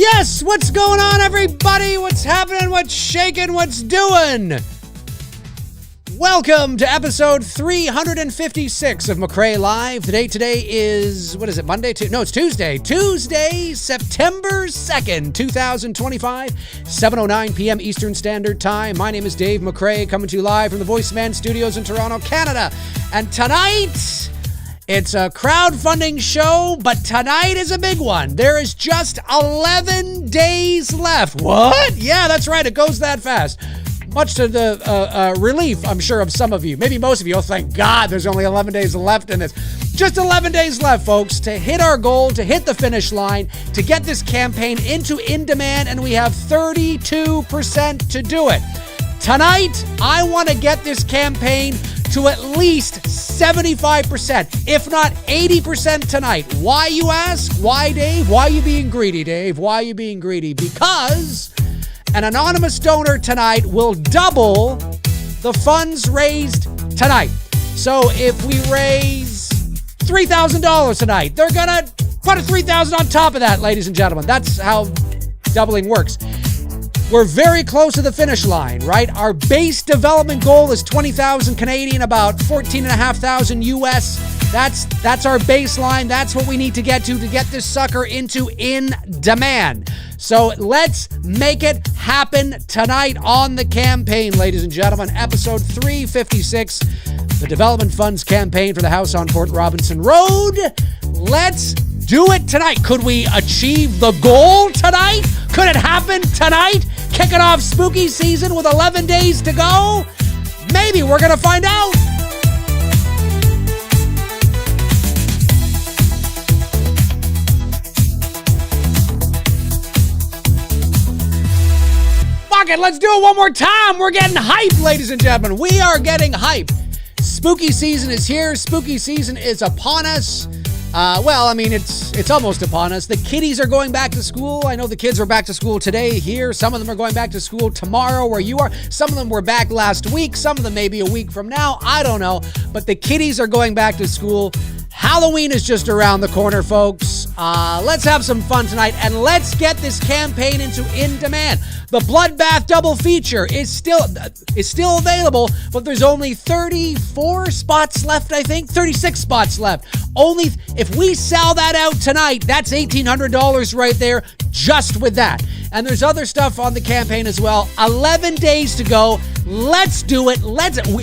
Yes, what's going on, everybody? What's happening? What's shaking? What's doing? Welcome to episode 356 of McRae Live. Today is, what is it, Monday? No, it's Tuesday. Tuesday, September 2nd, 2025, 7:09 p.m. Eastern Standard Time. My name is Dave McRae, coming to you live from the Voice Man Studios in Toronto, Canada. And tonight, it's a crowdfunding show, but tonight is a big one. There is just 11 days left. What? Yeah, that's right. It goes that fast. Much to the relief, I'm sure, of some of you. Maybe most of you. Oh, thank God there's only 11 days left in this. Just 11 days left, folks, to hit our goal, to hit the finish line, to get this campaign into in demand, and we have 32% to do it. Tonight, I want to get this campaign to at least 75%, if not 80% tonight. Why, you ask? Why, Dave? Why are you being greedy, Dave? Why are you being greedy? Because an anonymous donor tonight will double the funds raised tonight. So if we raise $3,000 tonight, they're gonna put a $3,000 on top of that, ladies and gentlemen. That's how doubling works. We're very close to the finish line, right? Our base development goal is 20,000 Canadian, about 14,500 US. That's our baseline. That's what we need to get this sucker into in demand. So let's make it happen tonight on the campaign, ladies and gentlemen. Episode 356, the Development Funds campaign for the house on Port Robinson Road. Let's do it tonight. Could we achieve the goal tonight? Could it happen tonight? Kicking off spooky season with 11 days to go? Maybe. We're going to find out. Fuck it, let's do it one more time. We're getting hype, ladies and gentlemen. We are getting hype. Spooky season is here. Spooky season is upon us. It's almost upon us. The kiddies are going back to school. I know the kids are back to school today here. Some of them are going back to school tomorrow where you are. Some of them were back last week. Some of them maybe a week from now. I don't know. But the kiddies are going back to school. Halloween is just around the corner, folks. Let's have some fun tonight, and let's get this campaign into in demand. The Bloodbath double feature is still available, but there's only 34 spots left, I think. 36 spots left. Only if we sell that out tonight, that's $1,800 right there, just with that. And there's other stuff on the campaign as well. 11 days to go. Let's do it.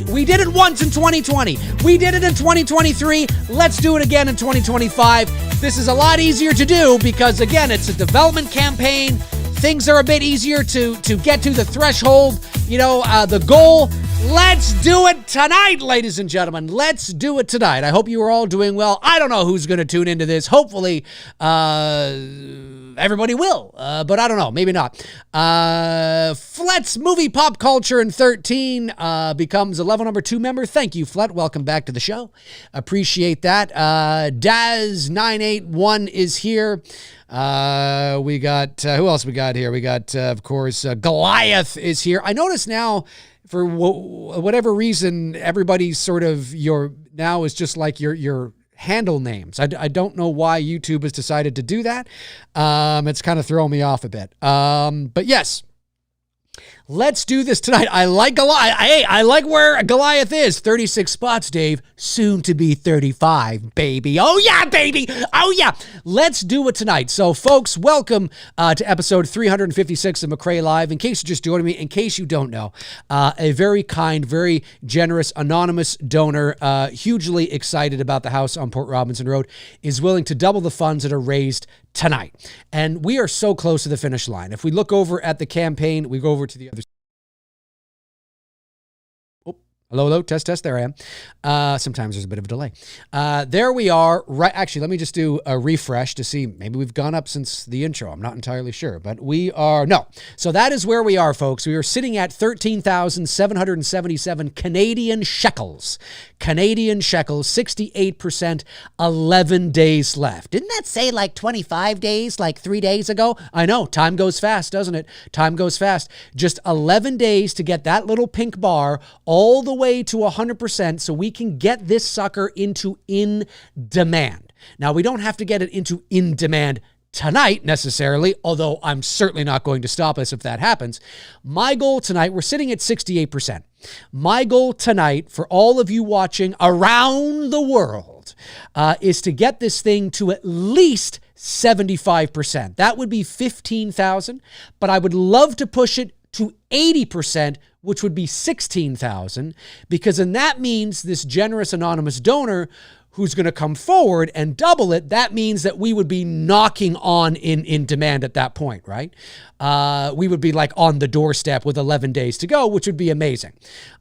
We did it once in 2020. We did it in 2023. Let's do it again in 2025. This is a lot easier to do because, again, it's a development campaign. Things are a bit easier to get to the threshold, the goal. Let's do it tonight, ladies and gentlemen. Let's do it tonight. I hope you are all doing well. I don't know who's going to tune into this. Hopefully, everybody will, but I don't know. Maybe not. Flet's Movie Pop Culture in 13 becomes a level number 2 member. Thank you, Flet. Welcome back to the show. Appreciate that. Daz981 is here. We got, who else we got here? We got, of course, Goliath is here. I notice now, for whatever reason, everybody's sort of now is just like your handle names. I don't know why YouTube has decided to do that. It's kind of throwing me off a bit. But yes, let's do this tonight. I like Goliath. Hey, I like where Goliath is. 36 spots, Dave. Soon to be 35, baby. Oh, yeah, baby. Oh, yeah. Let's do it tonight. So, folks, welcome to episode 356 of McRae Live. In case you're just joining me, in case you don't know, a very kind, very generous, anonymous donor, hugely excited about the house on Port Robinson Road, is willing to double the funds that are raised tonight. And we are so close to the finish line. If we look over at the campaign, we go over to the other. Hello, test, there I am. Sometimes there's a bit of a delay. There we are. Right. Actually, let me just do a refresh to see. Maybe we've gone up since the intro. I'm not entirely sure, but we are. No. So that is where we are, folks. We are sitting at 13,777 Canadian shekels. 68%, 11 days left. Didn't that say like 25 days, like 3 days ago? I know. Time goes fast, doesn't it? Time goes fast. Just 11 days to get that little pink bar all the way to 100% so we can get this sucker into in demand. Now, we don't have to get it into in demand tonight necessarily, although I'm certainly not going to stop us if that happens. My goal tonight, we're sitting at 68%. My goal tonight for all of you watching around the world is to get this thing to at least 75%. That would be 15,000, but I would love to push it to 80%, which would be 16,000, because then that means this generous anonymous donor who's going to come forward and double it, that means that we would be knocking on in demand at that point, right? We would be like on the doorstep with 11 days to go, which would be amazing.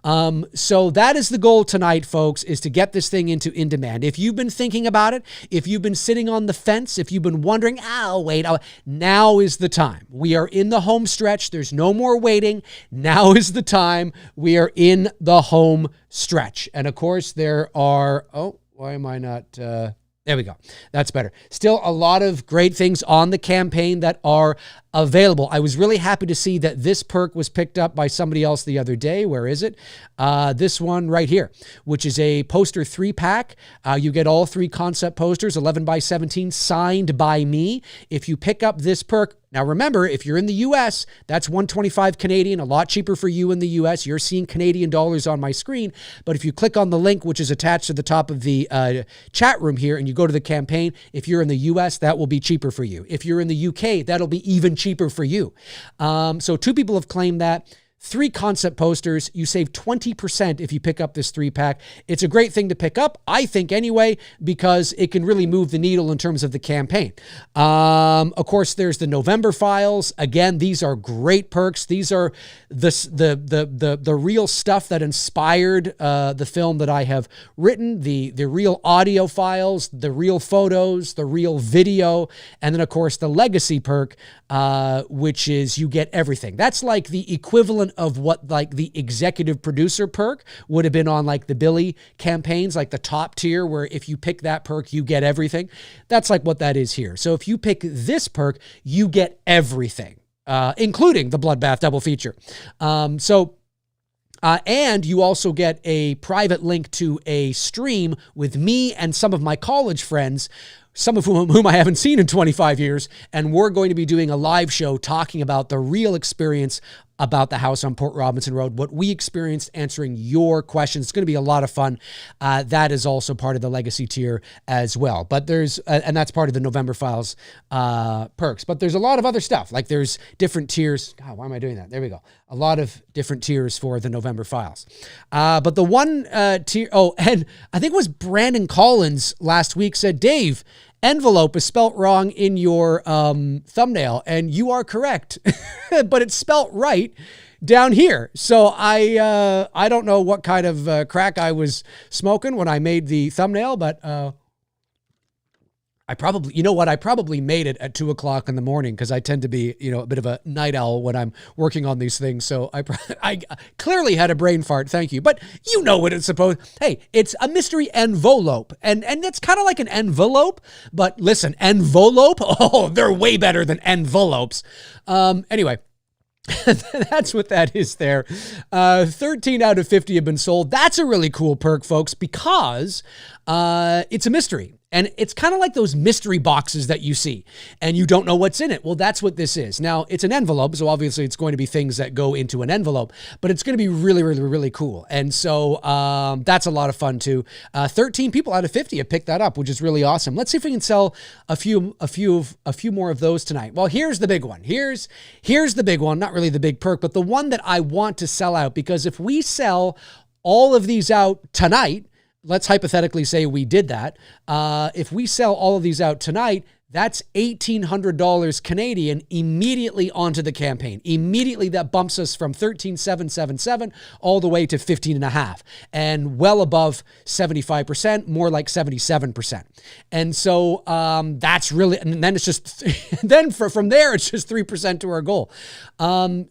So that is the goal tonight, folks, is to get this thing into in demand. If you've been thinking about it, if you've been sitting on the fence, if you've been wondering, now is the time. We are in the home stretch. There's no more waiting. Now is the time. We are in the home stretch. And of course, there are, why am I not? There we go. That's better. Still a lot of great things on the campaign that are available. I was really happy to see that this perk was picked up by somebody else the other day. Where is it? This one right here, which is a poster 3-pack. You get all 3 concept posters, 11 by 17, signed by me. If you pick up this perk, now remember, if you're in the US, that's $125 Canadian, a lot cheaper for you in the US. You're seeing Canadian dollars on my screen. But if you click on the link, which is attached to the top of the chat room here, and you go to the campaign, if you're in the US, that will be cheaper for you. If you're in the UK, that'll be even cheaper for you. So 2 people have claimed that. 3 concept posters. You save 20% if you pick up this 3-pack. It's a great thing to pick up, I think anyway, because it can really move the needle in terms of the campaign. Of course, there's the November files. Again, these are great perks. These are the real stuff that inspired the film that I have written, the real audio files, the real photos, the real video, and then of course the legacy perk, which is you get everything. That's like the equivalent of what like the executive producer perk would have been on like the Billy campaigns, like the top tier, where if you pick that perk, you get everything. That's like what that is here. So if you pick this perk, you get everything, including the Bloodbath double feature. And you also get a private link to a stream with me and some of my college friends, some of whom I haven't seen in 25 years, and we're going to be doing a live show talking about the real experience about the house on Port Robinson Road, what we experienced, answering your questions. It's going to be a lot of fun. That is also part of the legacy tier as well. But there's, and that's part of the November Files perks. But there's a lot of other stuff. Like there's different tiers. God, why am I doing that? There we go. A lot of different tiers for the November Files. But the one tier, and I think it was Brandon Collins last week said, Dave, envelope is spelt wrong in your thumbnail, and you are correct, but it's spelt right down here. So I don't know what kind of crack I was smoking when I made the thumbnail, but I probably, you know what? I probably made it at 2:00 in the morning because I tend to be, a bit of a night owl when I'm working on these things. So I clearly had a brain fart. Thank you. But you know what it's supposed. Hey, it's a mystery envelope, and it's kind of like an envelope. But listen, envelope. Oh, they're way better than envelopes. Anyway. That's what that is there. 13 out of 50 have been sold. That's a really cool perk, folks, because it's a mystery. And it's kind of like those mystery boxes that you see and you don't know what's in it. Well, that's what this is. Now, it's an envelope, so obviously it's going to be things that go into an envelope, but it's going to be really, really, really cool. And so that's a lot of fun too. 13 people out of 50 have picked that up, which is really awesome. Let's see if we can sell a few more of those tonight. Well, here's the big one. Here's the big one, not really the big perk, but the one that I want to sell out, because if we sell all of these out tonight, let's hypothetically say we did that. If we sell all of these out tonight, that's $1,800 Canadian immediately onto the campaign. Immediately that bumps us from 13,777 all the way to 15.5 and well above 75%, more like 77%. And so that's really, and then it's just, then from there, it's just 3% to our goal.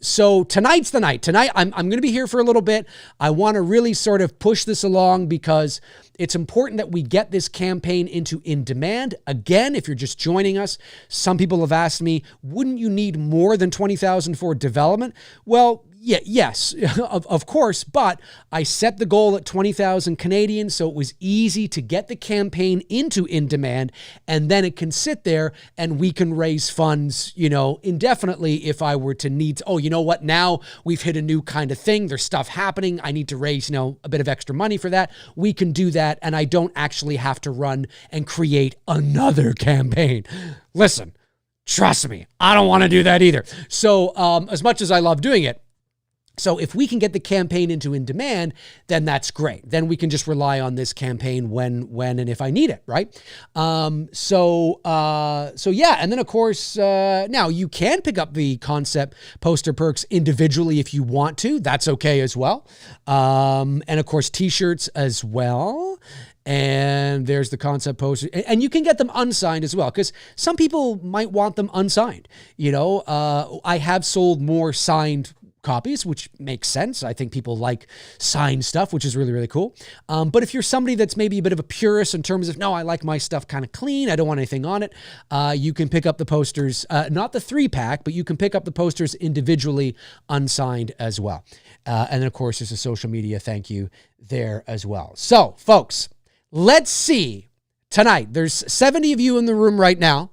So tonight's the night. Tonight, I'm going to be here for a little bit. I want to really sort of push this along because it's important that we get this campaign into in demand. Again, if you're just joining us, some people have asked me, wouldn't you need more than $20,000 for development? Well, Yeah, yes, of course, but I set the goal at 20,000 Canadian, so it was easy to get the campaign into In Demand, and then it can sit there and we can raise funds, indefinitely if I were to need, you know what, now we've hit a new kind of thing, there's stuff happening, I need to raise, a bit of extra money for that, we can do that, and I don't actually have to run and create another campaign. Listen, trust me, I don't want to do that either. So as much as I love doing it, so if we can get the campaign into In Demand, then that's great. Then we can just rely on this campaign when and if I need it, right? So yeah. And then of course, now you can pick up the concept poster perks individually if you want to. That's okay as well. And of course, t-shirts as well. And there's the concept poster. And you can get them unsigned as well, because some people might want them unsigned. I have sold more signed copies, which makes sense. I think people like signed stuff, which is really, really cool. But if you're somebody that's maybe a bit of a purist in terms of, no, I like my stuff kind of clean, I don't want anything on it, you can pick up the posters, not the 3-pack, but you can pick up the posters individually unsigned as well. And then, of course, there's a social media thank you there as well. So, folks, let's see tonight. There's 70 of you in the room right now.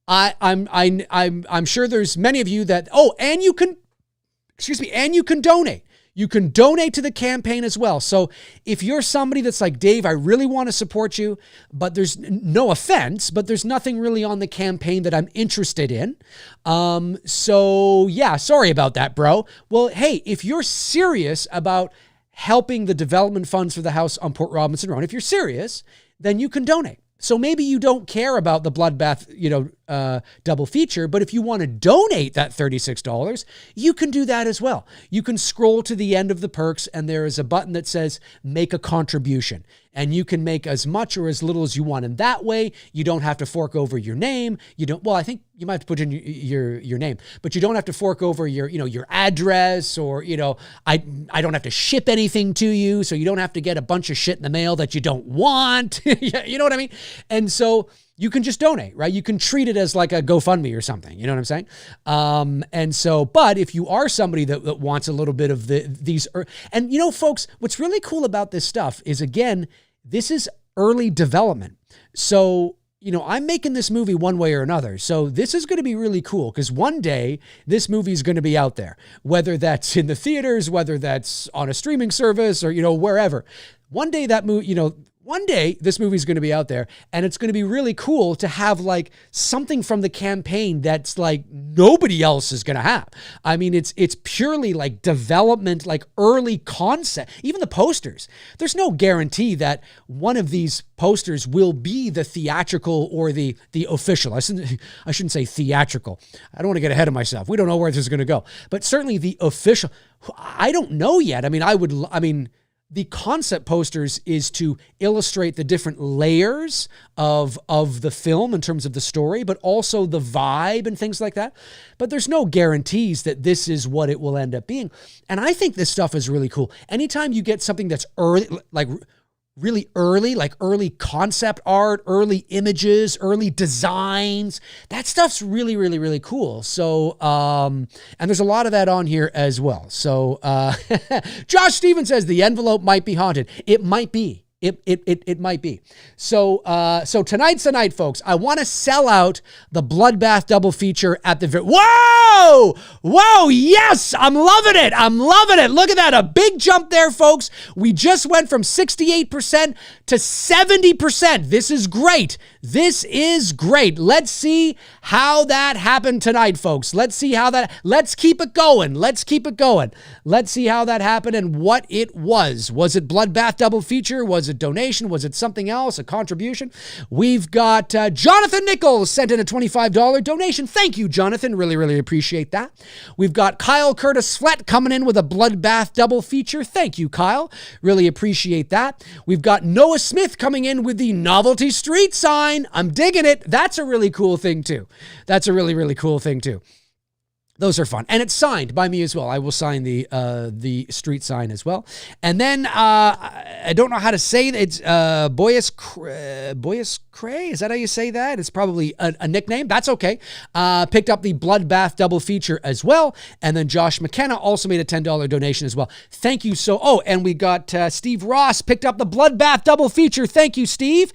I'm sure there's many of you that, and you can donate. You can donate to the campaign as well. So if you're somebody that's like, Dave, I really want to support you, but there's no offense, but there's nothing really on the campaign that I'm interested in. So yeah, sorry about that, bro. Well, hey, if you're serious about helping the development funds for the house on Port Robinson Road, if you're serious, then you can donate. So maybe you don't care about the Bloodbath, double feature, but if you want to donate that $36, you can do that as well. You can scroll to the end of the perks and there is a button that says make a contribution, and you can make as much or as little as you want. And that way you don't have to fork over your name. I think you might have to put in your name, but you don't have to fork over your address, or, I don't have to ship anything to you. So you don't have to get a bunch of shit in the mail that you don't want. You know what I mean? And so you can just donate, right? You can treat it as like a GoFundMe or something. You know what I'm saying? But if you are somebody that wants a little bit of these, and folks, what's really cool about this stuff is, again, this is early development. So, I'm making this movie one way or another. So this is going to be really cool, because one day this movie is going to be out there, whether that's in the theaters, whether that's on a streaming service, or, wherever. One day this movie is going to be out there, and it's going to be really cool to have like something from the campaign that's like nobody else is going to have. I mean, it's purely like development, like early concept. Even the posters, there's no guarantee that one of these posters will be the theatrical or the official. I shouldn't say theatrical. I don't want to get ahead of myself. We don't know where this is going to go, but certainly the official, I don't know yet. The concept posters is to illustrate the different layers of the film in terms of the story, but also the vibe and things like that. But there's no guarantees that this is what it will end up being. And I think this stuff is really cool. Anytime you get something that's early, like really early, like early concept art, early images, early designs, that stuff's really, really, really cool. So, and there's a lot of that on here as well. So, Josh Stevens says the envelope might be haunted. It might be. It might be. So tonight's the night, folks. I want to sell out the Bloodbath double feature at the Whoa! Yes! I'm loving it. Look at that. A big jump there, folks. We just went from 68% to 70%. This is great. Let's see how that happened tonight, folks. Let's keep it going. Let's see how that happened and what it was. Was it Bloodbath double feature? Was it donation? Was it something else? A contribution? We've got Jonathan Nichols sent in a $25 donation. Thank you, Jonathan. Really, really appreciate that. We've got Kyle Curtis Flett coming in with a Bloodbath double feature. Thank you, Kyle. Really appreciate that. We've got Noah Smith coming in with the Novelty Street sign. I'm digging it. That's a really cool thing too. Those are fun. And it's signed by me as well. I will sign the street sign as well. And then I don't know how to say it. It's Boyus Cray. Is that how you say that? It's probably a nickname. That's okay. Picked up the Bloodbath double feature as well. And then Josh McKenna also made a $10 donation as well. Thank you. And we got Steve Ross picked up the Bloodbath double feature. Thank you, Steve.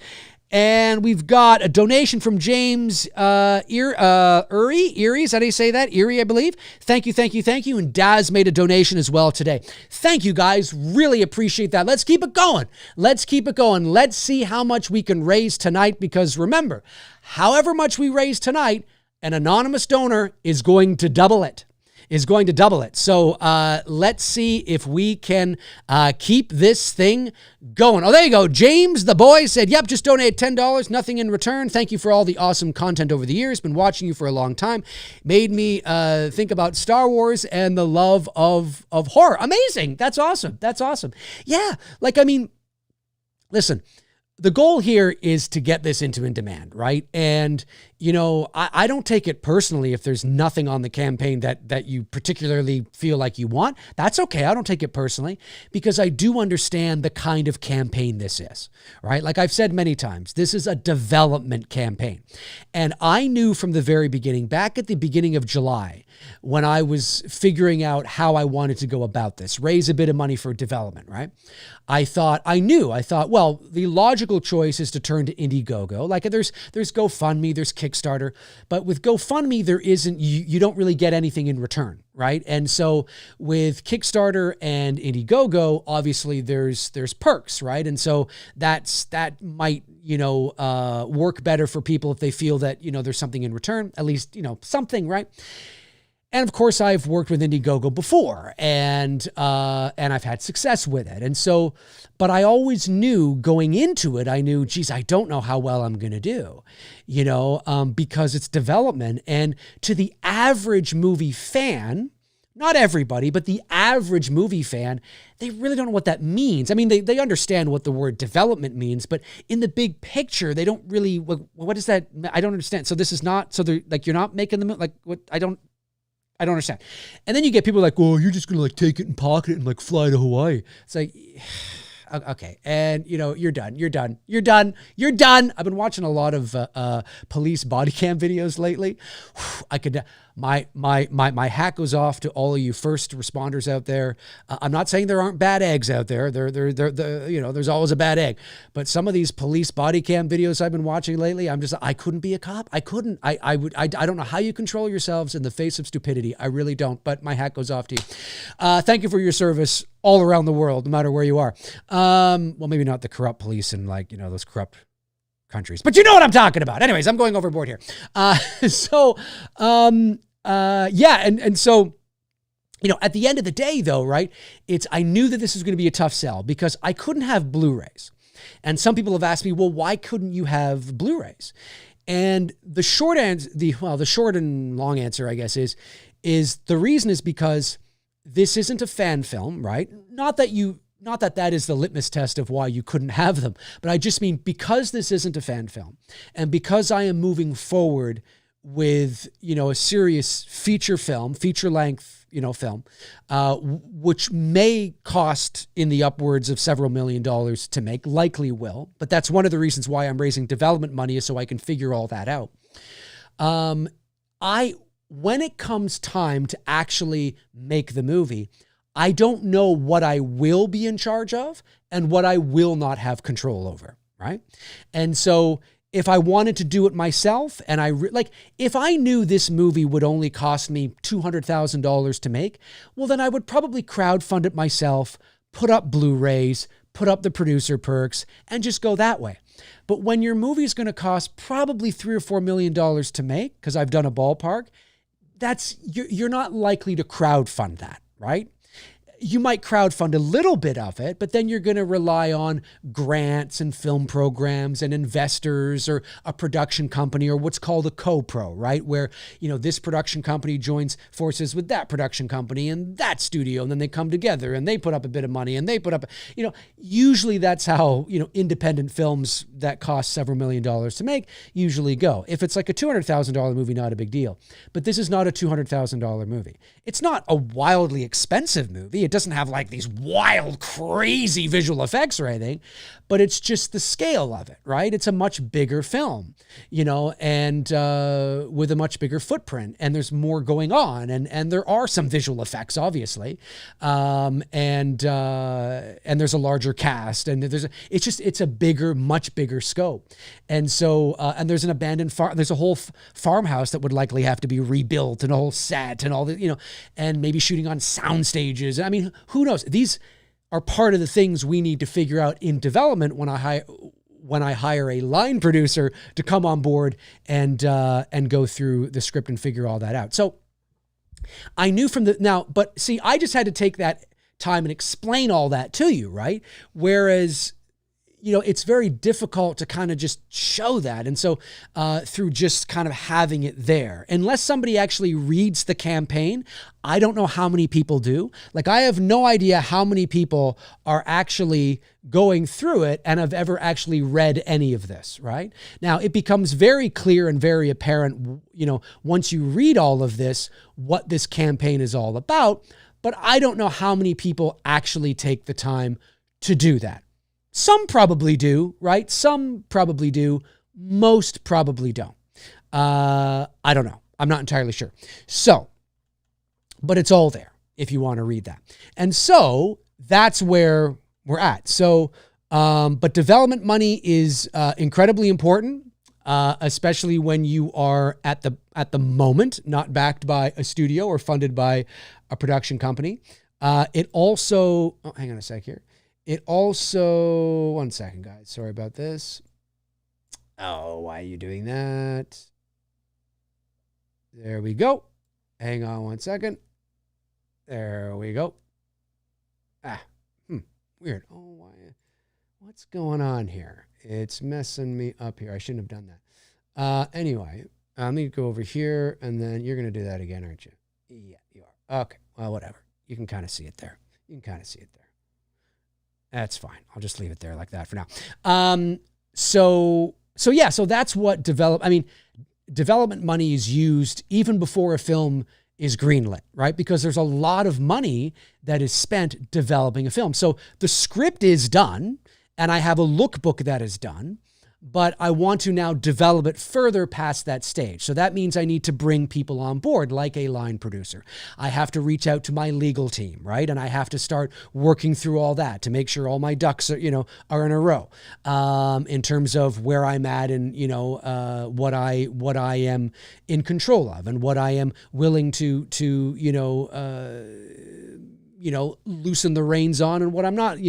And we've got a donation from James Erie. Is that how you say that? Erie, I believe. Thank you. And Daz made a donation as well today. Thank you, guys. Really appreciate that. Let's keep it going. Let's see how much we can raise tonight, because remember, however much we raise tonight, an anonymous donor is going to double it. So let's see if we can keep this thing going. Oh, there you go. James, the boy, said, yep, just donate $10, nothing in return. Thank you for all the awesome content over the years. Been watching you for a long time. Made me think about Star Wars and the love of horror. Amazing. That's awesome. Yeah. Listen, the goal here is to get this into in demand, right? And, I don't take it personally if there's nothing on the campaign that you particularly feel like you want. That's okay. I don't take it personally, because I do understand the kind of campaign this is, right? Like I've said many times, this is a development campaign. And I knew from the very beginning, back at the beginning of July, when I was figuring out how I wanted to go about this, raise a bit of money for development, right? I thought, well, the logical choice is to turn to Indiegogo. Like there's GoFundMe, there's Kickstarter, but with GoFundMe, there isn't, you don't really get anything in return, right? And so with Kickstarter and Indiegogo, obviously there's perks, right? And so that might, work better for people if they feel that, there's something in return, at least, something, right? And of course, I've worked with Indiegogo before, and I've had success with it. And so, but I always knew going into it, I knew, geez, I don't know how well I'm going to do, because it's development. And to the average movie fan, not everybody, but the average movie fan, they really don't know what that means. I mean, they understand what the word development means, but in the big picture, they don't really, what is that? I don't understand. So this is not, so they're like, you're not making the, like, what, I don't understand. And then you get people like, oh, you're just going to take it and pocket it and fly to Hawaii. It's like, okay. And you're done. I've been watching a lot of police body cam videos lately. My hat goes off to all of you first responders out there. I'm not saying there aren't bad eggs out there. There's always a bad egg. But some of these police body cam videos I've been watching lately, I couldn't be a cop. I couldn't. I don't know how you control yourselves in the face of stupidity. I really don't. But my hat goes off to you. Thank you for your service all around the world, no matter where you are. Well, maybe not the corrupt police in those corrupt countries, but you know what I'm talking about. Anyways, I'm going overboard here. And so, at the end of the day though, right, I knew that this was going to be a tough sell because I couldn't have Blu-rays. And some people have asked me, well, why couldn't you have Blu-rays? And the short and long answer, I guess, is the reason is because this isn't a fan film, right? Not that is the litmus test of why you couldn't have them, but I just mean because this isn't a fan film and because I am moving forward with, a serious feature length, film, which may cost in the upwards of several $1 million to make, likely will, but that's one of the reasons why I'm raising development money is so I can figure all that out. When it comes time to actually make the movie, I don't know what I will be in charge of and what I will not have control over, right? And so if I wanted to do it myself and if I knew this movie would only cost me $200,000 to make, well, then I would probably crowdfund it myself, put up Blu-rays, put up the producer perks, and just go that way. But when your movie is going to cost probably $3 or $4 million to make, because I've done a ballpark, you're not likely to crowdfund that, right? you might crowdfund a little bit of it, but then you're going to rely on grants and film programs and investors or a production company or what's called a co-pro, right? Where, this production company joins forces with that production company and that studio, and then they come together and they put up a bit of money and they put up, usually that's how, independent films that cost several $1 million to make usually go. If it's like a $200,000 movie, not a big deal. But this is not a $200,000 movie. It's not a wildly expensive movie. It doesn't have like these wild, crazy visual effects or anything, but it's just the scale of it, right? It's a much bigger film, and with a much bigger footprint, and there's more going on, and there are some visual effects, obviously, and there's a larger cast, and it's a bigger, much bigger scope, and so and there's an abandoned farm, there's a whole farmhouse that would likely have to be rebuilt, and a whole set, and all the and maybe shooting on sound stages. I mean, who knows? These are part of the things we need to figure out in development when I hire a line producer to come on board and go through the script and figure all that out. So I knew but see, I just had to take that time and explain all that to you, right? Whereas, it's very difficult to kind of just show that. And so through just kind of having it there, unless somebody actually reads the campaign, I don't know how many people do. Like, I have no idea how many people are actually going through it and have ever actually read any of this, right? Now, it becomes very clear and very apparent, once you read all of this, what this campaign is all about. But I don't know how many people actually take the time to do that. Some probably do, right? Some probably do. Most probably don't. I don't know. I'm not entirely sure. So, but it's all there if you want to read that. And so that's where we're at. So, but development money is incredibly important, especially when you are at the moment not backed by a studio or funded by a production company. It also, hang on a sec here. It also, one second, guys. Sorry about this. Oh, why are you doing that? There we go. Hang on one second. There we go. Weird. Oh, why? What's going on here? It's messing me up here. I shouldn't have done that. Anyway, let me go over here, and then you're going to do that again, aren't you? Yeah, you are. Okay. Well, whatever. You can kind of see it there. That's fine. I'll just leave it there like that for now. So that's what development money is used even before a film is greenlit, right? Because there's a lot of money that is spent developing a film. So the script is done, and I have a lookbook that is done, but I want to now develop it further past that stage. So that means I need to bring people on board, like a line producer. I have to reach out to my legal team, right? And I have to start working through all that to make sure all my ducks are, are in a row, in terms of where I'm at and, what I am in control of and what I am willing to loosen the reins on and what I'm not,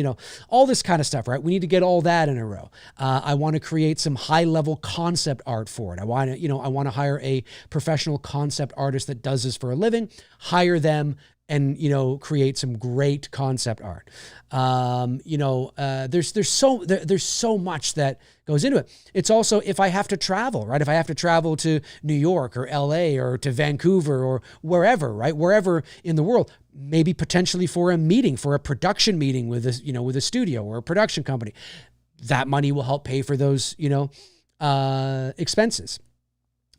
all this kind of stuff, right? We need to get all that in a row. I want to create some high level concept art for it. I want to hire a professional concept artist that does this for a living, hire them and, create some great concept art. There's so much that goes into it. It's also, if I have to travel, right? If I have to travel to New York or LA or to Vancouver or wherever, right? Wherever in the world, maybe potentially for a production meeting with a studio or a production company, that money will help pay for those, expenses.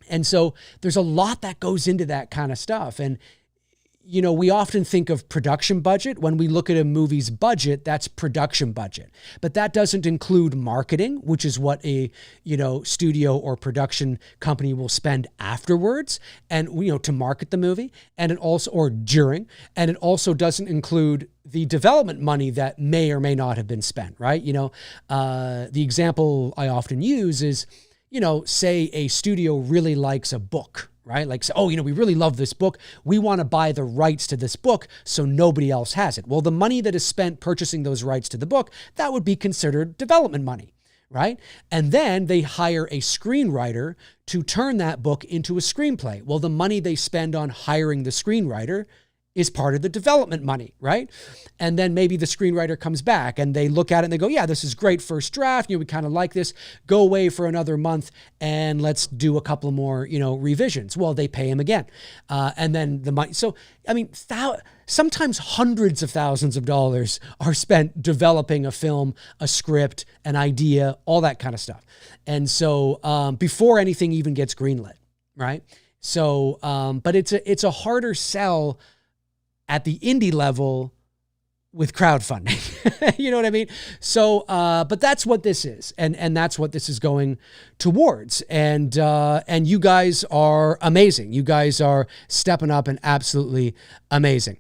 And so there's a lot that goes into that kind of stuff. And, we often think of production budget. When we look at a movie's budget, that's production budget. But that doesn't include marketing, which is what a, studio or production company will spend afterwards and, to market the movie. And it also, or during, and it also doesn't include the development money that may or may not have been spent, right? The example I often use is, say a studio really likes a book, right? Like, we really love this book. We want to buy the rights to this book so nobody else has it. Well, the money that is spent purchasing those rights to the book, that would be considered development money, right? And then they hire a screenwriter to turn that book into a screenplay. Well, the money they spend on hiring the screenwriter is part of the development money, right? And then maybe the screenwriter comes back and they look at it and they go, yeah, this is great first draft. We kind of like this. Go away for another month and let's do a couple more, revisions. Well, they pay him again. And then the money. So, sometimes hundreds of thousands of dollars are spent developing a film, a script, an idea, all that kind of stuff. And so before anything even gets greenlit, right? So, but it's a harder sell at the indie level with crowdfunding. You know what I mean? So, but that's what this is. And that's what this is going towards. And you guys are amazing. You guys are stepping up and absolutely amazing.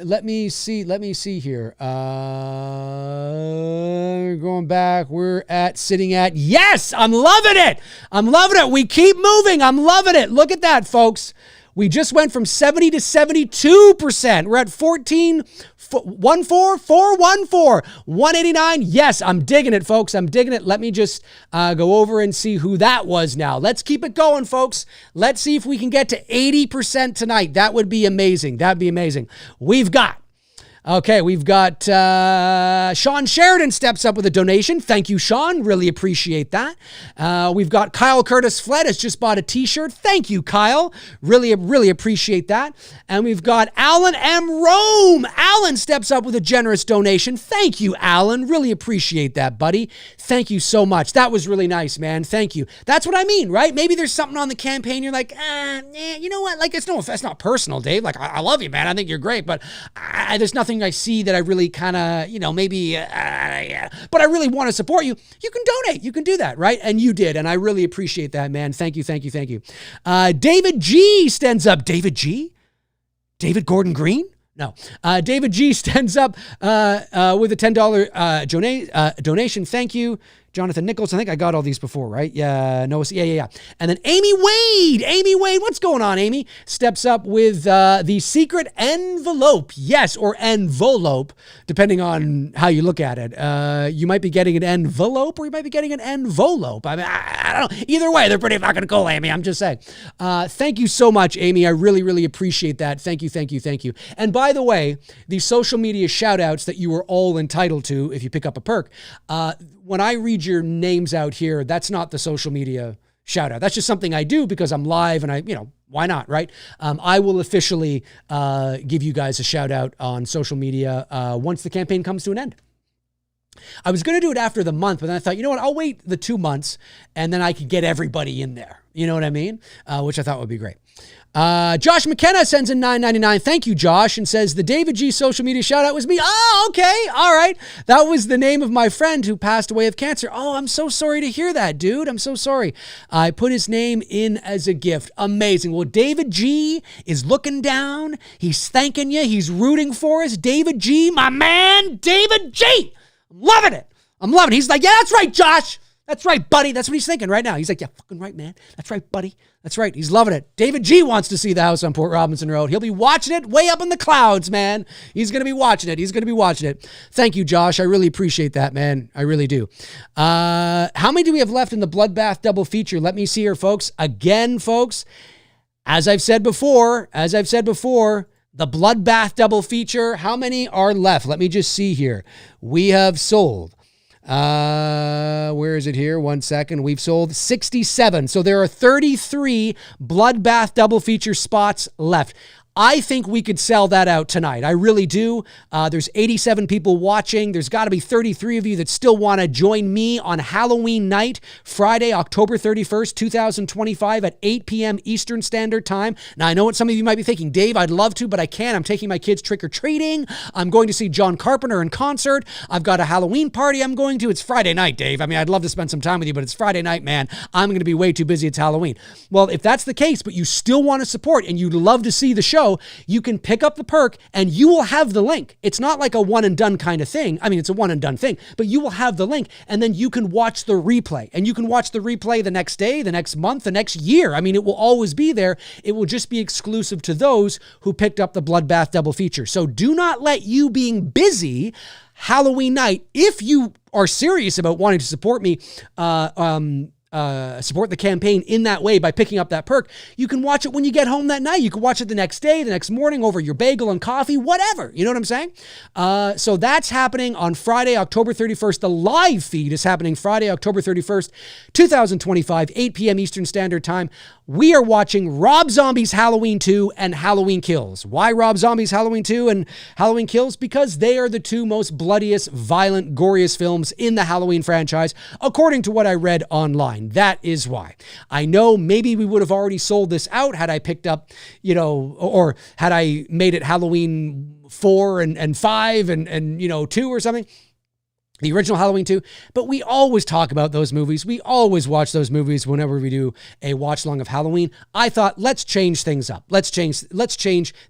Let me see here. Going back, we're sitting at, yes, I'm loving it. We keep moving. I'm loving it. Look at that, folks. We just went from 70 to 72%. We're at 189. Yes, I'm digging it, folks. I'm digging it. Let me just go over and see who that was now. Let's keep it going, folks. Let's see if we can get to 80% tonight. That would be amazing. That'd be amazing. We've got Sean Sheridan steps up with a donation. Thank you, Sean. Really appreciate that. We've got Kyle Curtis Fled has just bought a t-shirt. Thank you, Kyle. Really, really appreciate that. And we've got Alan M. Rome. Alan steps up with a generous donation. Thank you, Alan. Really appreciate that, buddy. Thank you so much. That was really nice, man. Thank you. That's what I mean, right? Maybe there's something on the campaign you're like, you know what? Like, it's not personal, Dave. Like, I love you, man. I think you're great, but there's nothing I see that I really kind of, maybe, but I really want to support you. You can donate. You can do that, right? And you did, and I really appreciate that, man. Thank you. David G stands up. David G? David Gordon Green? No. David G stands up with a $10 donation. Thank you. Jonathan Nichols, I think I got all these before, right? Yeah, no, yeah. And then Amy Wade, what's going on, Amy? Steps up with the secret envelope. Yes, or envelope, depending on how you look at it. You might be getting an envelope or you might be getting an envelope. I mean, I don't know. Either way, they're pretty fucking cool, Amy. I'm just saying. Thank you so much, Amy. I really, really appreciate that. Thank you. And by the way, the social media shout outs that you are all entitled to if you pick up a perk, when I read your names out here, that's not the social media shout out. That's just something I do because I'm live and why not, right? I will officially give you guys a shout out on social media once the campaign comes to an end. I was going to do it after the month, but then I thought, you know what? I'll wait the 2 months and then I could get everybody in there. You know what I mean? Which I thought would be great. Josh McKenna sends in $9.99. Thank you, Josh, and says the David G social media shout out was me. Oh, okay. All right. That was the name of my friend who passed away of cancer. Oh, I'm so sorry to hear that, dude. I'm so sorry. I put his name in as a gift. Amazing. Well, David G is looking down. He's thanking you. He's rooting for us. David G, my man, David G. I'm loving it. He's like, yeah, that's right, Josh. That's right, buddy. That's what he's thinking right now. He's like, yeah, fucking right, man. That's right, buddy. That's right. He's loving it. David G wants to see the house on Port Robinson Road. He'll be watching it way up in the clouds, man. He's going to be watching it. Thank you, Josh. I really appreciate that, man. I really do. How many do we have left in the Bloodbath double feature? Let me see here, folks. Again, folks, as I've said before, the Bloodbath double feature, how many are left? Let me just see here. We have sold... where is it here? 1 second. We've sold 67. So there are 33 Bloodbath double feature spots left. I think we could sell that out tonight. I really do. There's 87 people watching. There's got to be 33 of you that still want to join me on Halloween night, Friday, October 31st, 2025 at 8 p.m. Eastern Standard Time. Now, I know what some of you might be thinking, Dave, I'd love to, but I can't. I'm taking my kids trick-or-treating. I'm going to see John Carpenter in concert. I've got a Halloween party I'm going to. It's Friday night, Dave. I mean, I'd love to spend some time with you, but it's Friday night, man. I'm going to be way too busy. It's Halloween. Well, if that's the case, but you still want to support and you'd love to see the show, you can pick up the perk and you will have the link. It's not like a one and done kind of thing. I mean, it's a one and done thing, but you will have the link and then you can watch the replay and you can watch the replay the next day, the next month, the next year. I mean, it will always be there. It will just be exclusive to those who picked up the Bloodbath double feature. So do not let you being busy Halloween night, if you are serious about wanting to support me, support the campaign in that way by picking up that perk, you can watch it when you get home that night. You can watch it the next day, the next morning over your bagel and coffee, whatever. You know what I'm saying? So that's happening on Friday, October 31st. The live feed is happening Friday, October 31st, 2025, 8 p.m. Eastern Standard Time. We are watching Rob Zombie's Halloween 2 and Halloween Kills. Why Rob Zombie's Halloween 2 and Halloween Kills? Because they are the two most bloodiest, violent, goriest films in the Halloween franchise, according to what I read online. That is why. I know maybe we would have already sold this out had I picked up, or had I made it Halloween 4 and 5 and 2 or something. The original Halloween 2, but we always talk about those movies. We always watch those movies whenever we do a watch long of Halloween. I thought, let's change things up. Let's change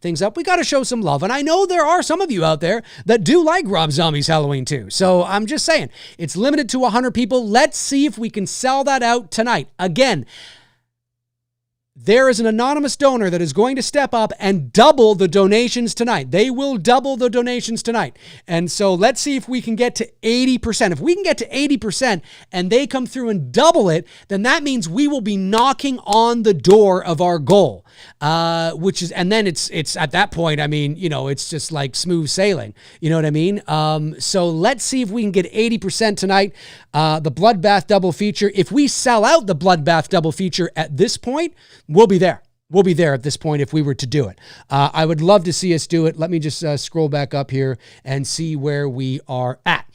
things up. We got to show some love. And I know there are some of you out there that do like Rob Zombie's Halloween 2. So I'm just saying, it's limited to 100 people. Let's see if we can sell that out tonight. Again, there is an anonymous donor that is going to step up and double the donations tonight. They will double the donations tonight. And so let's see if we can get to 80%. If we can get to 80% and they come through and double it, then that means we will be knocking on the door of our goal, and then it's at that point, I mean, it's just like smooth sailing. You know what I mean? So let's see if we can get 80% tonight. The Bloodbath double feature. If we sell out the Bloodbath double feature at this point, we'll be there. We'll be there at this point if we were to do it. I would love to see us do it. Let me just scroll back up here and see where we are at.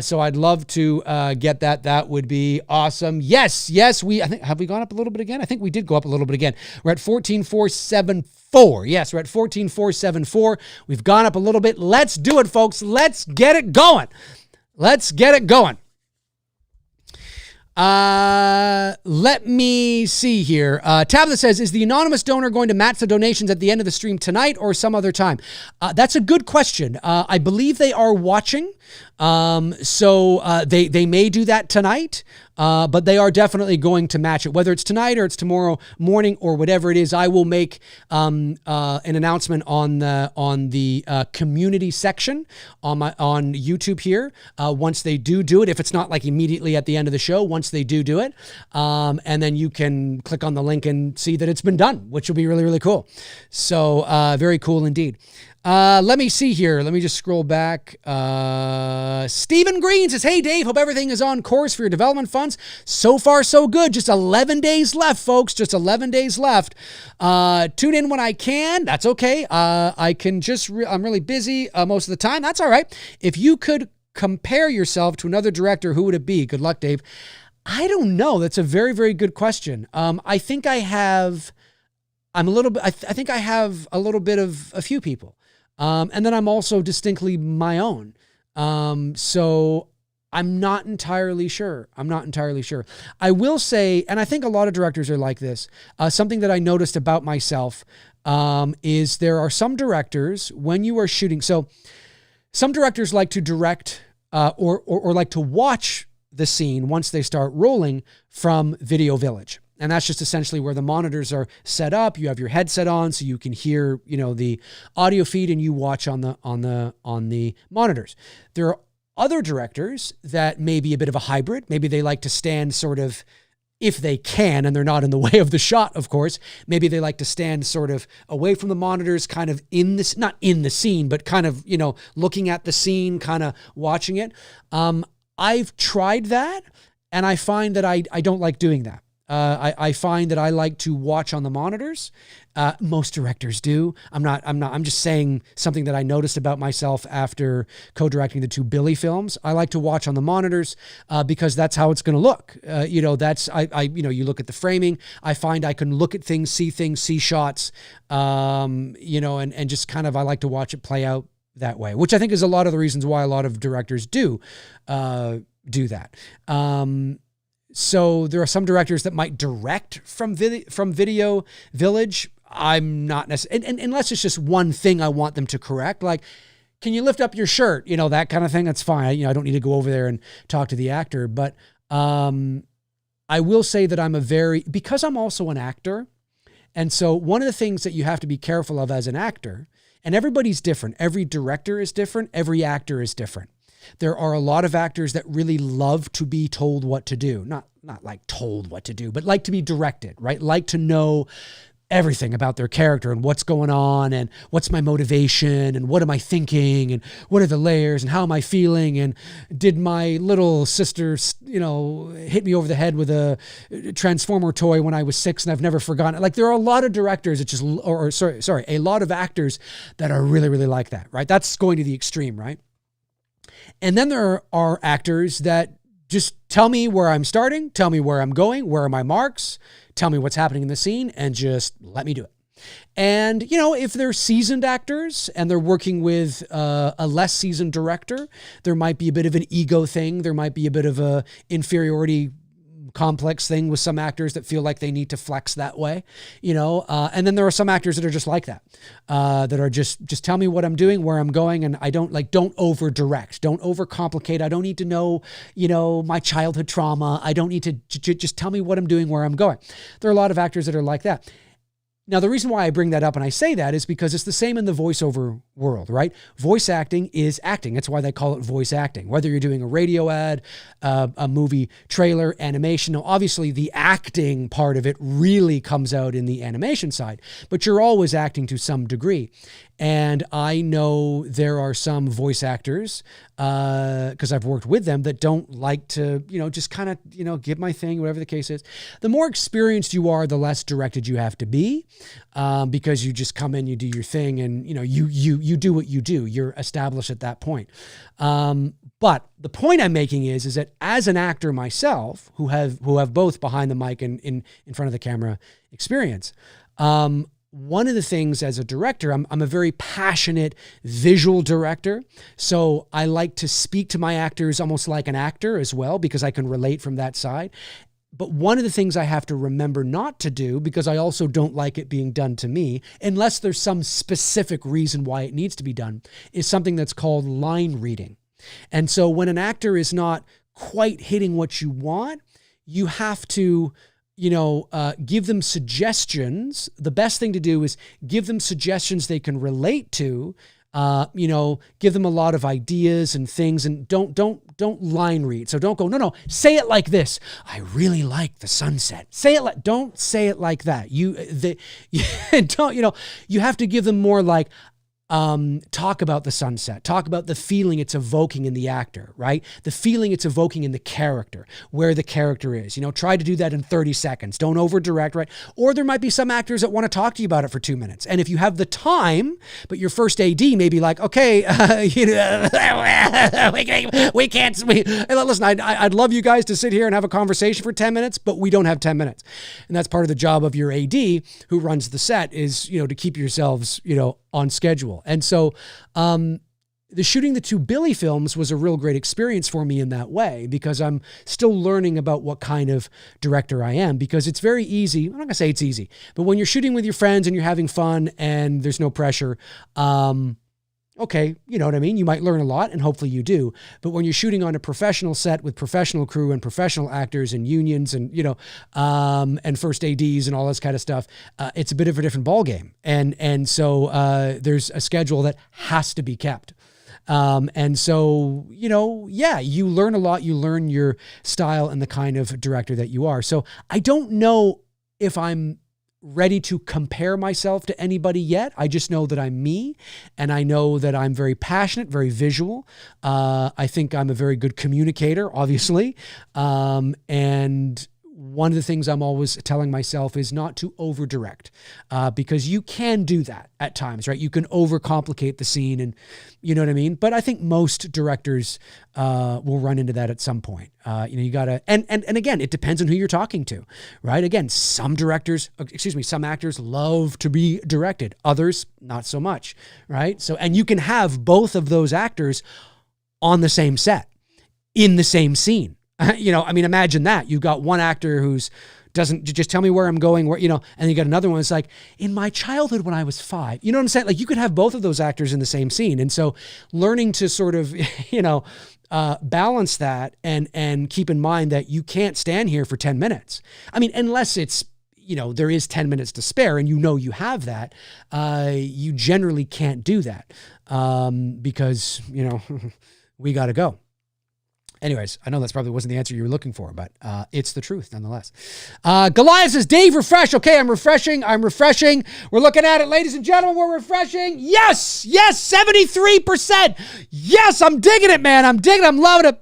So I'd love to get that. That would be awesome. Yes. I think, have we gone up a little bit again? I think we did go up a little bit again. We're at 14,474. Yes, we're at 14,474. We've gone up a little bit. Let's do it, folks. Let's get it going. Let me see here. Tabitha says, is the anonymous donor going to match the donations at the end of the stream tonight or some other time? That's a good question. I believe they are watching. So they may do that tonight, but they are definitely going to match it. Whether it's tonight or it's tomorrow morning or whatever it is, I will make an announcement on the community section on YouTube here once they do it. If it's not like immediately at the end of the show, once they do it, and then you can click on the link and see that it's been done, which will be really, really cool. So very cool indeed. Let me see here. Let me just scroll back. Stephen Green says, hey, Dave, hope everything is on course for your development funds. So far, so good. Just 11 days left, folks. Just 11 days left. Tune in when I can. That's okay. I can just, I'm really busy most of the time. That's all right. If you could compare yourself to another director, who would it be? Good luck, Dave. I don't know. That's a very, very good question. I think I have, I think I have a little bit of a few people. And then I'm also distinctly my own. So I'm not entirely sure. I will say, and I think a lot of directors are like this, something that I noticed about myself, is there are some directors when you are shooting. So some directors like to direct, or like to watch the scene once they start rolling from Video Village. And that's just essentially where the monitors are set up. You have your headset on so you can hear, the audio feed and you watch on the monitors. There are other directors that may be a bit of a hybrid. Maybe they like to stand sort of, if they can, and they're not in the way of the shot, of course, maybe they like to stand sort of away from the monitors, kind of in this, not in the scene, but kind of, looking at the scene, kind of watching it. I've tried that and I find that I don't like doing that. I find that I like to watch on the monitors. Most directors do. I'm just saying something that I noticed about myself after co-directing the two Billy films. I like to watch on the monitors, because that's how it's going to look. You look at the framing. I find I can look at things, see shots, and just kind of, I like to watch it play out that way, which I think is a lot of the reasons why a lot of directors do that. So there are some directors that might direct from Video Village. I'm not necessarily, and unless it's just one thing I want them to correct, like, can you lift up your shirt? That kind of thing. That's fine. I don't need to go over there and talk to the actor, but I will say that because I'm also an actor. And so one of the things that you have to be careful of as an actor, and everybody's different. Every director is different. Every actor is different. There are a lot of actors that really love to be told what to do. Not like told what to do, but like to be directed, right? Like to know everything about their character and what's going on and what's my motivation and what am I thinking and what are the layers and how am I feeling and did my little sister, hit me over the head with a Transformer toy when I was 6 and I've never forgotten it. Like there are a lot of directors that a lot of actors that are really, really like that, right? That's going to the extreme, right? And then there are actors that just tell me where I'm starting, tell me where I'm going, where are my marks, tell me what's happening in the scene, and just let me do it. And, if they're seasoned actors and they're working with a less seasoned director, there might be a bit of an ego thing. There might be a bit of a inferiority complex thing with some actors that feel like they need to flex that way, and then there are some actors that are just like that, that are just tell me what I'm doing, where I'm going. And I don't over direct, don't overcomplicate. I don't need to know, my childhood trauma. I don't need to just tell me what I'm doing, where I'm going. There are a lot of actors that are like that. Now, the reason why I bring that up and I say that is because it's the same in the voiceover world, right? Voice acting is acting. That's why they call it voice acting. Whether you're doing a radio ad, a movie trailer, animation. Now, obviously, the acting part of it really comes out in the animation side, but you're always acting to some degree. And I know there are some voice actors, because I've worked with them, that don't like to, just kind of, give my thing, whatever the case is. The more experienced you are, the less directed you have to be, because you just come in, you do your thing, and, you do what you do. You're established at that point. But the point I'm making is that as an actor myself, who have both behind the mic and in front of the camera experience, one of the things as a director, I'm a very passionate visual director. So I like to speak to my actors almost like an actor as well, because I can relate from that side. But one of the things I have to remember not to do, because I also don't like it being done to me, unless there's some specific reason why it needs to be done, is something that's called line reading. And so when an actor is not quite hitting what you want, you have to give them suggestions. The best thing to do is give them suggestions they can relate to, give them a lot of ideas and things, and don't line read. So don't go, no, say it like this. I really like the sunset. Don't say it like that. You have to give them more like, talk about the sunset, talk about the feeling it's evoking in the actor, right? The feeling it's evoking in the character, where the character is, try to do that in 30 seconds. Don't over direct, right? Or there might be some actors that want to talk to you about it for 2 minutes. And if you have the time, but your first AD may be like, okay, listen, I'd love you guys to sit here and have a conversation for 10 minutes, but we don't have 10 minutes. And that's part of the job of your AD who runs the set is, to keep yourselves, on schedule. And so the shooting the 2 Billy films was a real great experience for me in that way, because I'm still learning about what kind of director I am, because it's very easy. I'm not going to say it's easy, but when you're shooting with your friends and you're having fun and there's no pressure, okay, you know what I mean? You might learn a lot, and hopefully you do. But when you're shooting on a professional set with professional crew and professional actors and unions and, and first ADs and all this kind of stuff, it's a bit of a different ballgame. And so there's a schedule that has to be kept. And so, you learn a lot. You learn your style and the kind of director that you are. So I don't know if I'm ready to compare myself to anybody yet. I just know that I'm me, and I know that I'm very passionate, very visual. I think I'm a very good communicator, obviously. And one of the things I'm always telling myself is not to over direct, because you can do that at times, right? You can overcomplicate the scene, and you know what I mean? But I think most directors will run into that at some point. You gotta, and again, it depends on who you're talking to, right? Again, some actors love to be directed, others not so much, right? So, and you can have both of those actors on the same set, in the same scene. Imagine that. You've got one actor who's doesn't just tell me where I'm going, and you got another one that's like, in my childhood when I was 5, you know what I'm saying? Like, you could have both of those actors in the same scene. And so learning to sort of, balance that and keep in mind that you can't stand here for 10 minutes. I mean, unless it's, there is 10 minutes to spare and you have that, you generally can't do that, because, we got to go. Anyways, I know that's probably wasn't the answer you were looking for, but it's the truth nonetheless. Goliath says, Dave, refresh. Okay, I'm refreshing. We're looking at it, ladies and gentlemen. We're refreshing. Yes, 73%. Yes, I'm digging it, man. I'm loving it.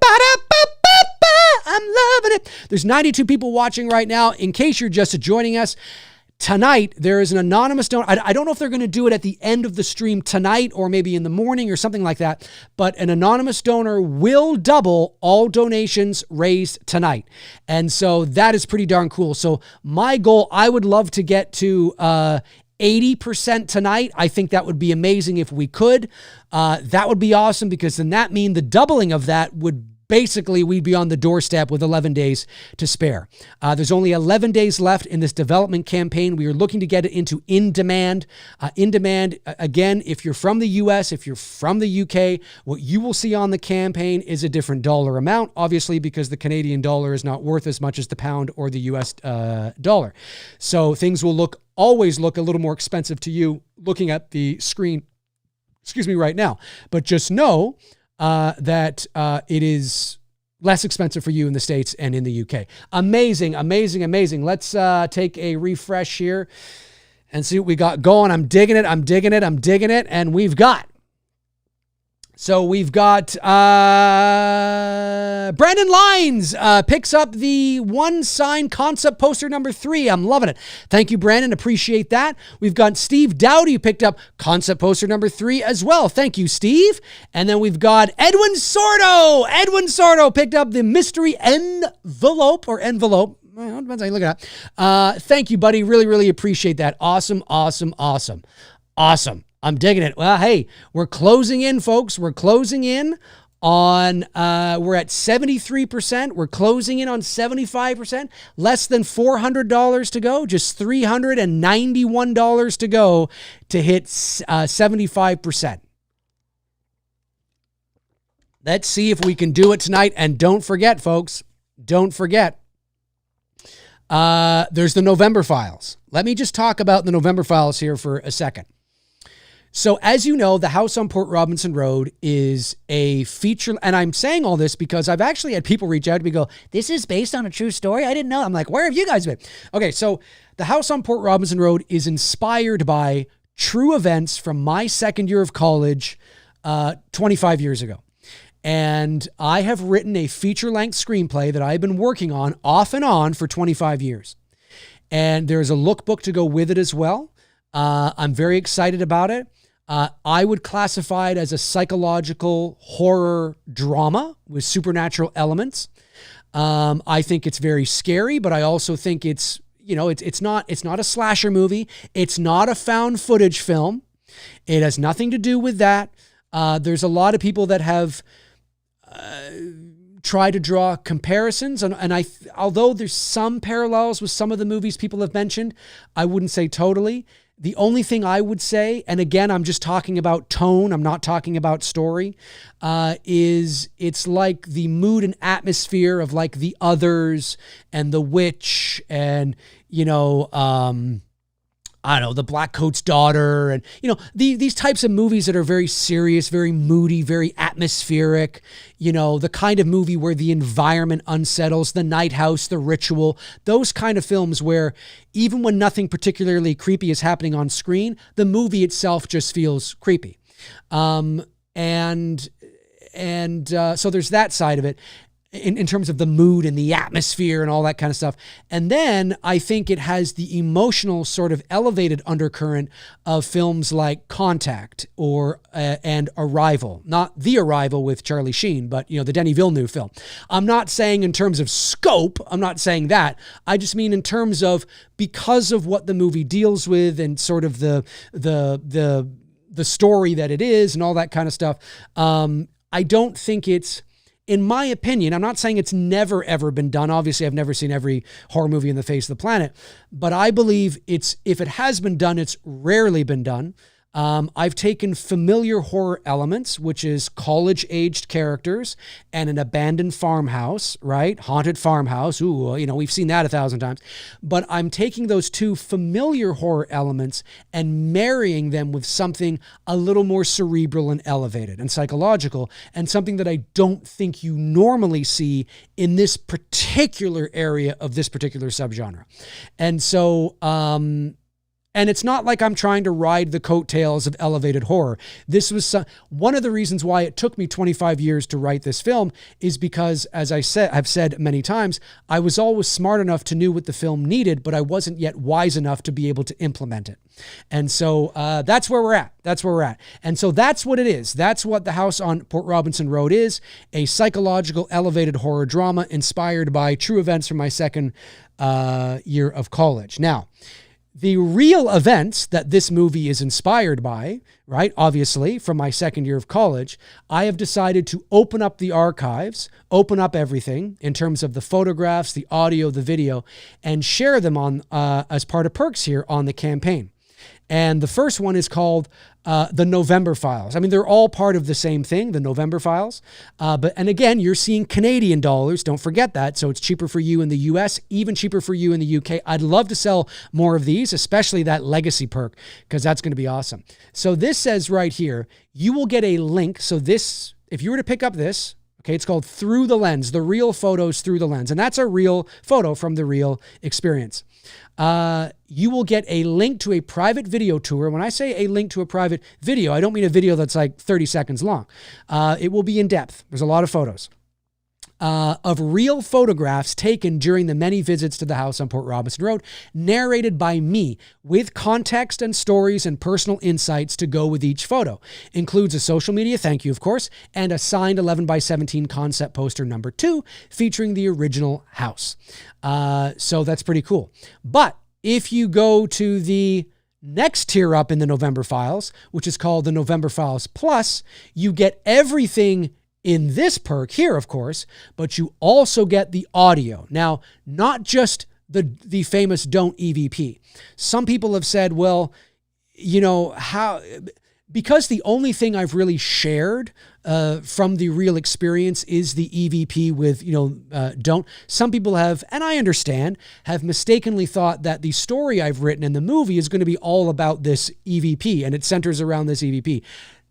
I'm loving it. There's 92 people watching right now. In case you're just joining us, tonight, there is an anonymous donor. I don't know if they're going to do it at the end of the stream tonight or maybe in the morning or something like that, but an anonymous donor will double all donations raised tonight. And so that is pretty darn cool. So my goal, I would love to get to 80% tonight. I think that would be amazing if we could. That would be awesome, because then that means the doubling of that would basically, we'd be on the doorstep with 11 days to spare. There's only 11 days left in this development campaign. We are looking to get it into in demand. Again, if you're from the US, if you're from the UK, what you will see on the campaign is a different dollar amount, obviously, because the Canadian dollar is not worth as much as the pound or the US dollar. So things will always look a little more expensive to you looking at the screen, right now. But just know that it is less expensive for you in the States and in the UK. Amazing. Let's take a refresh here and see what we got going. I'm digging it. And we've got Brandon Lyons picks up the one sign concept poster number 3. I'm loving it. Thank you, Brandon. Appreciate that. We've got Steve Dowdy who picked up concept poster number 3 as well. Thank you, Steve. And then we've got Edwin Sordo. Edwin Sordo picked up the mystery envelope. Well, depends how you look at it. Thank you, buddy. Really, really appreciate that. Awesome. I'm digging it. Well, hey, we're closing in, folks. We're closing in on, we're at 73%. We're closing in on 75%. Less than $400 to go. Just $391 to go to hit 75%. Let's see if we can do it tonight. And don't forget, folks, there's the November files. Let me just talk about the November files here for a second. So as you know, the house on Port Robinson Road is a feature, and I'm saying all this because I've actually had people reach out to me and go, this is based on a true story? I didn't know. I'm like, where have you guys been? Okay, so the house on Port Robinson Road is inspired by true events from my second year of college 25 years ago. And I have written a feature-length screenplay that I've been working on off and on for 25 years. And there's a lookbook to go with it as well. I'm very excited about it. I would classify it as a psychological horror drama with supernatural elements. I think it's very scary, but I also think it's not a slasher movie. It's not a found footage film. It has nothing to do with that. There's a lot of people that have tried to draw comparisons, and although there's some parallels with some of the movies people have mentioned, I wouldn't say totally. The only thing I would say, and again, I'm just talking about tone, I'm not talking about story, is it's like the mood and atmosphere of like The Others and The Witch and, I don't know, The Black Coat's Daughter, and, these types of movies that are very serious, very moody, very atmospheric, the kind of movie where the environment unsettles, The Night House, The Ritual, those kind of films where even when nothing particularly creepy is happening on screen, the movie itself just feels creepy. So there's that side of it. In terms of the mood and the atmosphere and all that kind of stuff. And then I think it has the emotional sort of elevated undercurrent of films like Contact and Arrival. Not The Arrival with Charlie Sheen, but, the Denis Villeneuve film. I'm not saying in terms of scope, I'm not saying that. I just mean in terms of because of what the movie deals with and sort of the story that it is and all that kind of stuff. I don't think it's, in my opinion, I'm not saying it's never, ever been done. Obviously, I've never seen every horror movie on the face of the planet, but I believe if it has been done, it's rarely been done. I've taken familiar horror elements, which is college-aged characters and an abandoned farmhouse, right? Haunted farmhouse. Ooh, we've seen that 1,000 times. But I'm taking those two familiar horror elements and marrying them with something a little more cerebral and elevated and psychological, and something that I don't think you normally see in this particular area of this particular subgenre. And so, and it's not like I'm trying to ride the coattails of elevated horror. This was one of the reasons why it took me 25 years to write this film, is because, as I've said many times, I was always smart enough to know what the film needed, but I wasn't yet wise enough to be able to implement it. And so that's where we're at. That's where we're at. And so that's what it is. That's what The House on Port Robinson Road is, a psychological elevated horror drama inspired by true events from my second year of college. Now, the real events that this movie is inspired by, right, obviously, from my second year of college, I have decided to open up the archives, open up everything in terms of the photographs, the audio, the video, and share them on as part of perks here on the campaign. And the first one is called the November Files. I mean, they're all part of the same thing, the November Files. And again, you're seeing Canadian dollars. Don't forget that. So it's cheaper for you in the US, even cheaper for you in the UK. I'd love to sell more of these, especially that legacy perk, because that's going to be awesome. So this says right here, you will get a link. So this, if you were to pick up this, okay, it's called Through the Lens, the real photos through the lens. And that's a real photo from the real experience. You will get a link to a private video tour. When I say a link to a private video, I don't mean a video that's like 30 seconds long. It will be in depth. There's a lot of photos. Of real photographs taken during the many visits to the house on Port Robinson Road, narrated by me, with context and stories and personal insights to go with each photo. Includes a social media thank you, of course, and a signed 11x17 concept poster number 2 featuring the original house. So that's pretty cool. But if you go to the next tier up in the November Files, which is called the November Files Plus, you get everything in this perk here, of course, but you also get the audio. Now, not just the famous Don't EVP. Some people have said, well, because the only thing I've really shared from the real experience is the EVP with, Don't. Some people have, and I understand, have mistakenly thought that the story I've written in the movie is going to be all about this EVP, and it centers around this EVP.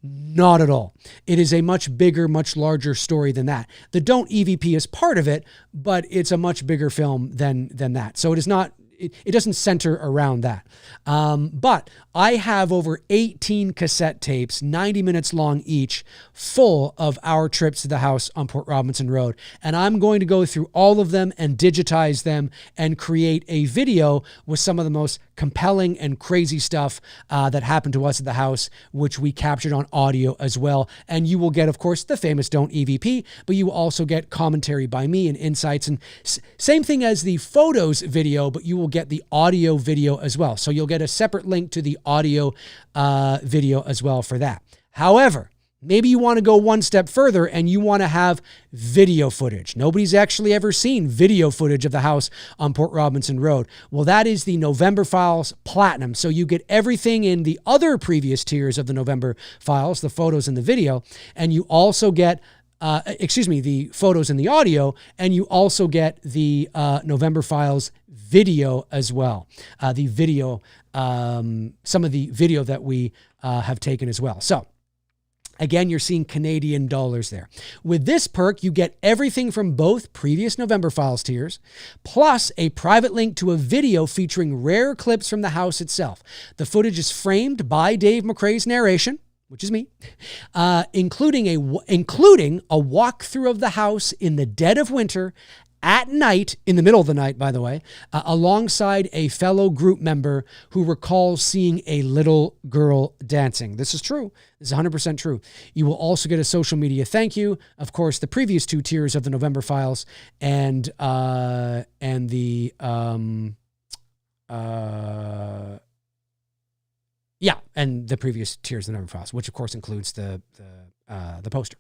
Not at all. It is a much bigger, much larger story than that. The Don't EVP is part of it, but it's a much bigger film than that. So it is not, it doesn't center around that. But I have over 18 cassette tapes, 90 minutes long each, full of our trips to the house on Port Robinson Road. And I'm going to go through all of them and digitize them and create a video with some of the most compelling and crazy stuff that happened to us at the house, which we captured on audio as well. And you will get, of course, the famous Don't EVP, but you will also get commentary by me and insights. And same thing as the photos video, but you will get the audio video as well. So you'll get a separate link to the audio video as well for that. However, maybe you want to go one step further and you want to have video footage. Nobody's actually ever seen video footage of the house on Port Robinson Road. Well, that is the November Files Platinum. So you get everything in the other previous tiers of the November Files, the photos and the video, and you also get the photos and the audio, and you also get the November Files video as well. The video, some of the video that we have taken as well. So again, you're seeing Canadian dollars there. With this perk, you get everything from both previous November Files tiers, plus a private link to a video featuring rare clips from the house itself. The footage is framed by Dave McRae's narration, which is me, including a walkthrough of the house in the dead of winter, at night, in the middle of the night, by the way, alongside a fellow group member who recalls seeing a little girl dancing. This is true. This is 100% true. You will also get a social media thank you. Of course, the previous two tiers of the November Files and the previous tiers of the November Files, which of course includes the the poster.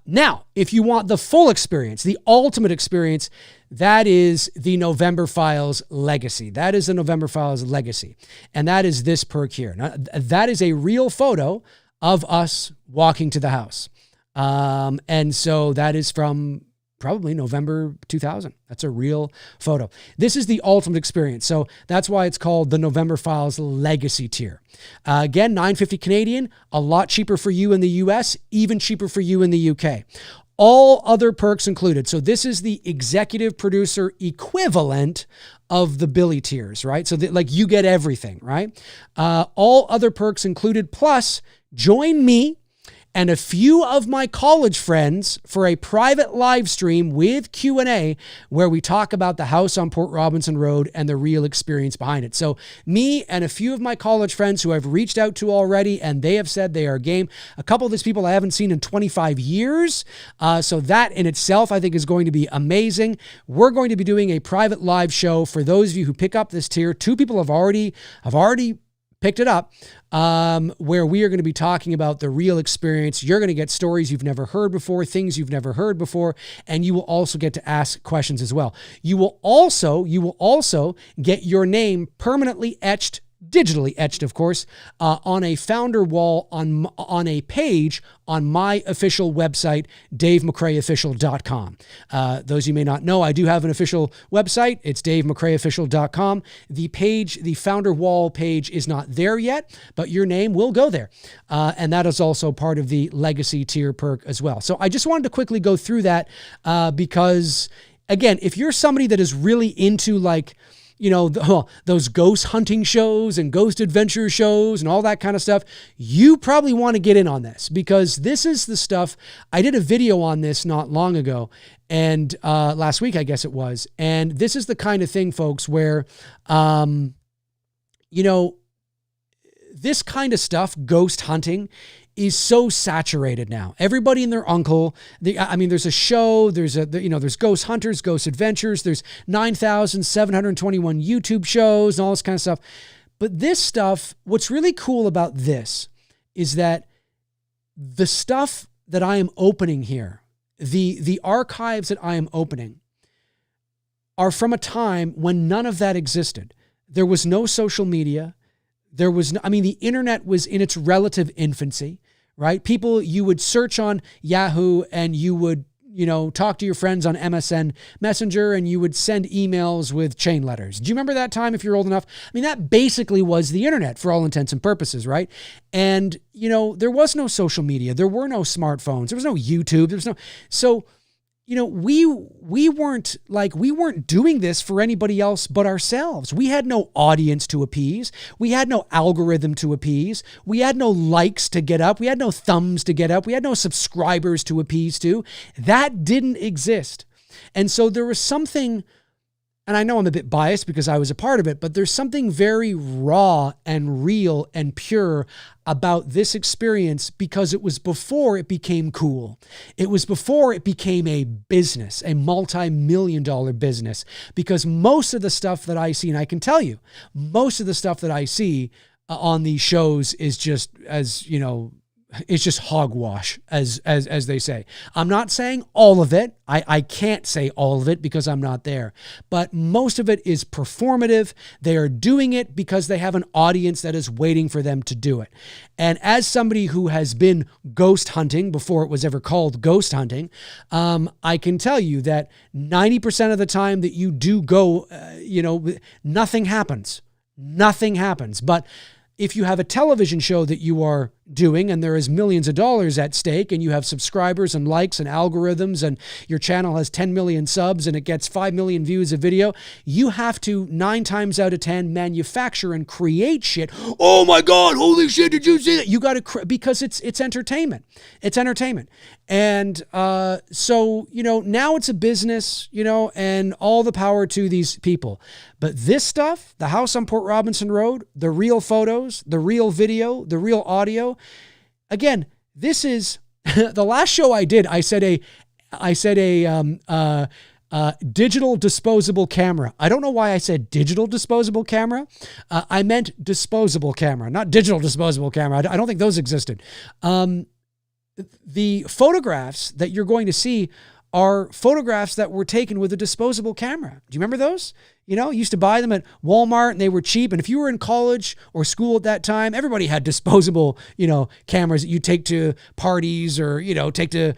Now, if you want the full experience, the ultimate experience, that is the November Files Legacy. That is the November Files Legacy. And that is this perk here. Now, that is a real photo of us walking to the house. And so that is from probably November 2000. That's a real photo. This is the ultimate experience. So that's why it's called the November Files Legacy tier. Again, $9.50 Canadian, a lot cheaper for you in the US, even cheaper for you in the UK. All other perks included. So this is the executive producer equivalent of the Billy tiers, right? So that, like, you get everything, right? All other perks included, plus join me and a few of my college friends for a private live stream with Q&A where we talk about the house on Port Robinson Road and the real experience behind it. So me and a few of my college friends who I've reached out to already, and they have said they are game. A couple of these people I haven't seen in 25 years. So that in itself, I think, is going to be amazing. We're going to be doing a private live show for those of you who pick up this tier. 2 people have already picked it up, where we are going to be talking about the real experience. You're going to get stories you've never heard before, things you've never heard before, and you will also get to ask questions as well. You will also get your name permanently etched, digitally etched, of course, on a founder wall on a page on my official website, davemcraeofficial.com. Those you may not know, I do have an official website. It's davemcraeofficial.com. The founder wall page is not there yet, but your name will go there. And that is also part of the legacy tier perk as well. So I just wanted to quickly go through that because, again, if you're somebody that is really into, like, you know, those ghost hunting shows and ghost adventure shows and all that kind of stuff, you probably want to get in on this, because this is the stuff. I did a video on this not long ago, and last week, I guess it was. And this is the kind of thing, folks, where, you know, this kind of stuff, ghost hunting, is so saturated now. Everybody and their uncle. There's a show. There's Ghost Hunters, Ghost Adventures. There's 9,721 YouTube shows and all this kind of stuff. But this stuff, what's really cool about this is that the stuff that I am opening here, the archives that I am opening, are from a time when none of that existed. There was no social media. There was no, the internet was in its relative infancy, right? People, you would search on Yahoo and you would, talk to your friends on MSN Messenger, and you would send emails with chain letters. Do you remember that time, if you're old enough? That basically was the internet for all intents and purposes, right? And, there was no social media. There were no smartphones. There was no YouTube. There was no, so, we weren't doing this for anybody else but ourselves. We had no audience to appease. We had no algorithm to appease. We had no likes to get up. We had no thumbs to get up. We had no subscribers to appease to. That didn't exist. And so there was something, and I know I'm a bit biased because I was a part of it, but there's something very raw and real and pure about this experience, because it was before it became cool. It was before it became a business, a multi-million-dollar business, because most of the stuff that I see, and I can tell you, most of the stuff that I see on these shows is just, it's just hogwash, as they say. I'm not saying all of it. I can't say all of it because I'm not there. But most of it is performative. They are doing it because they have an audience that is waiting for them to do it. And as somebody who has been ghost hunting before it was ever called ghost hunting, I can tell you that 90% of the time that you do go, nothing happens. Nothing happens. But if you have a television show that you are doing and there is millions of dollars at stake, and you have subscribers and likes and algorithms, and your channel has 10 million subs and it gets 5 million views of video, you have to 9 times out of 10 manufacture and create shit. Oh my God, holy shit, did you see that? You got to, because it's entertainment. It's entertainment. And so, now it's a business, and all the power to these people. But this stuff, the house on Port Robinson Road, the real photos, the real video, the real audio. Again, this is the last show I did. I said a digital disposable camera. I don't know why I said digital disposable camera. I meant disposable camera, not digital disposable camera. I don't think those existed. the photographs that you're going to see are photographs that were taken with a disposable camera. Do you remember those? You know, you used to buy them at Walmart and they were cheap. And if you were in college or school at that time, everybody had disposable, cameras that you take to parties or, take to,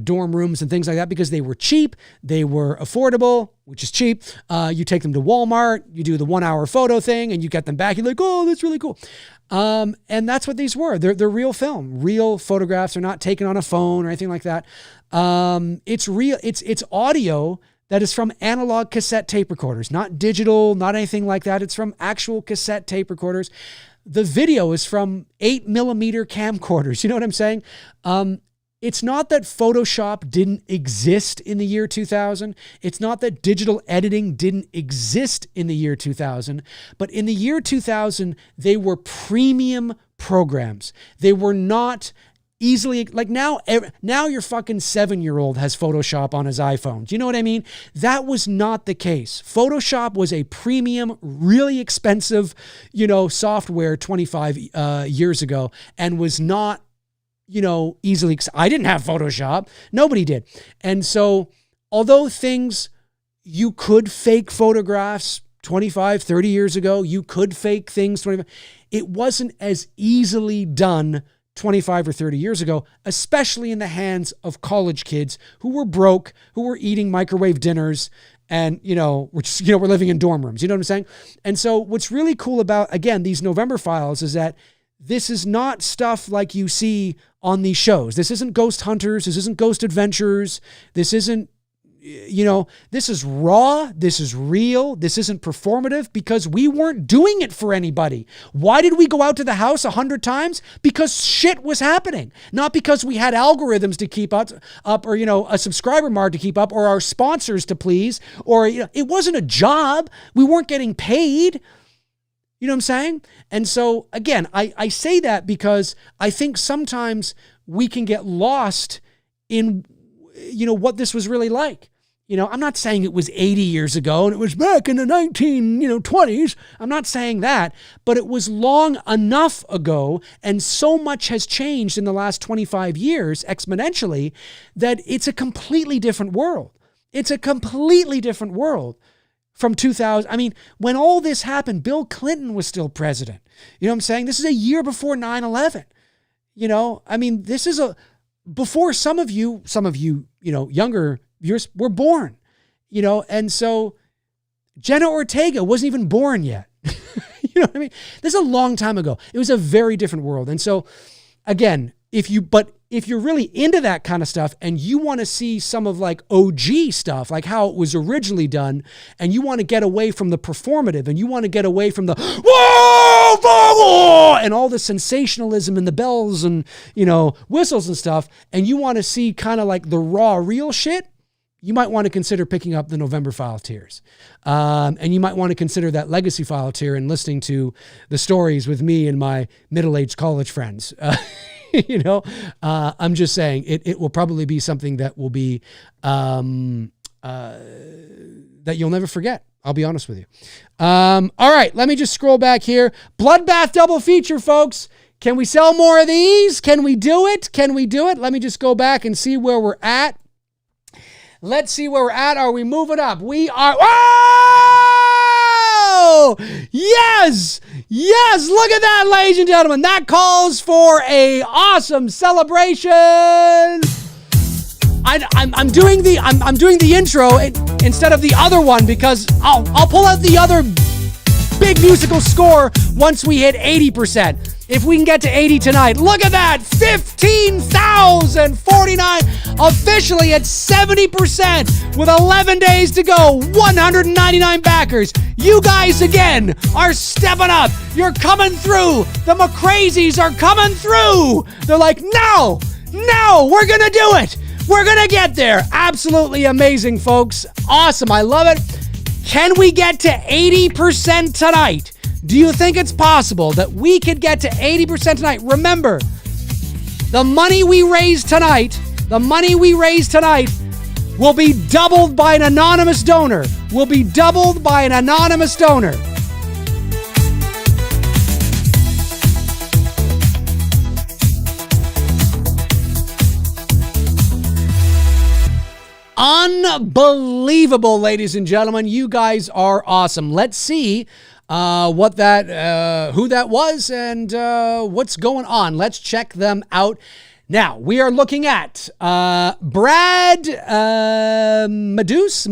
dorm rooms and things like that because they were cheap. They were affordable, which is cheap. You take them to Walmart, you do the 1 hour photo thing and you get them back. You're like, oh, that's really cool. And that's what these were. They're real film, real photographs. They're not taken on a phone or anything like that. It's real. It's audio that is from analog cassette tape recorders, not digital, not anything like that. It's from actual cassette tape recorders. The video is from 8mm camcorders. You know what I'm saying? It's not that Photoshop didn't exist in the year 2000. It's not that digital editing didn't exist in the year 2000. But in the year 2000, they were premium programs. They were not easily, like now your fucking 7-year-old has Photoshop on his iPhone. Do you know what I mean? That was not the case. Photoshop was a premium, really expensive, software 25 years ago and was not, easily. I didn't have Photoshop. Nobody did. And so although you could fake photographs 25, 30 years ago, you could fake things, it wasn't as easily done 25 or 30 years ago, especially in the hands of college kids who were broke, who were eating microwave dinners and, we're living in dorm rooms. You know what I'm saying? And so what's really cool about, again, these November files is that this is not stuff like you see on these shows. This isn't Ghost Hunters. This isn't Ghost Adventures. This isn't, this is raw. This is real. This isn't performative because we weren't doing it for anybody. Why did we go out to the house 100 times? Because shit was happening. Not because we had algorithms to keep up or, a subscriber mark to keep up or our sponsors to please, or, it wasn't a job. We weren't getting paid. You know what I'm saying? And so again, I say that because I think sometimes we can get lost in, what this was really like. I'm not saying it was 80 years ago and it was back in the 1920s. I'm not saying that, but it was long enough ago and so much has changed in the last 25 years exponentially that it's a completely different world. It's a completely different world from 2000. I mean, when all this happened, Bill Clinton was still president. You know what I'm saying? This is a year before 9/11. I mean, this is before some of you, younger viewers were born, and so Jenna Ortega wasn't even born yet. You know what I mean? This is a long time ago. It was a very different world. And so again, if you're really into that kind of stuff and you want to see some of like OG stuff, like how it was originally done, and you want to get away from the performative and you want to get away from the whoa, whoa, and all the sensationalism and the bells and, whistles and stuff, and you want to see kind of like the raw, real shit, you might want to consider picking up the November File tiers. And you might want to consider that Legacy File tier and listening to the stories with me and my middle-aged college friends. I'm just saying it will probably be something that will be, that you'll never forget. I'll be honest with you. All right, let me just scroll back here. Bloodbath double feature, folks. Can we sell more of these? Can we do it? Let me just go back and see where we're at. Let's see where we're at. Are we moving up? We are. Whoa! Yes! Yes! Look at that, ladies and gentlemen. That calls for a awesome celebration. I'm doing the intro instead of the other one because I'll pull out the other big musical score once we hit 80%. If we can get to 80 tonight, look at that, 15,049, officially at 70% with 11 days to go, 199 backers. You guys again are stepping up. You're coming through. The McRae's are coming through. They're like, no, we're gonna do it. We're gonna get there. Absolutely amazing, folks. Awesome, I love it. Can we get to 80% tonight? Do you think it's possible that we could get to 80% tonight? Remember, the money we raise tonight will be doubled by an anonymous donor. Unbelievable, ladies and gentlemen. You guys are awesome. Let's see who that was and what's going on. Let's check them out. Now, we are looking at Brad Medus.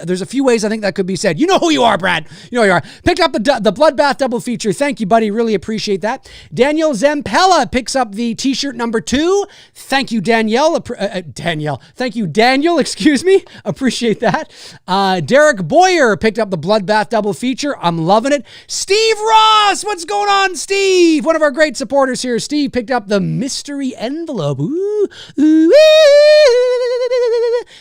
There's a few ways I think that could be said. You know who you are, Brad. You know who you are. Picked up the Bloodbath double feature. Thank you, buddy. Really appreciate that. Daniel Zampella picks up the t-shirt number 2. Thank you, Danielle. Thank you, Daniel. Excuse me. Appreciate that. Derek Boyer picked up the Bloodbath double feature. I'm loving it. Steve Ross. What's going on, Steve? One of our great supporters here. Steve picked up the mystery envelope. Ooh, ooh, ooh.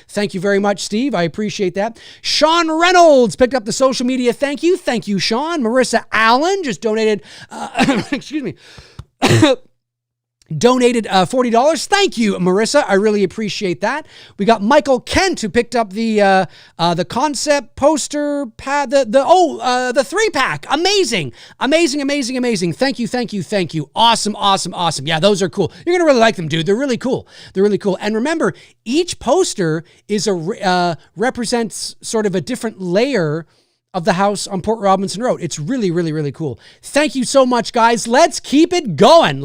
Thank you very much, Steve. I appreciate that. Sean Reynolds picked up the social media. Thank you. Thank you, Sean. Marissa Allen just donated, excuse me, donated $40. Thank you, Marissa. I really appreciate that. We got Michael Kent who picked up the concept poster pad, the 3-pack. Amazing. Thank you. Awesome. Yeah, those are cool. You're gonna really like them, dude. They're really cool. And remember, each poster is represents sort of a different layer of the house on Port Robinson Road. It's really cool. Thank you so much, guys. Let's keep it going.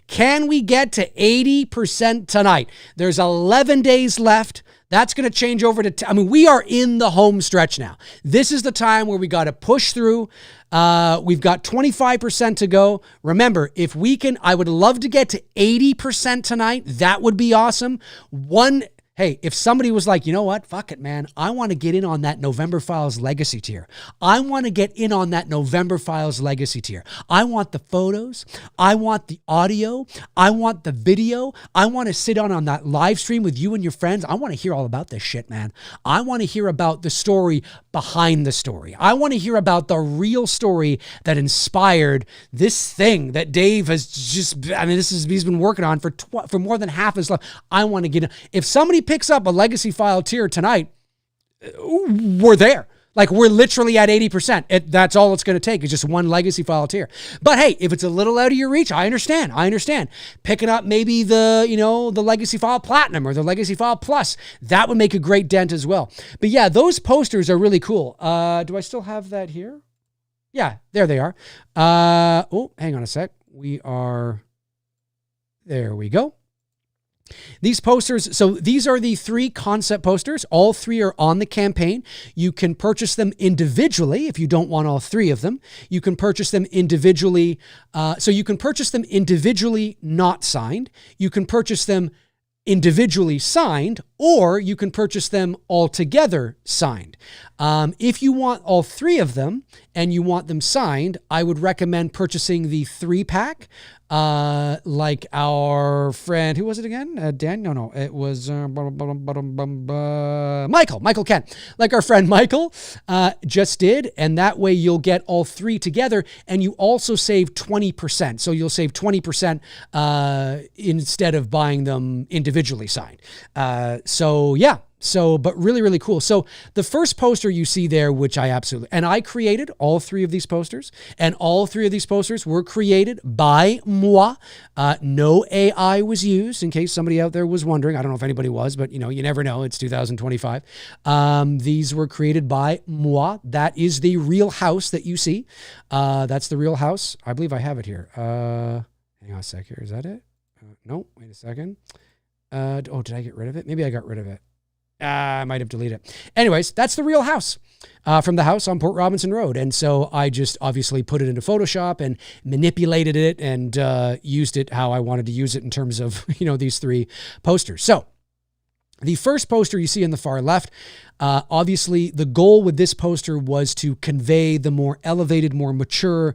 Can we get to 80% tonight? There's 11 days left. That's going to change over to, we are in the home stretch now. This is the time where we got to push through. We've got 25% to go. Remember, if we can, I would love to get to 80% tonight. That would be awesome. Hey, if somebody was like, you know what? Fuck it, man. I want to get in on that November Files legacy tier. I want to get in on that November Files legacy tier. I want the photos. I want the audio. I want the video. I want to sit on that live stream with you and your friends. I want to hear all about this shit, man. I want to hear about the story behind the story. I want to hear about the real story that inspired this thing that Dave has just, he's been working on for more than half his life. I want to get in. If somebody picks up a legacy file tier tonight, we're there. Like, we're literally at 80%. That's all it's going to take is just one legacy file tier. But hey, if it's a little out of your reach, I understand. Picking up maybe the legacy file platinum or the legacy file plus, that would make a great dent as well. But yeah, those posters are really cool. Do I still have that here? Yeah, there they are. Hang on a sec. There we go. These posters, so these are the 3 concept posters. All 3 are on the campaign. You can purchase them individually if you don't want all 3 of them. You can purchase them individually. So you can purchase them individually not signed. You can purchase them individually signed, or you can purchase them all together signed. If you want all 3 of them and you want them signed, I would recommend purchasing the 3-pack. Like our friend, who was it again? Dan? No, it was Michael Kent. Like our friend Michael just did, and that way you'll get all 3 together, and you also save 20%. So you'll save 20% instead of buying them individually signed. But really cool. So the first poster you see there, which I created all 3 of these posters, and all 3 of these posters were created by moi. No AI was used, in case somebody out there was wondering. I don't know if anybody was, but you never know. It's 2025. These were created by moi. That is the real house that you see. That's the real house. I believe I have it here. Hang on a sec here. Is that it? No, wait a second. Did I get rid of it? Maybe I got rid of it. I might have deleted it. Anyways, that's the real house from the house on Port Robinson Road. And so I just obviously put it into Photoshop and manipulated it and used it how I wanted to use it in terms of, these 3 posters. So the first poster you see on the far left, obviously the goal with this poster was to convey the more elevated, more mature,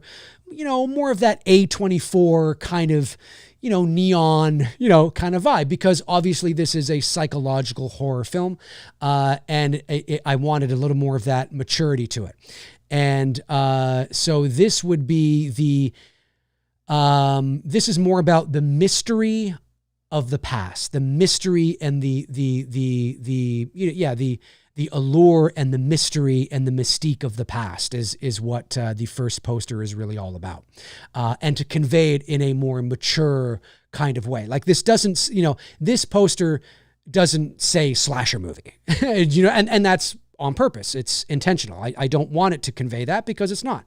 more of that A24 kind of, neon, kind of vibe, because obviously this is a psychological horror film. And I wanted a little more of that maturity to it. And so this would be this is more about the mystery of the past, the mystery and the the allure and the mystery and the mystique of the past is what the first poster is really all about. And to convey it in a more mature kind of way. Like this doesn't, this poster doesn't say slasher movie, and that's on purpose. It's intentional. I don't want it to convey that because it's not.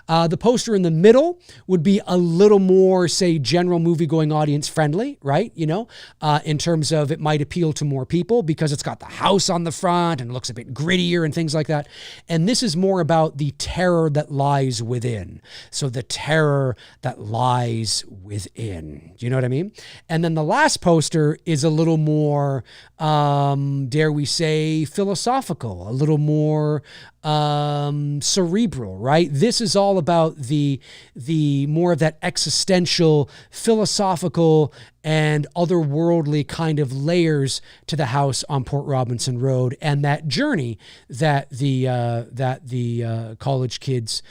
The poster in the middle would be a little more, say, general movie-going audience friendly, right? In terms of it might appeal to more people because it's got the house on the front and looks a bit grittier and things like that. And this is more about the terror that lies within. So the terror that lies within. Do you know what I mean? And then the last poster is a little more, dare we say, philosophical, a little more cerebral, right? This is all about the more of that existential, philosophical, and otherworldly kind of layers to the house on Port Robinson Road, and that journey that the college kids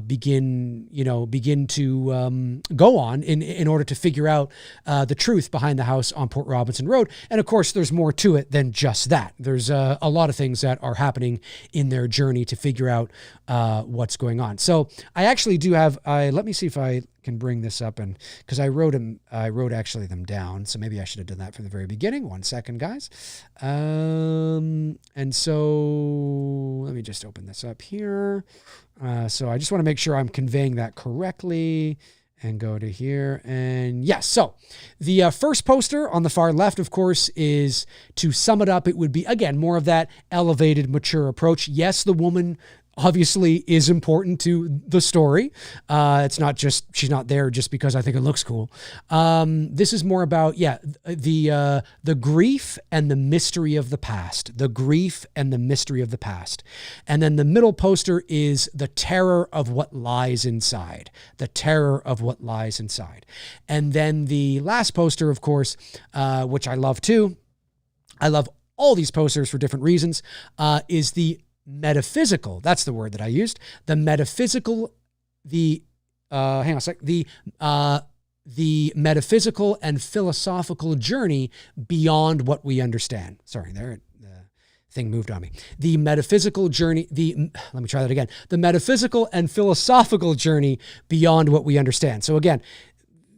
begin to go on in order to figure out the truth behind the house on Port Robinson Road. And of course, there's more to it than just that. There's a lot of things that are happening in their journey to figure out what's going on. So I actually do have. Let me see if I can bring this up, and because I wrote actually them down, so maybe I should have done that from the very beginning. 1 second, guys. And so let me just open this up here. So I just want to make sure I'm conveying that correctly and go to here. And yes, so the first poster on the far left, of course, is, to sum it up, it would be, again, more of that elevated, mature approach. Yes, the woman obviously is important to the story. It's not just, she's not there just because I think it looks cool. This is more about, the grief and the mystery of the past, the grief and the mystery of the past. And then the middle poster is the terror of what lies inside, the terror of what lies inside. And then the last poster, of course, which I love too, I love all these posters for different reasons, is the metaphysical, that's the word that I used, the metaphysical, the metaphysical and philosophical journey beyond what we understand. Sorry, the thing moved on me. The metaphysical journey, let me try that again. The metaphysical and philosophical journey beyond what we understand. So again,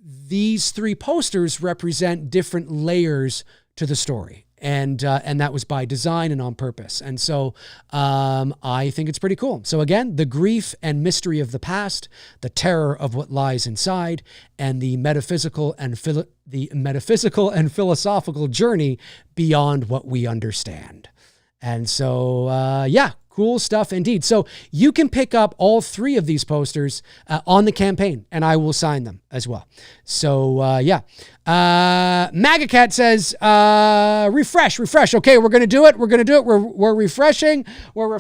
these three posters represent different layers to the story. And that was by design and on purpose. And so I think it's pretty cool. So again, the grief and mystery of the past, the terror of what lies inside, and the metaphysical and philosophical journey beyond what we understand. And so, cool stuff indeed. So you can pick up all three of these posters on the campaign, and I will sign them as well. So, MagaCat says, refresh. Okay, we're going to do it. We're refreshing. We're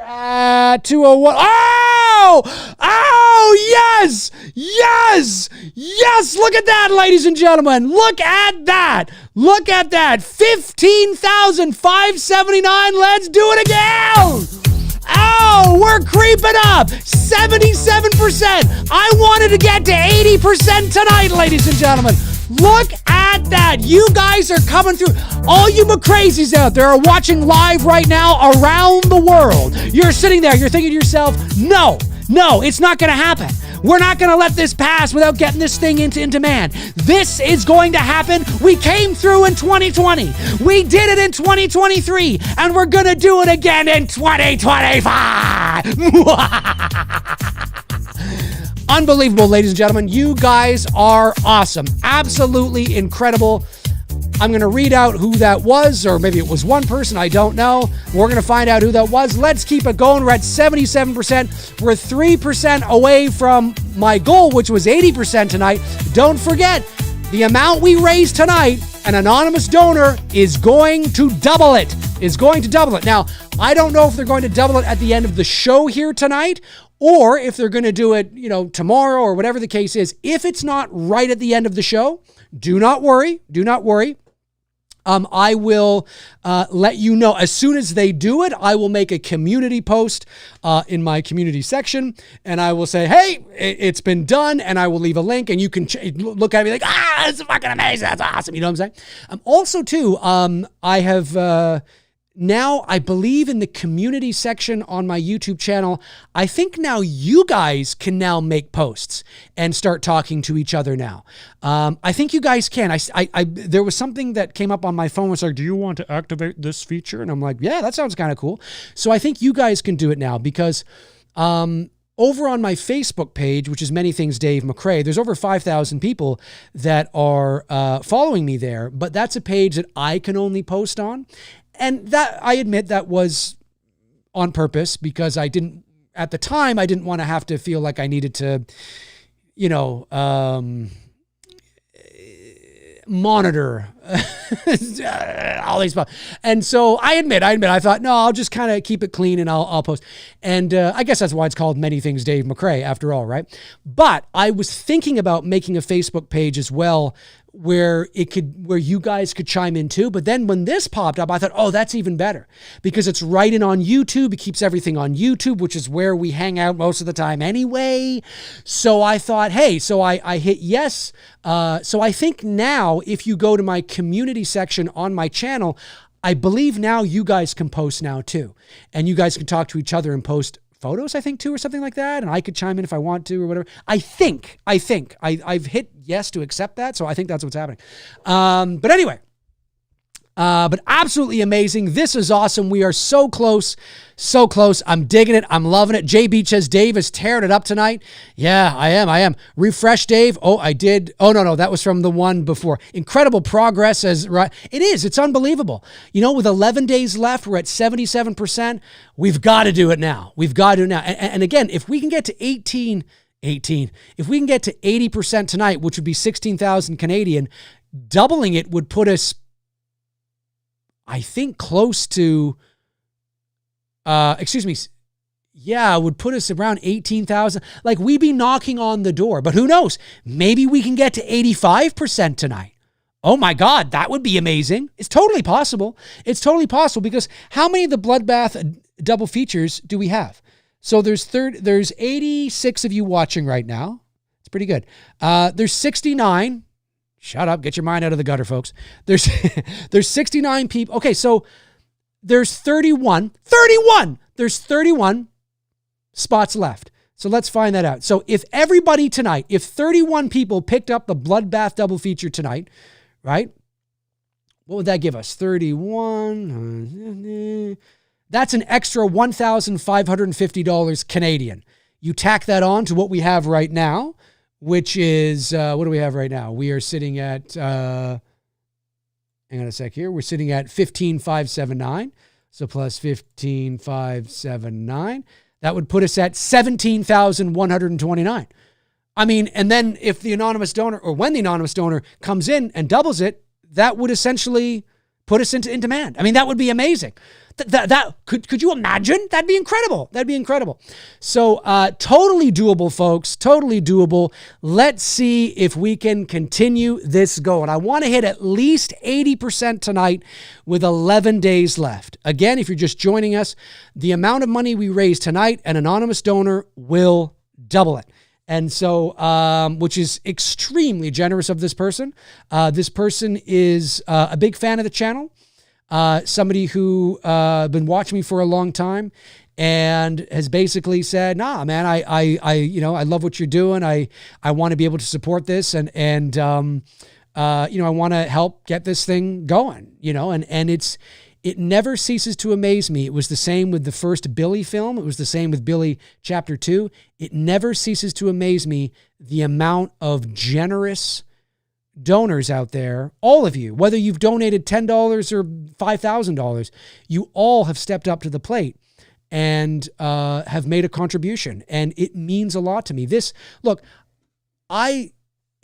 at 201. Yes. Look at that, ladies and gentlemen. Look at that. 15,579. Let's do it again. We're creeping up. 77%. I wanted to get to 80% tonight, ladies and gentlemen. Look at that. You guys are coming through. All you McCrazies out there are watching live right now around the world. You're sitting there. You're thinking to yourself, no, it's not going to happen. We're not going to let this pass without getting this thing into demand. This is going to happen. We came through in 2020. We did it in 2023. And we're going to do it again in 2025. Unbelievable, ladies and gentlemen. You guys are awesome. Absolutely incredible. I'm going to read out who that was, or maybe it was one person. I don't know. We're going to find out who that was. Let's keep it going. We're at 77%. We're 3% away from my goal, which was 80% tonight. Don't forget, the amount we raise tonight, an anonymous donor is going to double it. Now, I don't know if they're going to double it at the end of the show here tonight, or if they're going to do it, tomorrow or whatever the case is. If it's not right at the end of the show, do not worry. I will let you know as soon as they do it. I will make a community post in my community section, and I will say, hey, it's been done, and I will leave a link, and you can look at me like, this is fucking amazing. That's awesome. You know what I'm saying? Also, too, I have... now I believe in the community section on my YouTube channel, I think now you guys can now make posts and start talking to each other now. I think you guys can. There was something that came up on my phone. It was like, do you want to activate this feature? And I'm like, yeah, that sounds kind of cool. So I think you guys can do it now because over on my Facebook page, which is Many Things Dave McRae, there's over 5,000 people that are following me there, but that's a page that I can only post on. And that, I admit, that was on purpose because at the time, I didn't want to have to feel like I needed to, monitor all these. And so I admit, I thought, no, I'll just kind of keep it clean and I'll post. And I guess that's why it's called Many Things Dave McRae after all, right? But I was thinking about making a Facebook page as well where you guys could chime in too. But then when this popped up, I thought, oh, that's even better because it's right in on YouTube. It keeps everything on YouTube, which is where we hang out most of the time anyway. So I thought, hey, so I hit yes. So I think now if you go to my community section on my channel, I believe now you guys can post now too. And you guys can talk to each other and post photos, I think, too, or something like that. And I could chime in if I want to or whatever. I've hit yes to accept that. So I think that's what's happening. But anyway, but absolutely amazing. This is awesome. We are so close, so close. I'm digging it. I'm loving it. Jay Beach says, Dave is tearing it up tonight. Yeah, I am. Refresh, Dave. Oh, I did. Oh, no, that was from the one before. Incredible progress. It is. It's unbelievable. With 11 days left, we're at 77%. We've got to do it now. And again, if we can get to 18, if we can get to 80% tonight, which would be 16,000 Canadian, doubling it would put us, I think, close to, it would put us around 18,000. Like, we'd be knocking on the door, but who knows? Maybe we can get to 85% tonight. Oh my God, that would be amazing. It's totally possible. Because how many of the Bloodbath double features do we have? So there's 86 of you watching right now. It's pretty good. There's 69. Shut up. Get your mind out of the gutter, folks. There's 69 people. Okay, so there's 31. There's 31 spots left. So let's find that out. So if everybody tonight, if 31 people picked up the Bloodbath double feature tonight, right? What would that give us? 31. That's an extra $1,550 Canadian. You tack that on to what we have right now, which is, what do we have right now? We are sitting at, hang on a sec here. We're sitting at 15,579. So plus 15,579. That would put us at 17,129. I mean, and then if the anonymous donor, or when the anonymous donor comes in and doubles it, that would essentially put us in demand. I mean, that would be amazing. Could you imagine? That'd be incredible. So totally doable, folks. Totally doable. Let's see if we can continue this going. I want to hit at least 80% tonight with 11 days left. Again, if you're just joining us, the amount of money we raise tonight, an anonymous donor will double it. And so, which is extremely generous of this person. This person is a big fan of the channel. Somebody who been watching me for a long time and has basically said, nah, man, I love what you're doing. I want to be able to support this and I want to help get this thing going, and it never ceases to amaze me. It was the same with the first Billy film. It was the same with Billy Chapter 2. It never ceases to amaze me the amount of generous donors out there, all of you, whether you've donated $10 or $5,000, you all have stepped up to the plate and have made a contribution. And it means a lot to me. I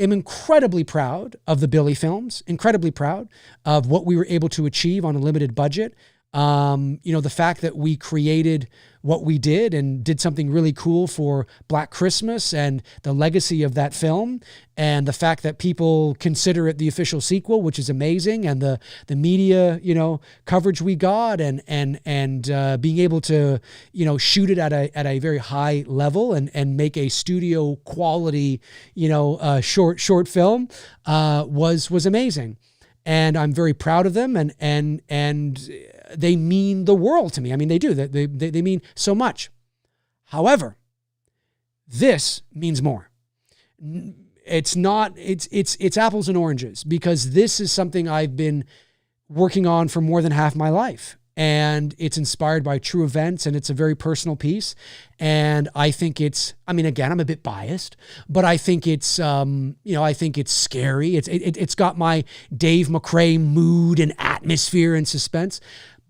am incredibly proud of the Billy films, incredibly proud of what we were able to achieve on a limited budget. The fact that we created what we did and did something really cool for Black Christmas and the legacy of that film, and the fact that people consider it the official sequel, which is amazing, and the media, coverage we got and being able to, shoot it at a very high level and make a studio quality, short film, was amazing. And I'm very proud of them. And they mean the world to me. I mean, they do. They mean so much. However, this means more. It's not, it's apples and oranges, because this is something I've been working on for more than half my life. And it's inspired by true events, and it's a very personal piece. And I think again, I'm a bit biased, but I think it's, I think it's scary. It's got my Dave McRae mood and atmosphere and suspense,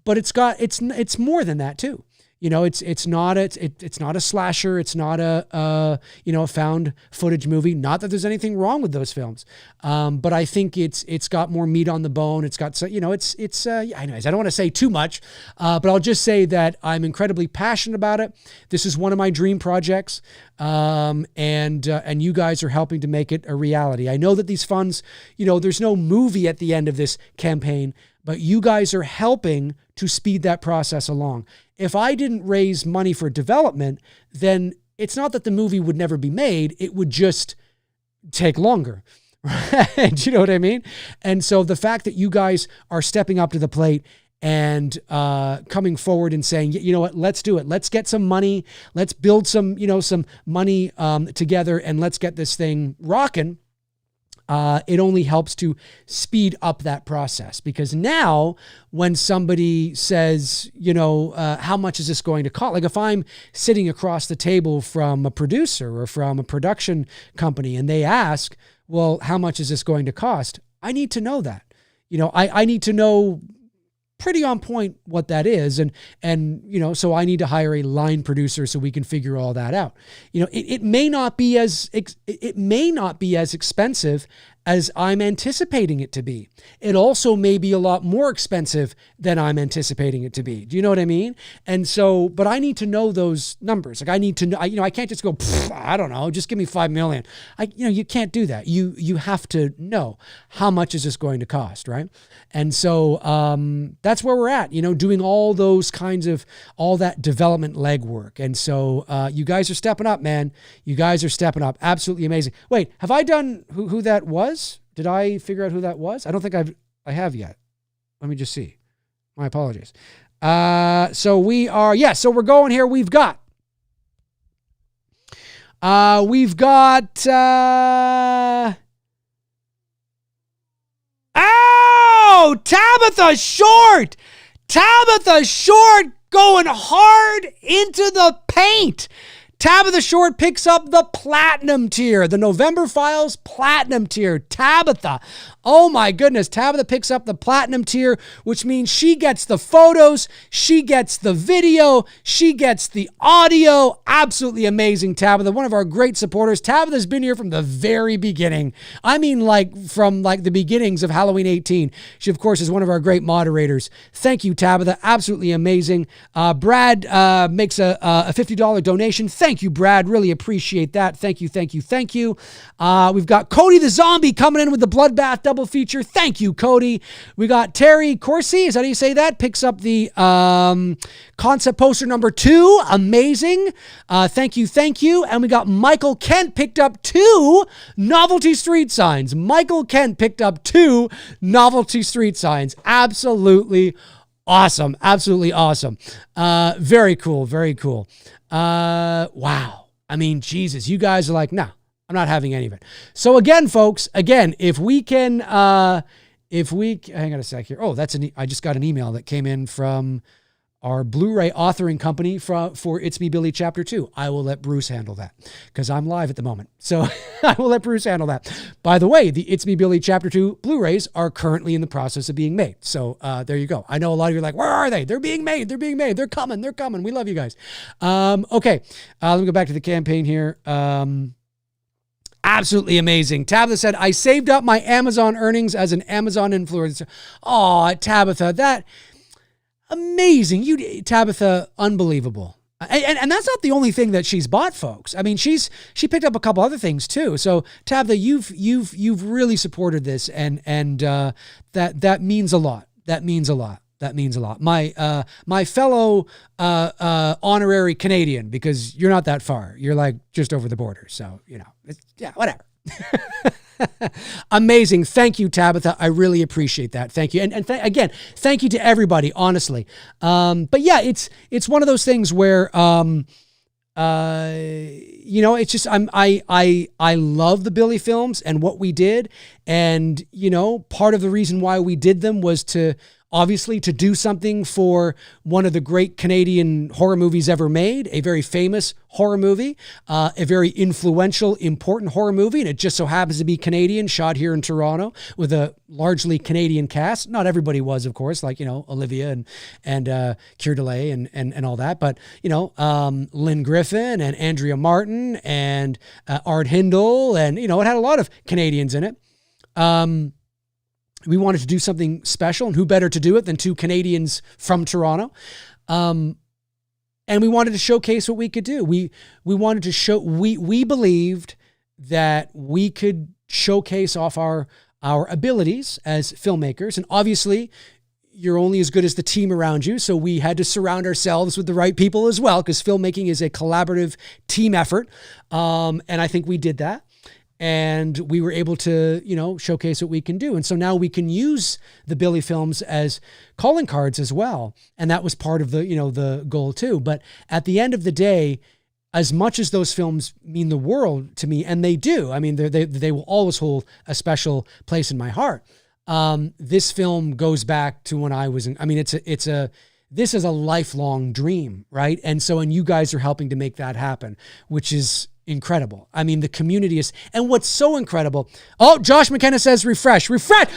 but it's more than that too. It's not a slasher. It's not a found footage movie. Not that there's anything wrong with those films. But I think it's got more meat on the bone. It's got, anyways, I don't want to say too much, but I'll just say that I'm incredibly passionate about it. This is one of my dream projects. And you guys are helping to make it a reality. I know that these funds, there's no movie at the end of this campaign, but you guys are helping to speed that process along. If I didn't raise money for development, then it's not that the movie would never be made. It would just take longer. Right? Do you know what I mean? And so the fact that you guys are stepping up to the plate and coming forward and saying, you know what, let's do it. Let's get some money. Let's build some money together, and let's get this thing rocking. It only helps to speed up that process, because now when somebody says, how much is this going to cost? Like if I'm sitting across the table from a producer or from a production company and they ask, well, how much is this going to cost? I need to know that. I need to know pretty on point what that is. And so I need to hire a line producer so we can figure all that out. It may not be as expensive as I'm anticipating it to be. It also may be a lot more expensive than I'm anticipating it to be. Do you know what I mean? And so, but I need to know those numbers. Like I need to know, I can't just go, I don't know, just give me $5 million. You can't do that. You have to know how much is this going to cost, right? And so that's where we're at, doing all those kinds of, all that development legwork. And so you guys are stepping up, man. You guys are stepping up. Absolutely amazing. Wait, have I done who that was? Did I figure out who that was? I don't think I have yet. Let me just see. My apologies. So we're going here. We've got Tabitha Short. Tabitha Short going hard into the paint. Tabitha Short picks up the platinum tier, the November Files platinum tier. Tabitha, oh my goodness, Tabitha picks up the platinum tier, which means she gets the photos, she gets the video, she gets the audio. Absolutely amazing, Tabitha, one of our great supporters. Tabitha's been here from the very beginning. I mean, from the beginnings of Halloween 18. She, of course, is one of our great moderators. Thank you, Tabitha. Absolutely amazing. Brad makes a $50 donation. Thank you, Brad. Really appreciate that. Thank you, thank you, thank you. We've got Cody the Zombie coming in with the Bloodbath double feature. Thank you, Cody. We got Terry Corsi, is that how you say that? Picks up the concept poster number 2. Amazing. Thank you, thank you. And we got Michael Kent picked up 2 novelty street signs. Michael Kent picked up 2 novelty street signs. Absolutely awesome. Absolutely awesome. Very cool. Very cool. Wow. I mean, Jesus, you guys are like, no, I'm not having any of it. So again, folks, if we can, hang on a sec here. Oh, I just got an email that came in from our Blu-ray authoring company for It's Me Billy Chapter 2. I will let Bruce handle that because I'm live at the moment. So I will let Bruce handle that. By the way, the It's Me Billy Chapter 2 Blu-rays are currently in the process of being made. So there you go. I know a lot of you are like, where are they? They're being made. They're being made. They're coming. They're coming. We love you guys. Okay. Let me go back to the campaign here. Absolutely amazing. Tabitha said, I saved up my Amazon earnings as an Amazon influencer. Oh, Tabitha, that... amazing. You, Tabitha, unbelievable. And that's not the only thing that she's bought, folks. I mean, she picked up a couple other things too. So Tabitha, you've really supported this, and that means a lot. That means a lot. That means a lot. My fellow honorary Canadian, because you're not that far. You're like just over the border. So, whatever. Amazing. Thank you, Tabitha. I really appreciate that. Thank you. And again, thank you to everybody, honestly. But yeah, it's one of those things where, it's just, I love the Billy films and what we did. And, part of the reason why we did them was obviously to do something for one of the great Canadian horror movies ever made, a very famous horror movie, a very influential, important horror movie. And it just so happens to be Canadian, shot here in Toronto with a largely Canadian cast. Not everybody was, of course, like, Olivia and Keir Delay and all that. But, Lynn Griffin and Andrea Martin and Art Hindle. And, it had a lot of Canadians in it. We wanted to do something special, and who better to do it than two Canadians from Toronto? And we wanted to showcase what we could do. We wanted to show, we believed that we could showcase off our abilities as filmmakers. And obviously, you're only as good as the team around you. So we had to surround ourselves with the right people as well, because filmmaking is a collaborative team effort. And I think we did that. And we were able to, showcase what we can do. And so now we can use the Billy films as calling cards as well. And that was part of the goal too. But at the end of the day, as much as those films mean the world to me, and they do, I mean, they will always hold a place in my heart. This film goes back to when I was this is a lifelong dream, right? And you guys are helping to make that happen, which is incredible. I mean, the community is, and what's so incredible. Oh, Josh McKenna says refresh, God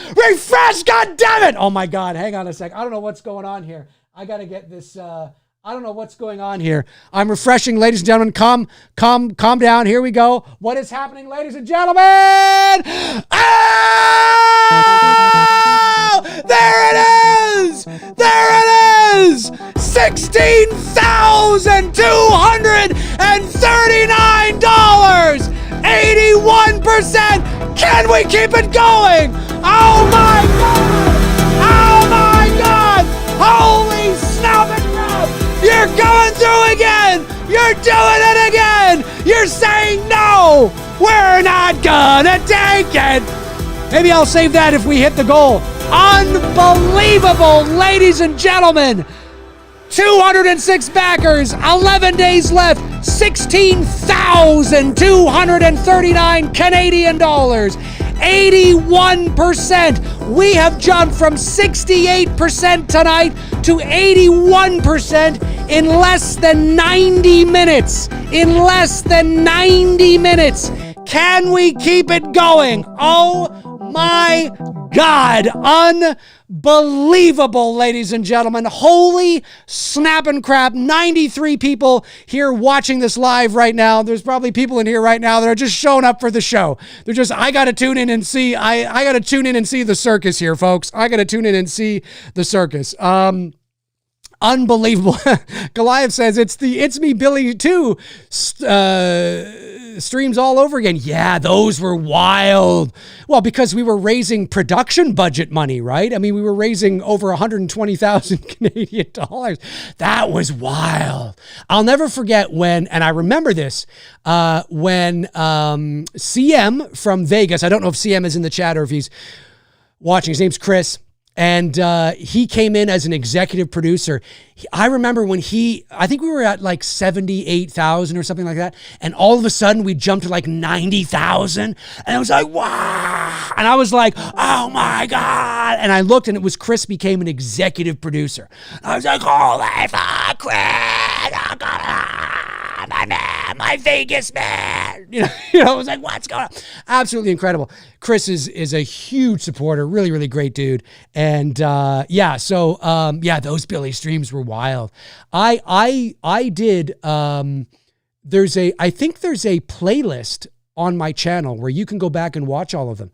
damn it. Oh my God. Hang on a sec. I don't know what's going on here. I got to get this. I don't know what's going on here. I'm refreshing, ladies and gentlemen. Calm down. Here we go. What is happening, ladies and gentlemen? Oh, there it is. $16,239. 81%. Can we keep it going? Oh my God. Holy snap and crap. You're going through again. You're doing it again. You're saying no. We're not gonna take it. Maybe I'll save that if we hit the goal. Unbelievable, ladies and gentlemen. 206 backers, 11 days left, 16,239 Canadian dollars, 81%. We have jumped from 68% tonight to 81% in less than 90 minutes. Can we keep it going? Oh my God. Unbelievable, ladies and gentlemen. Holy snap and crap. 93 people here watching this live right now. There's probably people in here right now that are just showing up for the show. They're just, I got to tune in and see, I got to tune in and see the circus here, folks. I got to tune in and see the circus. Unbelievable. Goliath says It's Me Billy 2 streams all over again. Yeah, those were wild. Well, because we were raising production budget money, right? I mean, we were raising over 120,000 Canadian dollars. That was wild. I'll never forget when, and I remember this, when CM from Vegas, I don't know if CM is in the chat or if he's watching, his name's Chris. And he came in as an executive producer. I remember when I think we were at like 78,000 or something like that. And all of a sudden we jumped to like 90,000. And I was like, wow. And I was like, oh my God. And I looked and it was Chris became an executive producer. I was like, holy fuck, Chris. Oh God, my man, my Vegas man. You know, I was like, what's going on? Absolutely incredible. Chris is a huge supporter, really, really great dude. And those Billy streams were wild. I did, I think there's a playlist on my channel where you can go back and watch all of them.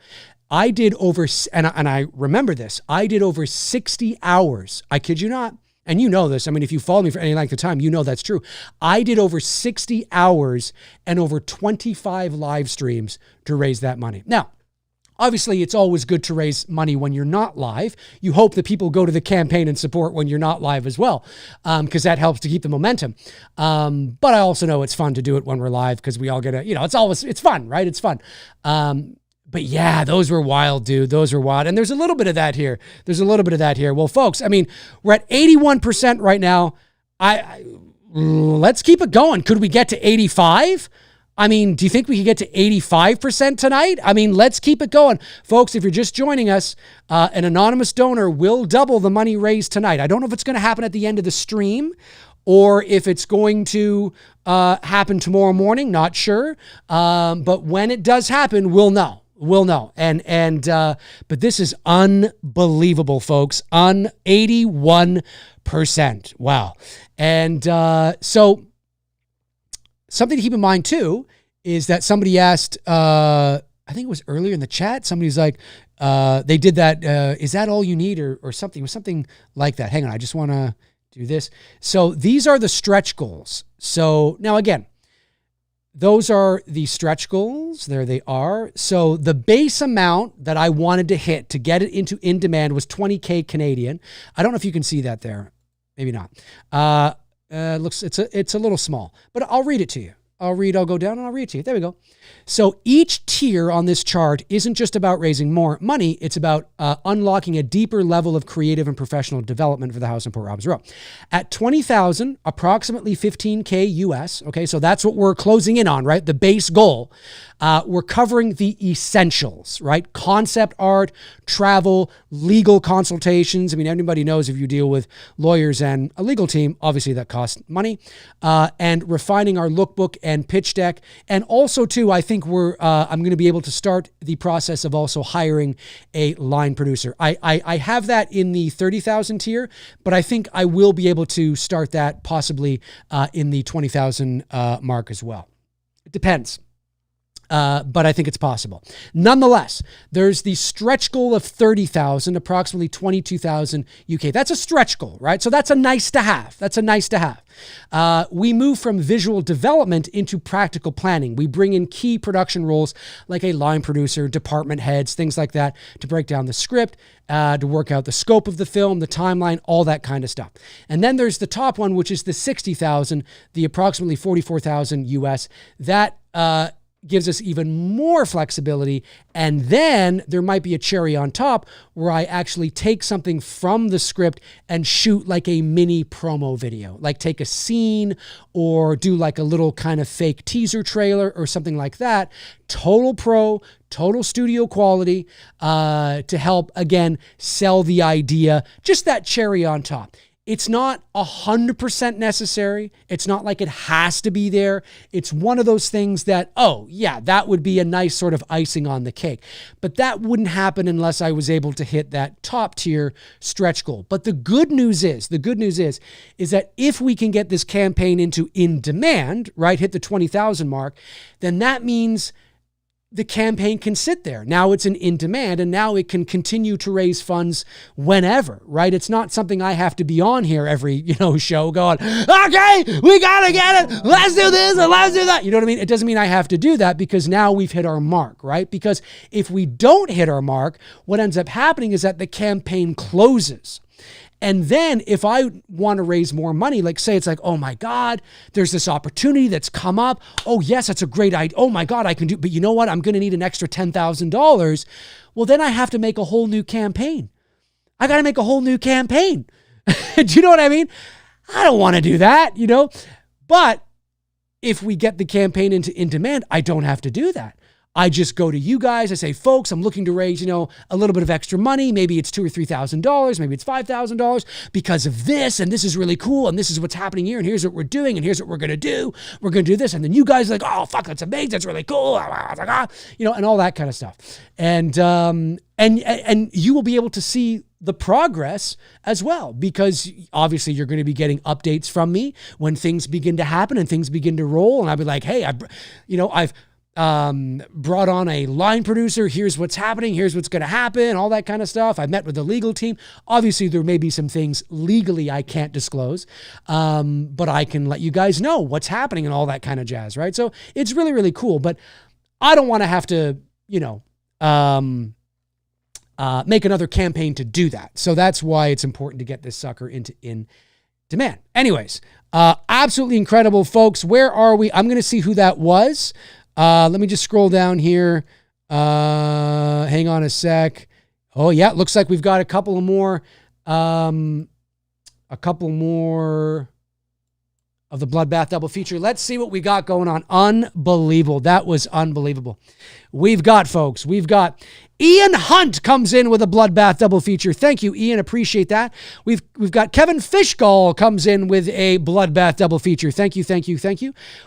I did over, and I remember this, I did over 60 hours. I kid you not. And you know this. I mean, if you follow me for any length of time, you know that's true. I did over 60 hours and over 25 live streams to raise that money. Now, Obviously, it's always good to raise money when you're not live. You hope that people go to the campaign and support when you're not live as well, because that helps to keep the momentum. But I also know it's fun to do it when we're live because we all get it's fun, right? It's fun. But yeah, those were wild, dude. Those were wild. And there's a little bit of that here. Well, folks, I mean, we're at 81% right now. Let's keep it going. Could we get to 85? I mean, do you think we could get to 85% tonight? I mean, let's keep it going. Folks, if you're just joining us, an anonymous donor will double the money raised tonight. I don't know if it's going to happen at the end of the stream or if it's going to happen tomorrow morning. Not sure. But when it does happen, we'll know. But this is unbelievable, folks. 81%. Wow. And so something to keep in mind too is that somebody asked, I think it was earlier in the chat, somebody's like, they did that, is that all you need or something? It was something like that. Hang on, I just want to do this. So these are the stretch goals. So now again, those are the stretch goals. There they are. So the base amount that I wanted to hit to get it into in demand was 20K Canadian. I don't know if you can see that there. Maybe not. Looks it's a little small, but I'll read it to you. I'll go down and I'll read it to you. There we go. So each tier on this chart isn't just about raising more money. It's about unlocking a deeper level of creative and professional development for the house in Port Roberts Row. At 20,000, approximately 15K US. Okay. So that's what we're closing in on, right? The base goal. We're covering the essentials, right? Concept art, travel, legal consultations. I mean, everybody knows if you deal with lawyers and a legal team, obviously that costs money. And refining our lookbook and pitch deck. And also too, I think I'm going to be able to start the process of also hiring a line producer. I have that in the 30,000 tier, but I think I will be able to start that possibly in the 20,000 mark as well. It depends. But I think it's possible. Nonetheless, there's the stretch goal of 30,000, approximately 22,000 UK. That's a stretch goal, right? So that's a nice to have. We move from visual development into practical planning. We bring in key production roles like a line producer, department heads, things like that to break down the script, to work out the scope of the film, the timeline, all that kind of stuff. And then there's the top one, which is the 60,000, the approximately 44,000 US. That, gives us even more flexibility. And then there might be a cherry on top where I actually take something from the script and shoot like a mini promo video, like take a scene or do like a little kind of fake teaser trailer or something like that. Total pro, total studio quality, to help, again, sell the idea, just that cherry on top. It's not 100% necessary. It's not like it has to be there. It's one of those things that, oh yeah, that would be a nice sort of icing on the cake. But that wouldn't happen unless I was able to hit that top tier stretch goal. But the good news is that if we can get this campaign into in demand, right, hit the 20,000 mark, then that means the campaign can sit there. Now it's in demand and now it can continue to raise funds whenever, right? It's not something I have to be on here every, show going, okay, we got to get it. Let's do this and let's do that. You know what I mean? It doesn't mean I have to do that because now we've hit our mark, right? Because if we don't hit our mark, what ends up happening is that the campaign closes. And then if I want to raise more money, like say it's like, oh my God, there's this opportunity that's come up. Oh yes, that's a great idea. Oh my God, I can do, but you know what? I'm going to need an extra $10,000. Well, then I have to make a whole new campaign. I got to make a whole new campaign. Do you know what I mean? I don't want to do that, but if we get the campaign into in demand, I don't have to do that. I just go to you guys. I say, folks, I'm looking to raise, a little bit of extra money. Maybe it's $2,000 or $3,000. Maybe it's $5,000 because of this. And this is really cool. And this is what's happening here. And here's what we're doing. And here's what we're going to do. We're going to do this. And then you guys are like, oh, fuck, that's amazing. That's really cool. And all that kind of stuff. And you will be able to see the progress as well, because obviously you're going to be getting updates from me when things begin to happen and things begin to roll. And I'll be like, hey, I've brought on a line producer. Here's what's happening. Here's what's going to happen. All that kind of stuff. I met with the legal team. Obviously, there may be some things legally I can't disclose, but I can let you guys know what's happening and all that kind of jazz, right? So it's really, really cool. But I don't want to have to, make another campaign to do that. So that's why it's important to get this sucker in demand. Anyways, absolutely incredible, folks. Where are we? I'm going to see who that was. Let me just scroll down here. Hang on a sec. Oh yeah, it looks like we've got a couple more of the Bloodbath double feature. Let's see what we got going on. Unbelievable. That was unbelievable. We've got Ian Hunt comes in with a Bloodbath double feature. Thank you, Ian. Appreciate that. We've got Kevin Fishgall comes in with a Bloodbath double feature. Thank you.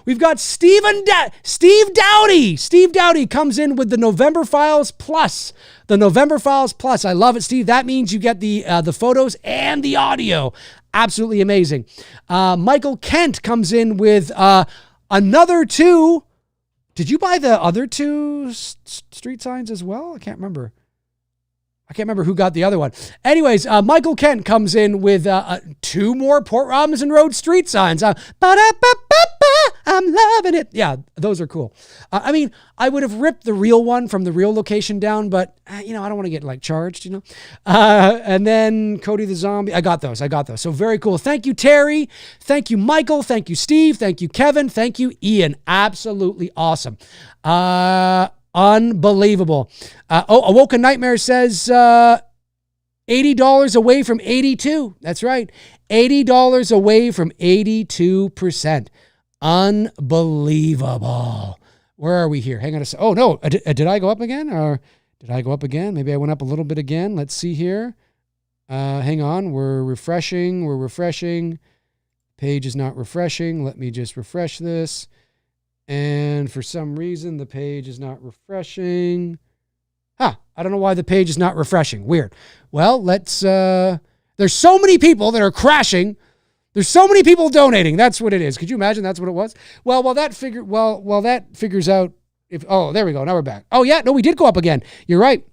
We've got Steve Dowdy. Steve Dowdy comes in with the November Files Plus. The November Files Plus. I love it, Steve. That means you get the photos and the audio. Absolutely amazing. Michael Kent comes in with another 2. Did you buy the other 2 street signs as well? I can't remember who got the other one. Anyways, Michael Kent comes in with 2 more Port Robinson Road street signs. I'm loving it. Yeah, those are cool. I mean, I would have ripped the real one from the real location down, but I don't want to get charged, And then Cody the Zombie. I got those. So very cool. Thank you, Terry. Thank you, Michael. Thank you, Steve. Thank you, Kevin. Thank you, Ian. Absolutely awesome. Unbelievable. Awoken Nightmare says $80 away from 82. That's right. $80 away from 82%. Unbelievable. Where are we here? Hang on a second. Oh, no. Did I go up again? Or did I go up again? Maybe I went up a little bit again. Let's see here. Hang on. We're refreshing. Page is not refreshing. Let me just refresh this. And for some reason, the page is not refreshing. I don't know why the page is not refreshing. Weird. Well, let's... there's so many people that are crashing. There's so many people donating. That's what it is. Could you imagine that's what it was? Well, that figures out if... Oh, there we go. Now we're back. Oh, yeah. No, we did go up again. You're right.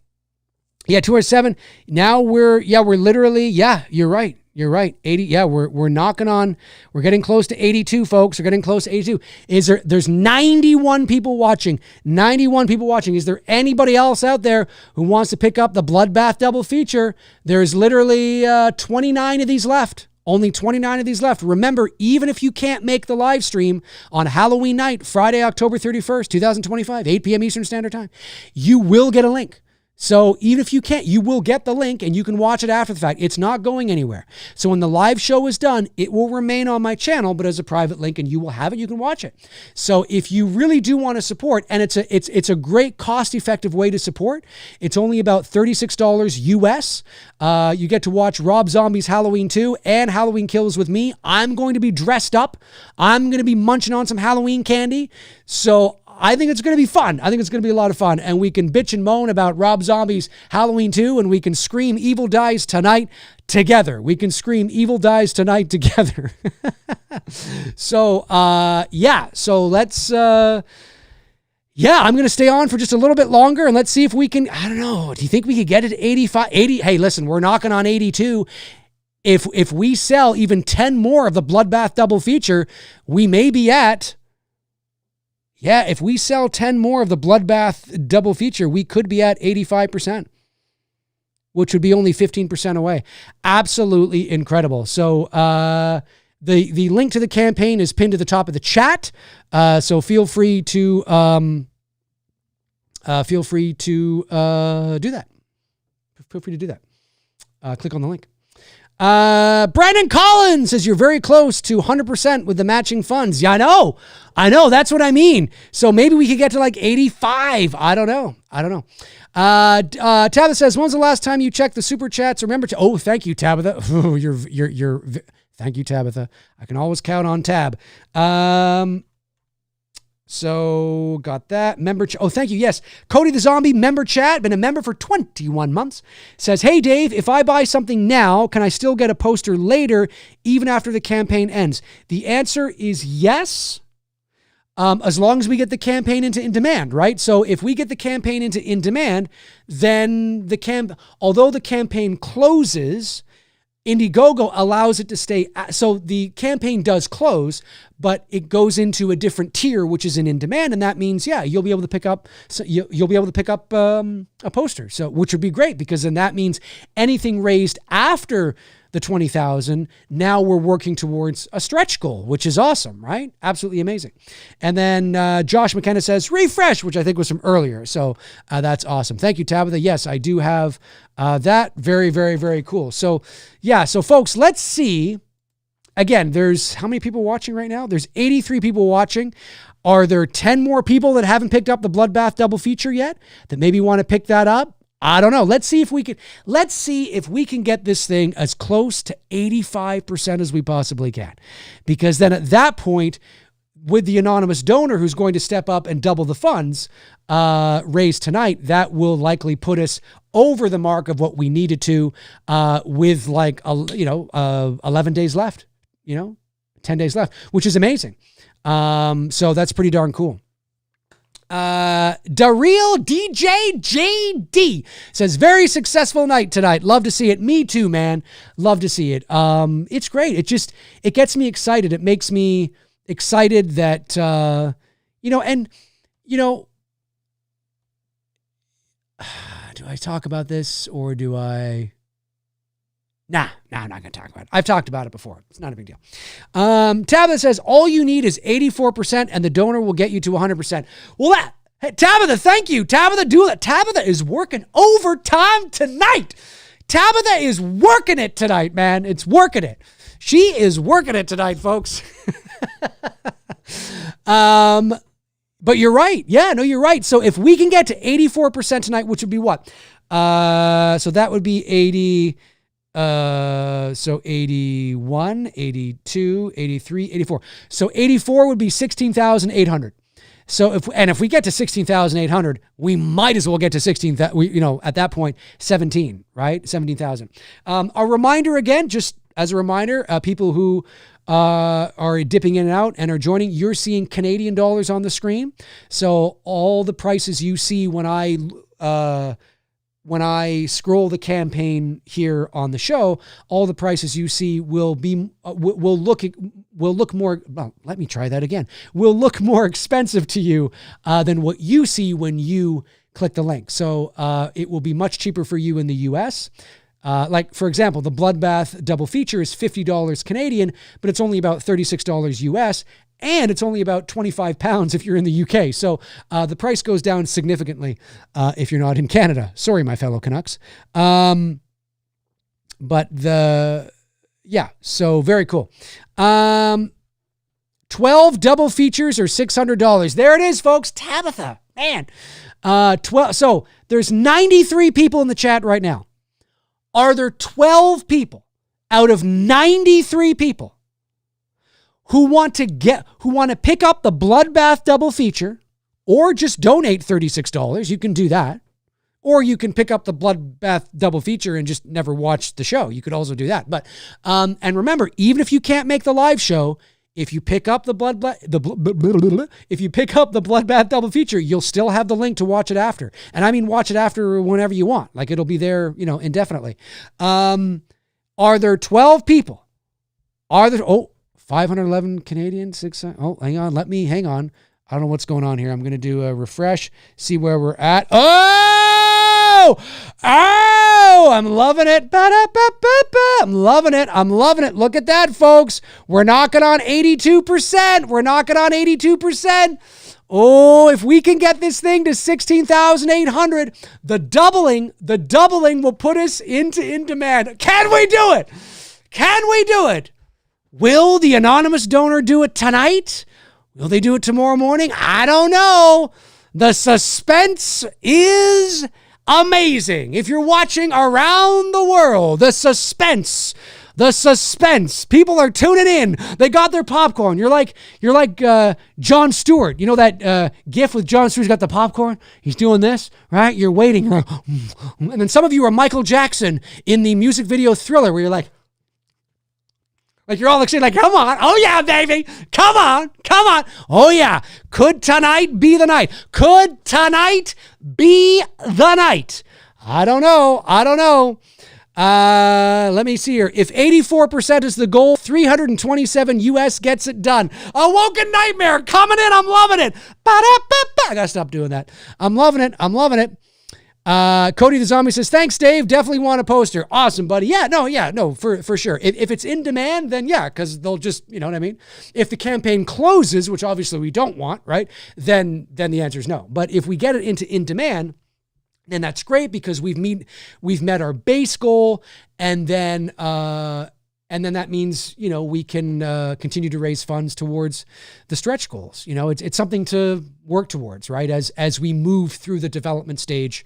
Yeah, 207. Now we're literally... Yeah, you're right. 80. Yeah, we're knocking on... We're getting close to 82, folks. We're getting close to 82. There's 91 people watching. 91 people watching. Is there anybody else out there who wants to pick up the Bloodbath double feature? There's literally 29 of these left. Only 29 of these left. Remember, even if you can't make the live stream on Halloween night, Friday, October 31st, 2025, 8 p.m. Eastern Standard Time, you will get a link. So even if you can't, you will get the link and you can watch it after the fact. It's not going anywhere. So when the live show is done, it will remain on my channel, but as a private link, and you will have it, you can watch it. So if you really do want to support, and it's a great cost-effective way to support, it's only about $36 US. You get to watch Rob Zombie's Halloween 2 and Halloween Kills with me. I'm going to be dressed up. I'm going to be munching on some Halloween candy. So I think it's going to be fun. I think it's going to be a lot of fun. And we can bitch and moan about Rob Zombie's Halloween 2, and we can scream Evil Dies Tonight together. So, So let's... I'm going to stay on for just a little bit longer, and let's see if we can... I don't know. Do you think we could get it to 85? 80? Hey, listen, we're knocking on 82. If we sell even 10 more of the Bloodbath double feature, we may be at... Yeah, if we sell 10 more of the Bloodbath double feature, we could be at 85%, which would be only 15% away. Absolutely incredible. So the link to the campaign is pinned to the top of the chat. So feel free to do that. Feel free to do that. Click on the link. Brandon Collins says you're very close to 100% with the matching funds. Yeah, I know. That's what I mean. So maybe we could get to 85. I don't know. Tabitha says, when was the last time you checked the super chats? Remember to, thank you, Tabitha. Thank you, Tabitha. I can always count on Tab. So got that member. Thank you. Yes. Cody the Zombie member chat, been a member for 21 months, says, hey Dave, if I buy something now, can I still get a poster later, even after the campaign ends? The answer is yes. As long as we get the campaign into in demand, right? So if we get the campaign into in demand, then although the campaign closes, Indiegogo allows it to stay. So the campaign does close, but it goes into a different tier, which is in demand. And that means, you'll be able to pick up, a poster. So, which would be great, because then that means anything raised after the 20,000, now we're working towards a stretch goal, which is awesome, right? Absolutely amazing. And then Josh McKenna says, refresh, which I think was from earlier. So that's awesome. Thank you, Tabitha. Yes, I do have that. Very, very, very cool. So so folks, let's see. Again, there's how many people watching right now? There's 83 people watching. Are there 10 more people that haven't picked up the Bloodbath double feature yet that maybe want to pick that up? I don't know. Let's see if we can get this thing as close to 85% as we possibly can. Because then at that point, with the anonymous donor who's going to step up and double the funds raised tonight, that will likely put us over the mark of what we needed to with 11 days left, 10 days left, which is amazing. So that's pretty darn cool. Daryl DJ JD says, very successful night tonight. Love to see it. Me too, man. Love to see it. It's great. It gets me excited. It makes me excited that, do I talk about this or do I? Nah, I'm not going to talk about it. I've talked about it before. It's not a big deal. Tabitha says, all you need is 84% and the donor will get you to 100%. Well, hey, Tabitha, thank you. Tabitha, do that. Tabitha is working overtime tonight. Tabitha is working it tonight, man. It's working it. She is working it tonight, folks. But you're right. Yeah, no, you're right. So if we can get to 84% tonight, which would be what? So that would be 80... so 81, 82, 83, 84. So 84 would be 16,800. So if we get to 16,800, we might as well get to 16, at that point, 17, right? 17,000. A reminder again, just as a reminder, people who are dipping in and out and are joining, you're seeing Canadian dollars on the screen. So all the prices you see when I scroll the campaign here on the show, all the prices you see will look more, well, let me try that again, will look more expensive to you than what you see when you click the link. So it will be much cheaper for you in the US. Like, for example, the Bloodbath double feature is $50 Canadian, but it's only about $36 US. And it's only about 25 pounds if you're in the UK. So the price goes down significantly if you're not in Canada. Sorry, my fellow Canucks. So very cool. 12 double features or $600. There it is, folks. Tabitha, man. 12. So there's 93 people in the chat right now. Are there 12 people out of 93 people who want to pick up the Bloodbath double feature, or just donate $36? You can do that. Or you can pick up the Bloodbath double feature and just never watch the show. You could also do that. But and remember, even if you can't make the live show, if you pick up the Bloodbath double feature, you'll still have the link to watch it after. And I mean watch it after whenever you want. Like, it'll be there, indefinitely. Are there 12 people? 511 Canadian, 600. Oh, hang on. Hang on. I don't know what's going on here. I'm going to do a refresh, see where we're at. Oh, I'm loving it. I'm loving it. Look at that, folks. We're knocking on 82%. Oh, if we can get this thing to 16,800, the doubling will put us in demand. Can we do it? Will the anonymous donor do it tonight? Will they do it tomorrow morning? I don't know. The suspense is amazing. If you're watching around the world, the suspense. People are tuning in. They got their popcorn. You're like Jon Stewart. You know that gif with Jon Stewart's got the popcorn? He's doing this, right? You're waiting. You're like, and then some of you are Michael Jackson in the music video Thriller, where you're like you're all excited, like, come on. Oh, yeah, baby. Come on. Oh, yeah. Could tonight be the night? I don't know. Let me see here. If 84% is the goal, 327 US gets it done. Awoken Nightmare coming in. I'm loving it. I gotta stop doing that. I'm loving it. Cody the Zombie says, thanks, Dave. Definitely want a poster. Awesome, buddy. No, for sure. If it's in demand, then yeah, because they'll just, you know what I mean? If the campaign closes, which obviously we don't want, right? Then the answer is no. But if we get it into in demand, then that's great because we've met our base goal, and then that means, you know, we can continue to raise funds towards the stretch goals. You know, it's something to work towards, right? As we move through the development stage,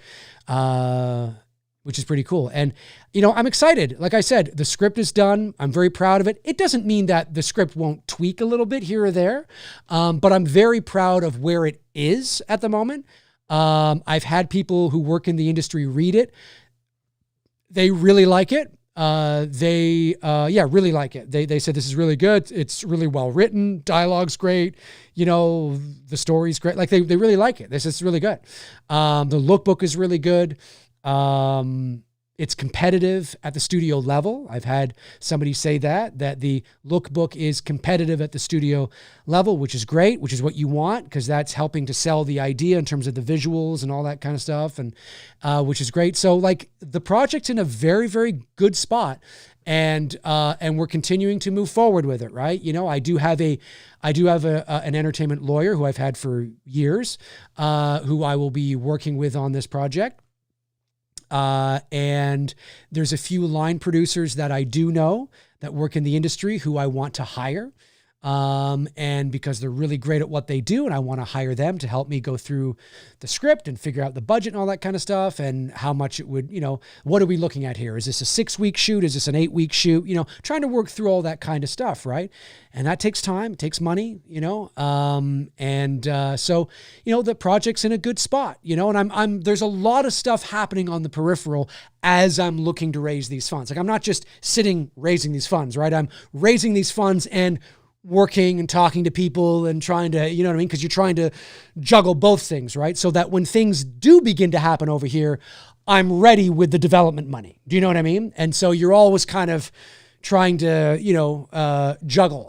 which is pretty cool. And, you know, I'm excited. Like I said, the script is done. I'm very proud of it. It doesn't mean that the script won't tweak a little bit here or there, but I'm very proud of where it is at the moment. I've had people who work in the industry read it. They really like it. Really like it. They said this is really good. It's really well written. Dialogue's great. You know, the story's great. Like they really like it. This is really good. The lookbook is really good. It's competitive at the studio level. I've had somebody say that the lookbook is competitive at the studio level, which is great, which is what you want, because that's helping to sell the idea in terms of the visuals and all that kind of stuff, and which is great. So like the project's in a very, very good spot, and we're continuing to move forward with it, right? You know, I do have an entertainment lawyer who I've had for years, who I will be working with on this project. And there's a few line producers that I do know that work in the industry who I want to hire. And because they're really great at what they do, and I want to hire them to help me go through the script and figure out the budget and all that kind of stuff, and how much it would, you know, what are we looking at here? Is this a 6-week shoot? Is this an 8-week shoot? You know, trying to work through all that kind of stuff, right? And that takes time, it takes money, you know? So, you know, the project's in a good spot, you know, and there's a lot of stuff happening on the peripheral as I'm looking to raise these funds. Like I'm not just sitting raising these funds, right? I'm raising these funds and working and talking to people and trying to, you know what I mean? Because you're trying to juggle both things, right? So that when things do begin to happen over here, I'm ready with the development money. Do you know what I mean? And so you're always kind of trying to, you know, juggle,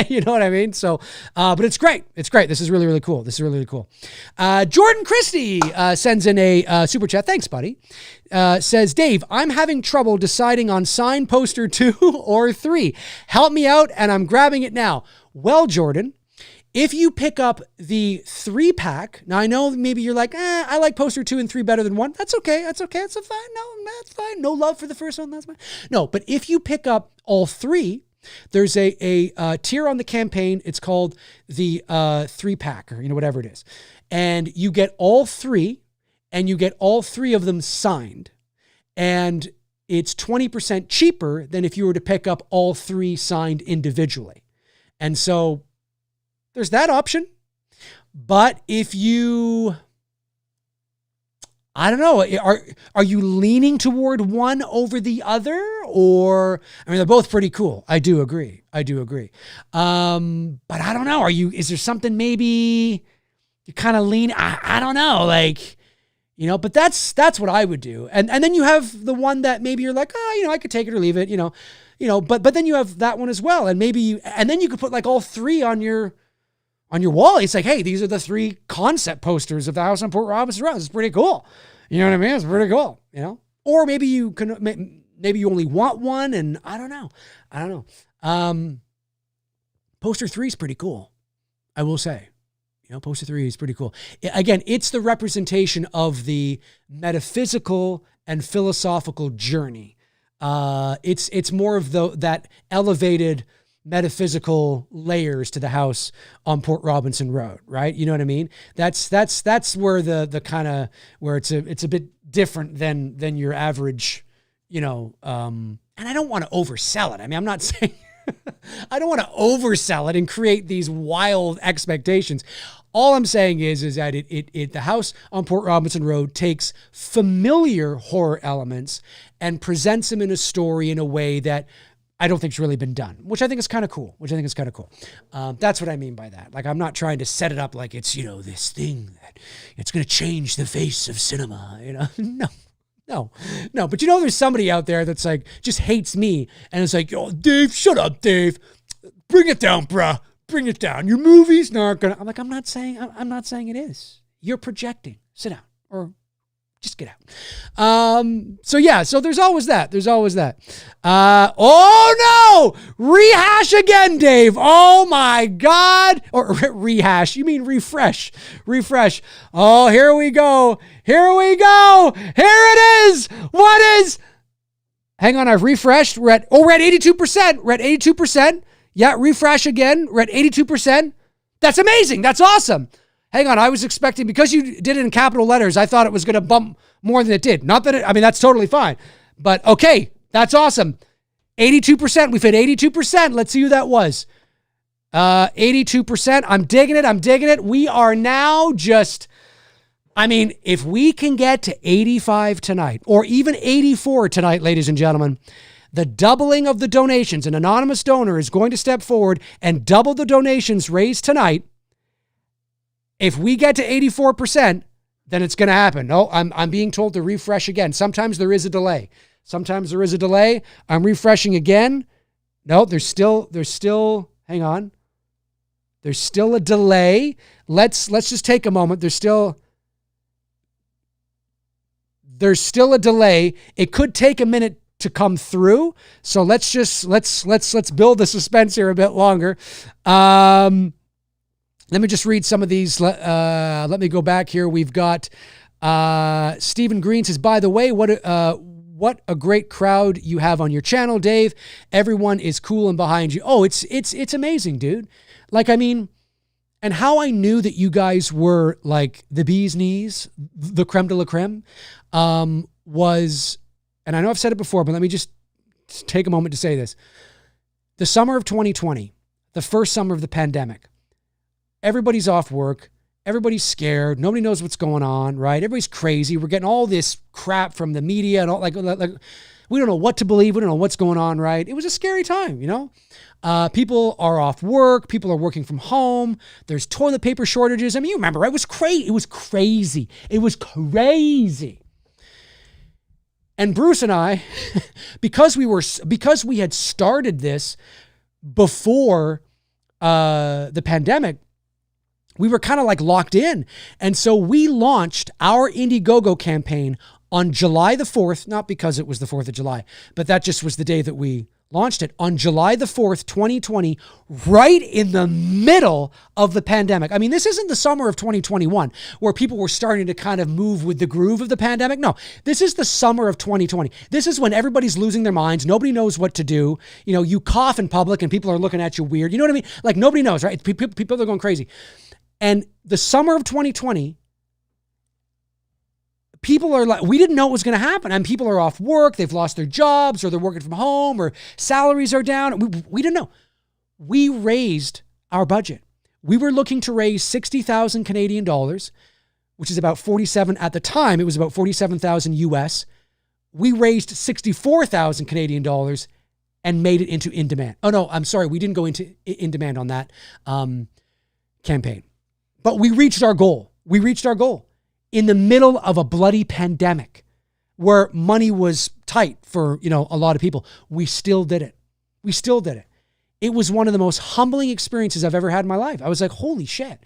you know what I mean? So, but it's great. It's great. This is really, really cool. Jordan Christie sends in a super chat. Thanks, buddy. Says, Dave, I'm having trouble deciding on sign poster 2 or 3. Help me out, and I'm grabbing it now. Well, Jordan, if you pick up the 3-pack, now I know maybe you're like, I like poster 2 and 3 better than 1. That's okay. That's fine. No, that's fine. No love for the first one. That's fine. No, but if you pick up all 3, there's a tier on the campaign. It's called the 3-pack, or, you know, whatever it is. And you get all 3, and you get all 3 of them signed. And it's 20% cheaper than if you were to pick up all 3 signed individually. And so there's that option. But if you, I don't know, are you leaning toward one over the other? Or, I mean, they're both pretty cool. I do agree. But I don't know. Is there something maybe you kind of lean? I don't know. Like, you know, but that's what I would do. And then you have the one that maybe you're like, you know, I could take it or leave it, you know, but then you have that one as well. And then you could put like all 3 on your wall. It's like, hey, these are the 3 concept posters of the house on Port Robinson Road. It's pretty cool. You know what I mean? It's pretty cool, you know? Or maybe you only want one, and I don't know. Poster 3 is pretty cool, I will say. You know, poster 3 is pretty cool. Again, it's the representation of the metaphysical and philosophical journey. It's more of that elevated metaphysical layers to the house on Port Robinson Road, right? You know what I mean? That's where the kind of, where it's a bit different than your average, you know, and I don't want to oversell it. I mean, I'm not saying I don't want to oversell it and create these wild expectations. All I'm saying is that the house on Port Robinson Road takes familiar horror elements and presents them in a story in a way that I don't think's really been done, which I think is kind of cool. That's what I mean by that. Like, I'm not trying to set it up like it's, you know, this thing that it's going to change the face of cinema, you know? No. No. But there's somebody out there that's like, just hates me. And it's like, oh, Dave, shut up, Dave. Bring it down, bruh. Bring it down. Your movie's not going to. I'm like, I'm not saying it is. You're projecting. Sit down or just get out. So there's always that. Oh no! Rehash again, Dave. Oh my God. Or rehash. You mean refresh. Oh, here we go. Here it is. What is? Hang on, I've refreshed. We're at 82%. Yeah, refresh again. We're at 82%. That's amazing. That's awesome. Hang on, I was expecting, because you did it in capital letters, I thought it was going to bump more than it did. Not that that's totally fine. But okay, that's awesome. 82%. We've hit 82%. Let's see who that was. 82%. I'm digging it. We are now just, if we can get to 85 tonight, or even 84 tonight, ladies and gentlemen, the doubling of the donations, an anonymous donor is going to step forward and double the donations raised tonight. If we get to 84%, then it's going to happen. No, I'm being told to refresh again. Sometimes there is a delay. I'm refreshing again. No, there's still, hang on. There's still a delay. Let's just take a moment. There's still a delay. It could take a minute to come through. So let's build the suspense here a bit longer. Let me just read some of these. Let me go back here. We've got Stephen Green says, by the way, what a great crowd you have on your channel, Dave. Everyone is cool and behind you. Oh, it's amazing, dude. And how I knew that you guys were like the bee's knees, the creme de la creme, was, and I know I've said it before, but let me just take a moment to say this. The summer of 2020, the first summer of the pandemic, everybody's off work. Everybody's scared. Nobody knows what's going on, right? Everybody's crazy. We're getting all this crap from the media and all, like we don't know what to believe. We don't know what's going on, right? It was a scary time, People are off work. People are working from home. There's toilet paper shortages. You remember, right? It was crazy. It was crazy. And Bruce and I, because we had started this before the pandemic, we were kind of like locked in. And so we launched our Indiegogo campaign on July the 4th, not because it was the 4th of July, but that just was the day that we launched it, on July the 4th, 2020, right in the middle of the pandemic. This isn't the summer of 2021 where people were starting to kind of move with the groove of the pandemic. No, this is the summer of 2020. This is when everybody's losing their minds. Nobody knows what to do. You cough in public and people are looking at you weird. You know what I mean? Like nobody knows, right? People are going crazy. And the summer of 2020, people are like, we didn't know what was going to happen. And people are off work. They've lost their jobs, or they're working from home, or salaries are down. We didn't know. We raised our budget. We were looking to raise 60,000 Canadian dollars, which is about 47 at the time. It was about 47,000 US. We raised 64,000 Canadian dollars and made it into in demand. Oh no, I'm sorry. We didn't go into in demand on that campaign. But we reached our goal. In the middle of a bloody pandemic where money was tight for, a lot of people. We still did it. It was one of the most humbling experiences I've ever had in my life. I was like, holy shit,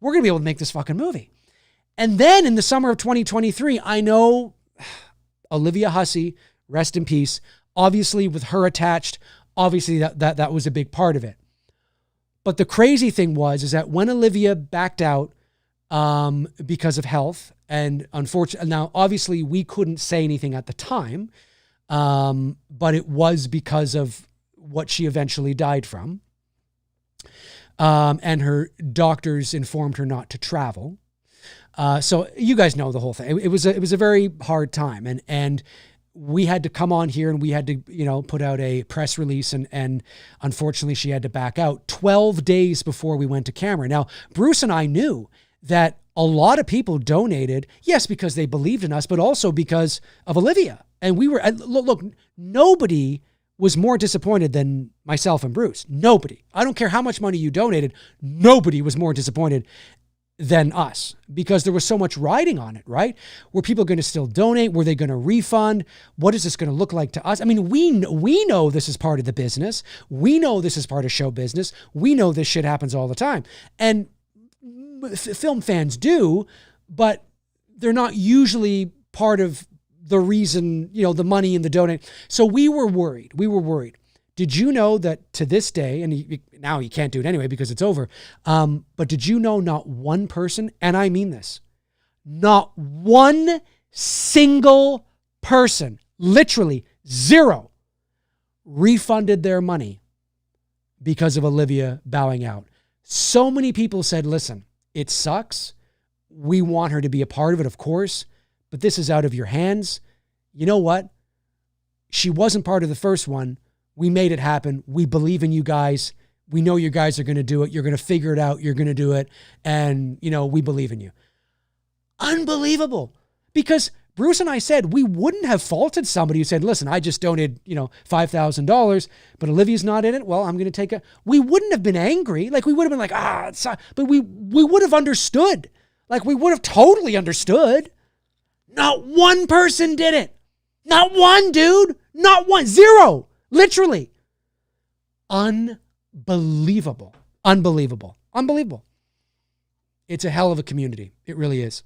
we're going to be able to make this fucking movie. And then in the summer of 2023, I know Olivia Hussey, rest in peace, obviously with her attached, obviously that was a big part of it. But the crazy thing is that when Olivia backed out because of health, and unfortunately, now obviously we couldn't say anything at the time, but it was because of what she eventually died from. And her doctors informed her not to travel. So you guys know the whole thing. It was a very hard time, and we had to come on here and we had to, put out a press release, and unfortunately she had to back out 12 days before we went to camera. Now, Bruce and I knew that a lot of people donated, yes, because they believed in us, but also because of Olivia. And we were, look, nobody was more disappointed than myself and Bruce. Nobody. I don't care how much money you donated. Nobody was more disappointed than us because there was so much riding on it, right? Were people going to still donate? Were they going to refund? What is this going to look like to us? I mean, we know this is part of the business. We know this is part of show business. We know this shit happens all the time. And film fans do, but they're not usually part of the reason, the money and the donate. So we were worried. Did you know that to this day, and now you can't do it anyway because it's over, but did you know not one person, and I mean this, not one single person, literally zero, refunded their money because of Olivia bowing out? So many people said, listen, it sucks. We want her to be a part of it, of course, but this is out of your hands. You know what? She wasn't part of the first one. We made it happen. We believe in you guys. We know you guys are going to do it. You're going to figure it out. You're going to do it. And, we believe in you. Unbelievable. Because Bruce and I said we wouldn't have faulted somebody who said, listen, I just donated, $5,000, but Olivia's not in it. Well, I'm going to we wouldn't have been angry. Like we would have been like, but we would have understood. Like we would have totally understood. Not one person did it. Not one, dude. Not one. Zero. Literally. Unbelievable. It's a hell of a community. It really is.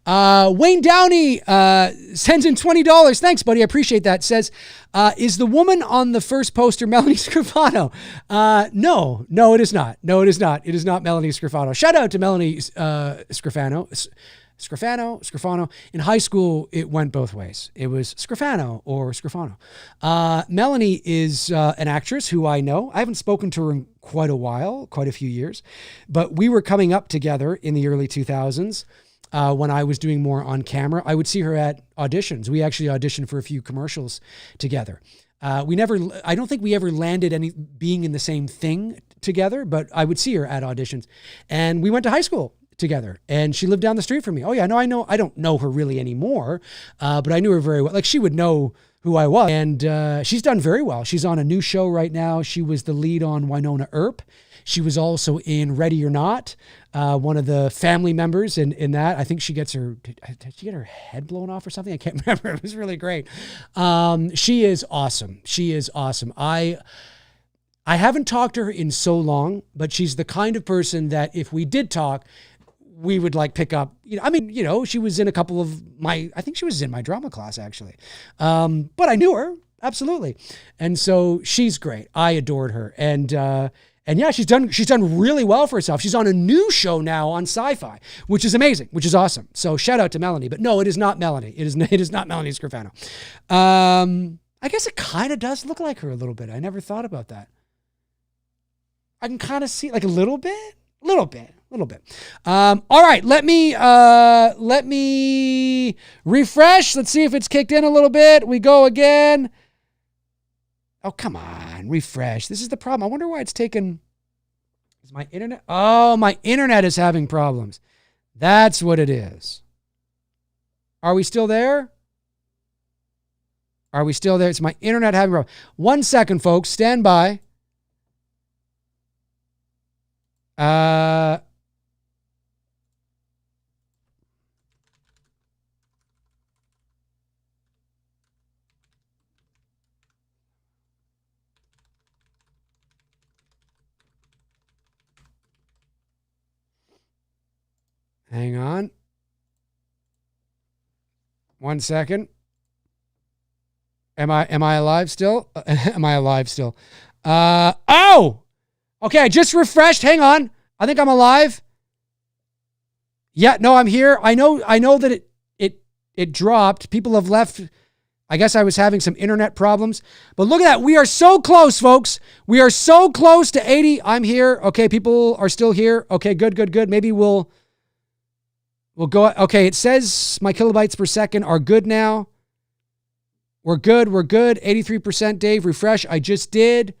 Wayne Downey sends in $20. Thanks, buddy. I appreciate that. Says, is the woman on the first poster Melanie Scrofano? No, it is not. No, it is not. It is not Melanie Scrofano. Shout out to Melanie Scrofano. Scrofano. In high school, it went both ways. It was Scrofano or Scrofano. Melanie is an actress who I know. I haven't spoken to her in quite a few years, but we were coming up together in the early 2000s when I was doing more on camera. I would see her at auditions. We actually auditioned for a few commercials together. I don't think we ever landed being in the same thing together, but I would see her at auditions. And we went to high school together, and she lived down the street from me. Oh yeah, no, I know. I don't know her really anymore, but I knew her very well. Like she would know who I was, and she's done very well. She's on a new show right now. She was the lead on Winona Earp. She was also in Ready or Not, one of the family members in that. I think did she get her head blown off or something? I can't remember. It was really great. She is awesome. I haven't talked to her in so long, but she's the kind of person that if we did talk, we would pick up, she was in a couple of I think she was in my drama class actually. But I knew her, absolutely. And so she's great. I adored her. And yeah, she's done really well for herself. She's on a new show now on Sci-Fi, which is amazing, which is awesome. So shout out to Melanie, but no, it is not Melanie. It is not Melanie Scrofano. I guess it kind of does look like her a little bit. I never thought about that. I can kind of see a little bit. All right, let me refresh. Let's see if it's kicked in a little bit. We go again. Oh, come on, refresh. This is the problem. I wonder why it's taken. Is my internet? Oh, my internet is having problems. That's what it is. Are we still there? It's my internet having problems. 1 second, folks. Stand by. Hang on. 1 second. Am I alive still? Am I alive still? Oh! Okay, I just refreshed. Hang on. I think I'm alive. Yeah, no, I'm here. I know that it dropped. People have left. I guess I was having some internet problems. But look at that. We are so close, folks. We are so close to 80. I'm here. Okay, people are still here. Okay, good. Maybe we'll go. Okay, it says my kilobytes per second are good now. We're good. 83%, Dave. Refresh. I just did.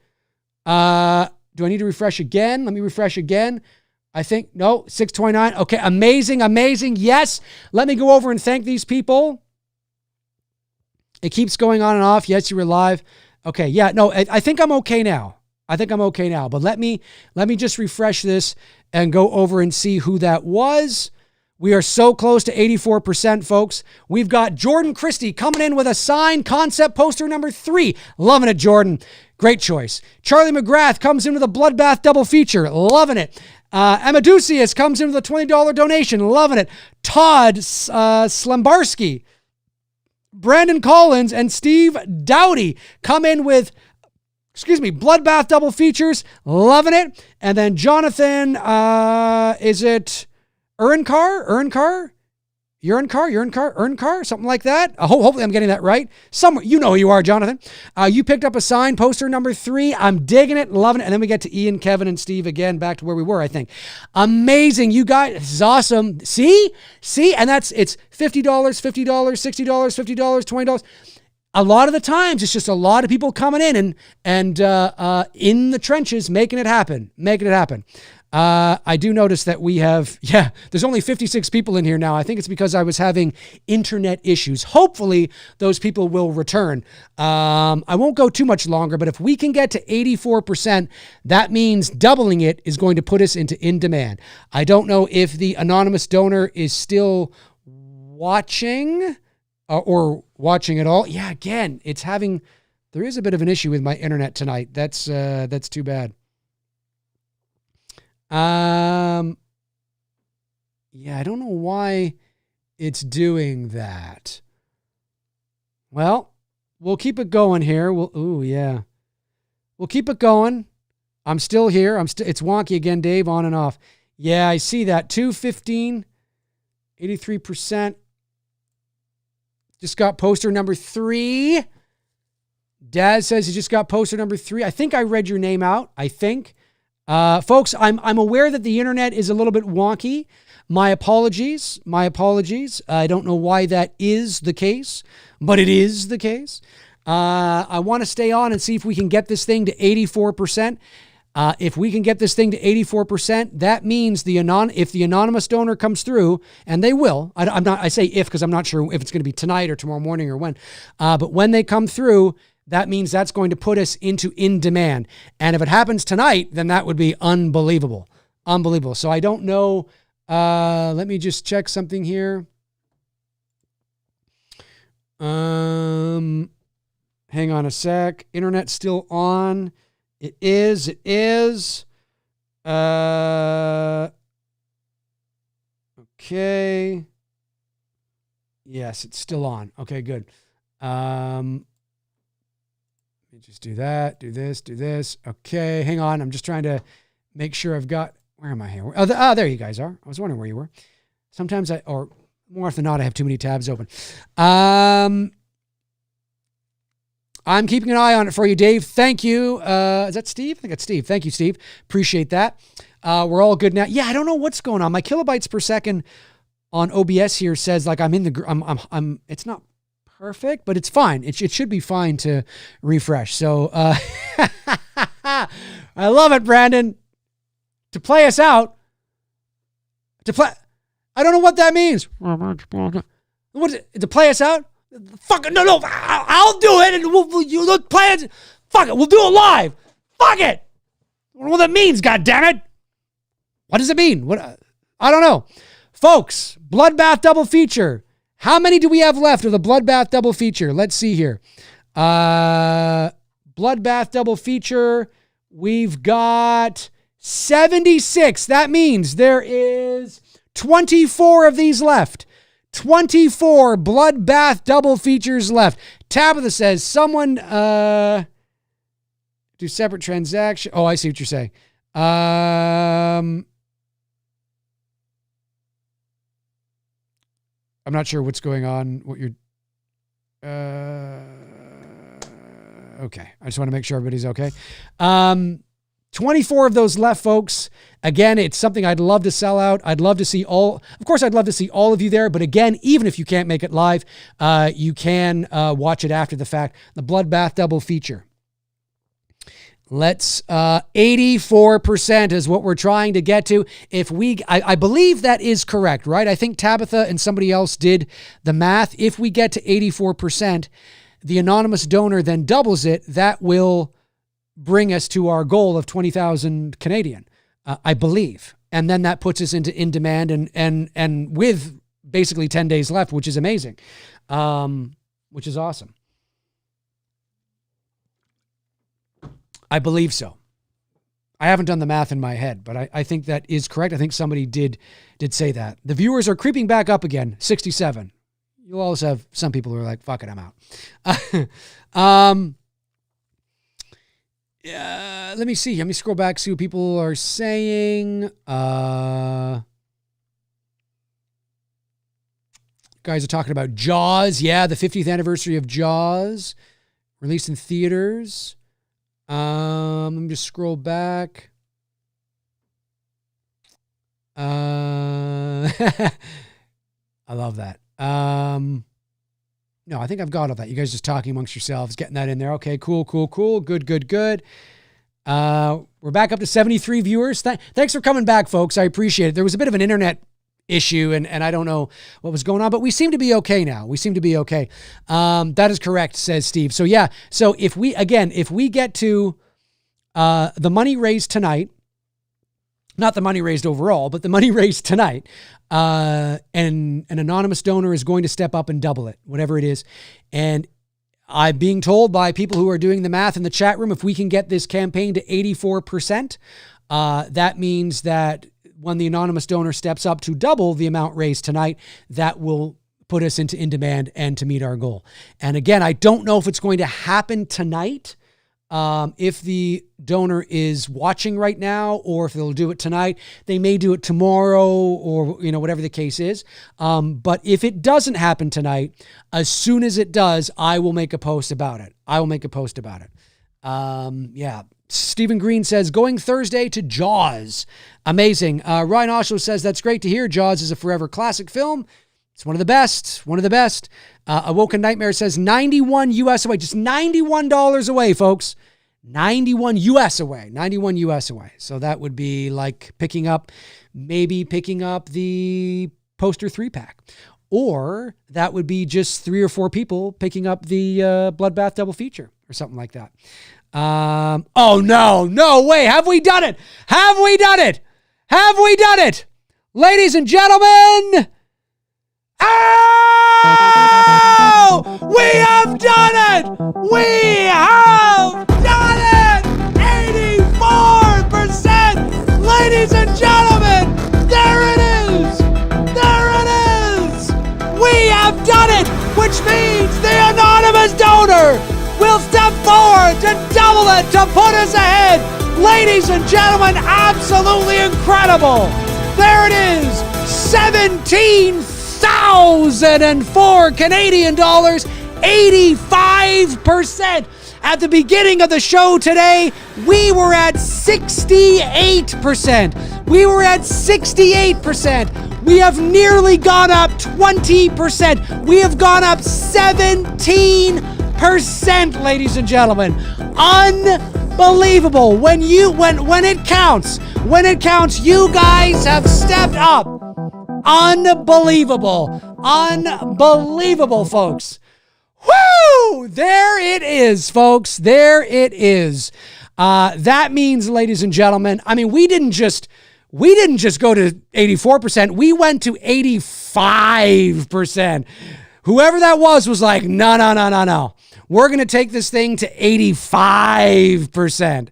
Do I need to refresh again? Let me refresh again. I think, no, 629. Okay, amazing. Yes. Let me go over and thank these people. It keeps going on and off. Yes, you were live. Okay, yeah, no, I think I'm okay now. But let me just refresh this and go over and see who that was. We are so close to 84%, folks. We've got Jordan Christie coming in with a signed concept poster number 3. Loving it, Jordan. Great choice. Charlie McGrath comes in with a Bloodbath double feature. Loving it. Amadusius comes in with a $20 donation. Loving it. Todd Slembarski, Brandon Collins, and Steve Dowdy come in with, Bloodbath double features. Loving it. And then Jonathan, is it Urinkar? Something like that. Hopefully I'm getting that right. Somewhere, you know who you are, Jonathan. You picked up a signed poster number 3. I'm digging it, loving it. And then we get to Ian, Kevin, and Steve again, back to where we were, I think. Amazing, you guys. This is awesome. See? And it's $50, $50, $60, $50, $20. A lot of the times, it's just a lot of people coming in and in the trenches, making it happen. I do notice that we have, there's only 56 people in here now. I think it's because I was having internet issues. Hopefully, those people will return. I won't go too much longer, but if we can get to 84%, that means doubling it is going to put us into in demand. I don't know if the anonymous donor is still watching or watching at all. Yeah, again, there is a bit of an issue with my internet tonight. That's too bad. I don't know why it's doing that. Well, we'll keep it going here. We'll keep it going. I'm still here. It's wonky again, Dave, on and off. Yeah, I see that. 215, 83%. Just got poster number 3. Dad says he just got poster number 3. I think I read your name out. I think. Folks, I'm aware that the internet is a little bit wonky. My apologies. I don't know why that is the case, but it is the case. I want to stay on and see if we can get this thing to 84%. If we can get this thing to 84%, that means if the anonymous donor comes through, and they will, I say if because I'm not sure if it's going to be tonight or tomorrow morning or when, but when they come through, that means that's going to put us into in demand. And if it happens tonight, then that would be unbelievable. So I don't know. Let me just check something here. Hang on a sec. Internet's still on. It is. Okay. Yes, it's still on. Okay, good. Let me just do that, do this. Okay, hang on. I'm just trying to make sure I've got, where am I here? There you guys are. I was wondering where you were. Sometimes or more often than not, I have too many tabs open. I'm keeping an eye on it for you, Dave. Thank you. Is that Steve? I think that's Steve. Thank you, Steve. Appreciate that. We're all good now. Yeah, I don't know what's going on. My kilobytes per second on OBS here says like I'm it's not perfect, but it's fine. It should be fine to refresh. So I love it, Brandon. To play us out. I don't know what that means. To play us out? Fuck it. No. I'll do it, and we'll play it. Fuck it. We'll do it live. Fuck it. I don't know what that means. God damn it. What does it mean? I don't know, folks. Bloodbath double feature. How many do we have left of the Bloodbath double feature? Let's see here. Bloodbath double feature. We've got 76. That means there is 24 of these left. 24 Bloodbath double features left. Tabitha says, someone do separate transaction. Oh, I see what you're saying. I'm not sure what's going on. What you're... Okay. I just want to make sure everybody's okay. 24 of those left, folks. Again, it's something I'd love to sell out. I'd love to see all of you there. But again, even if you can't make it live, you can watch it after the fact. The Bloodbath double feature. Let's 84% is what we're trying to get to. I believe that is correct, right? I think Tabitha and somebody else did the math. If we get to 84%, the anonymous donor then doubles it. That will bring us to our goal of 20,000 Canadian. I believe. And then that puts us into in demand and with basically 10 days left, which is amazing, which is awesome. I believe so. I haven't done the math in my head, but I think that is correct. I think somebody did say that. The viewers are creeping back up again, 67. You'll always have some people who are like, fuck it, I'm out. Let me see. Let me scroll back, see what people are saying. Guys are talking about Jaws. Yeah, the 50th anniversary of Jaws. Released in theaters. Let me just scroll back. I love that. No, I think I've got all that. You guys just talking amongst yourselves, getting that in there. Okay, cool. Good. We're back up to 73 viewers. Thanks for coming back, folks. I appreciate it. There was a bit of an internet issue and I don't know what was going on, but we seem to be okay now. That is correct, says Steve. So yeah. So if we get to the money raised tonight, not the money raised overall, but the money raised tonight, and an anonymous donor is going to step up and double it, whatever it is. And I'm being told by people who are doing the math in the chat room, if we can get this campaign to 84%, that means that when the anonymous donor steps up to double the amount raised tonight, that will put us into in demand and to meet our goal. And again, I don't know if it's going to happen tonight, if the donor is watching right now, or if they'll do it tonight. They may do it tomorrow, or whatever the case is. But if it doesn't happen tonight, as soon as it does, I will make a post about it. Yeah. Stephen Green says, going Thursday to Jaws. Amazing. Ryan Osho says, that's great to hear. Jaws is a forever classic film. It's one of the best. Awoken Nightmare says 91 US away. Just $91 away, folks. 91 US away. So that would be like picking up the poster 3-pack. Or that would be just 3 or 4 people picking up the Bloodbath double feature or something like that. Oh no way. Have we done it? Ladies and gentlemen. Oh, we have done it. 84%. Ladies and gentlemen, there it is. We have done it, which means the anonymous donor will step forward to double it, to put us ahead. Ladies and gentlemen, absolutely incredible. There it is, 17,004 Canadian dollars, 85%. At the beginning of the show today, we were at 68%. We have nearly gone up 20%. We have gone up 17%, ladies and gentlemen. Unbelievable. When it counts, you guys have stepped up. Unbelievable, folks. Woo! There it is, folks. There it is. That means, ladies and gentlemen, I mean, we didn't just go to 84%. We went to 85%. Whoever that was like, no. We're going to take this thing to 85%.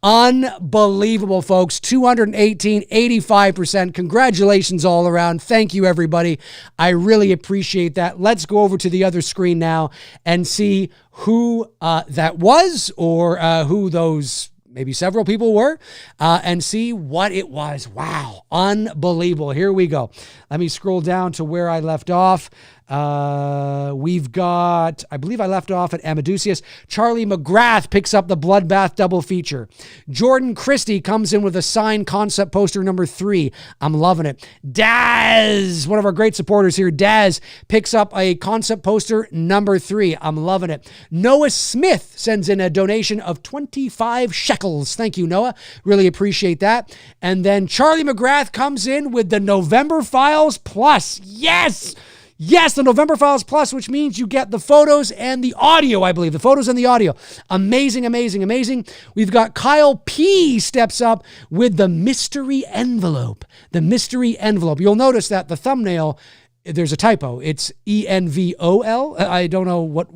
Unbelievable, folks. 218, 85%. Congratulations all around. Thank you, everybody. I really appreciate that. Let's go over to the other screen now and see who that was, or who those maybe several people were, and see what it was. Wow. Unbelievable. Here we go. Let me scroll down to where I left off. We've got, I believe I left off at Amadusius. Charlie McGrath picks up the Bloodbath double feature. Jordan Christie comes in with a signed concept poster number 3. I'm loving it. Daz, one of our great supporters here, Daz picks up a concept poster number 3. I'm loving it. Noah Smith sends in a donation of 25 shekels. Thank you, Noah. Really appreciate that. And then Charlie McGrath comes in with the November Files Plus. Yes! Yes, the November Files Plus, which means you get the photos and the audio, I believe. The photos and the audio. Amazing, amazing, amazing. We've got Kyle P. steps up with the mystery envelope. The mystery envelope. You'll notice that the thumbnail, there's a typo. It's ENVOL. I don't know what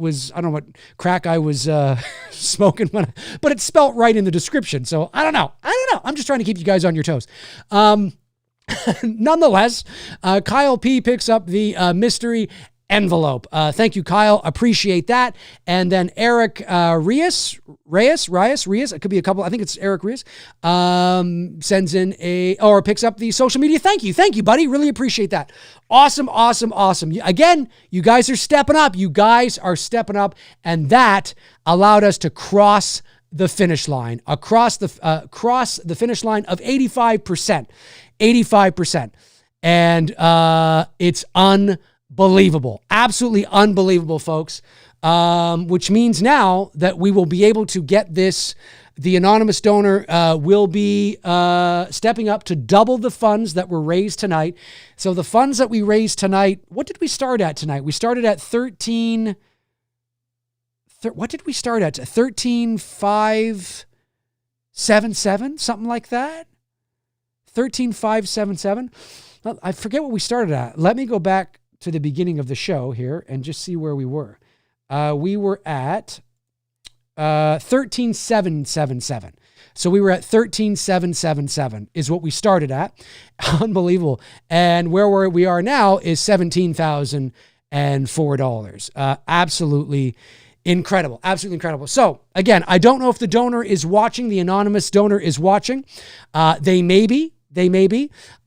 crack I was smoking, but it's spelt right in the description. So I don't know. I'm just trying to keep you guys on your toes. Nonetheless, Kyle P picks up the mystery envelope. Thank you, Kyle. Appreciate that. And then Eric Reyes, it could be a couple. I think it's Eric Reyes, sends in picks up the social media. Thank you, buddy. Really appreciate that. Awesome. Again, you guys are stepping up. And that allowed us to cross the finish line, cross the finish line of 85%. 85%. And it's unbelievable. Absolutely unbelievable, folks. Which means now that we will be able to get this, the anonymous donor will be stepping up to double the funds that were raised tonight. So the funds that we raised tonight, what did we start at tonight? We started at 13... what did we start at? 13,577, something like that. 13,577. I forget what we started at. Let me go back to the beginning of the show here and just see where we were. We were at 13,777. So we were at 13,777 is what we started at. Unbelievable. And where we are now is $17,004. Absolutely incredible. Absolutely incredible. So again, I don't know if the donor is watching, the anonymous donor is watching. They may be.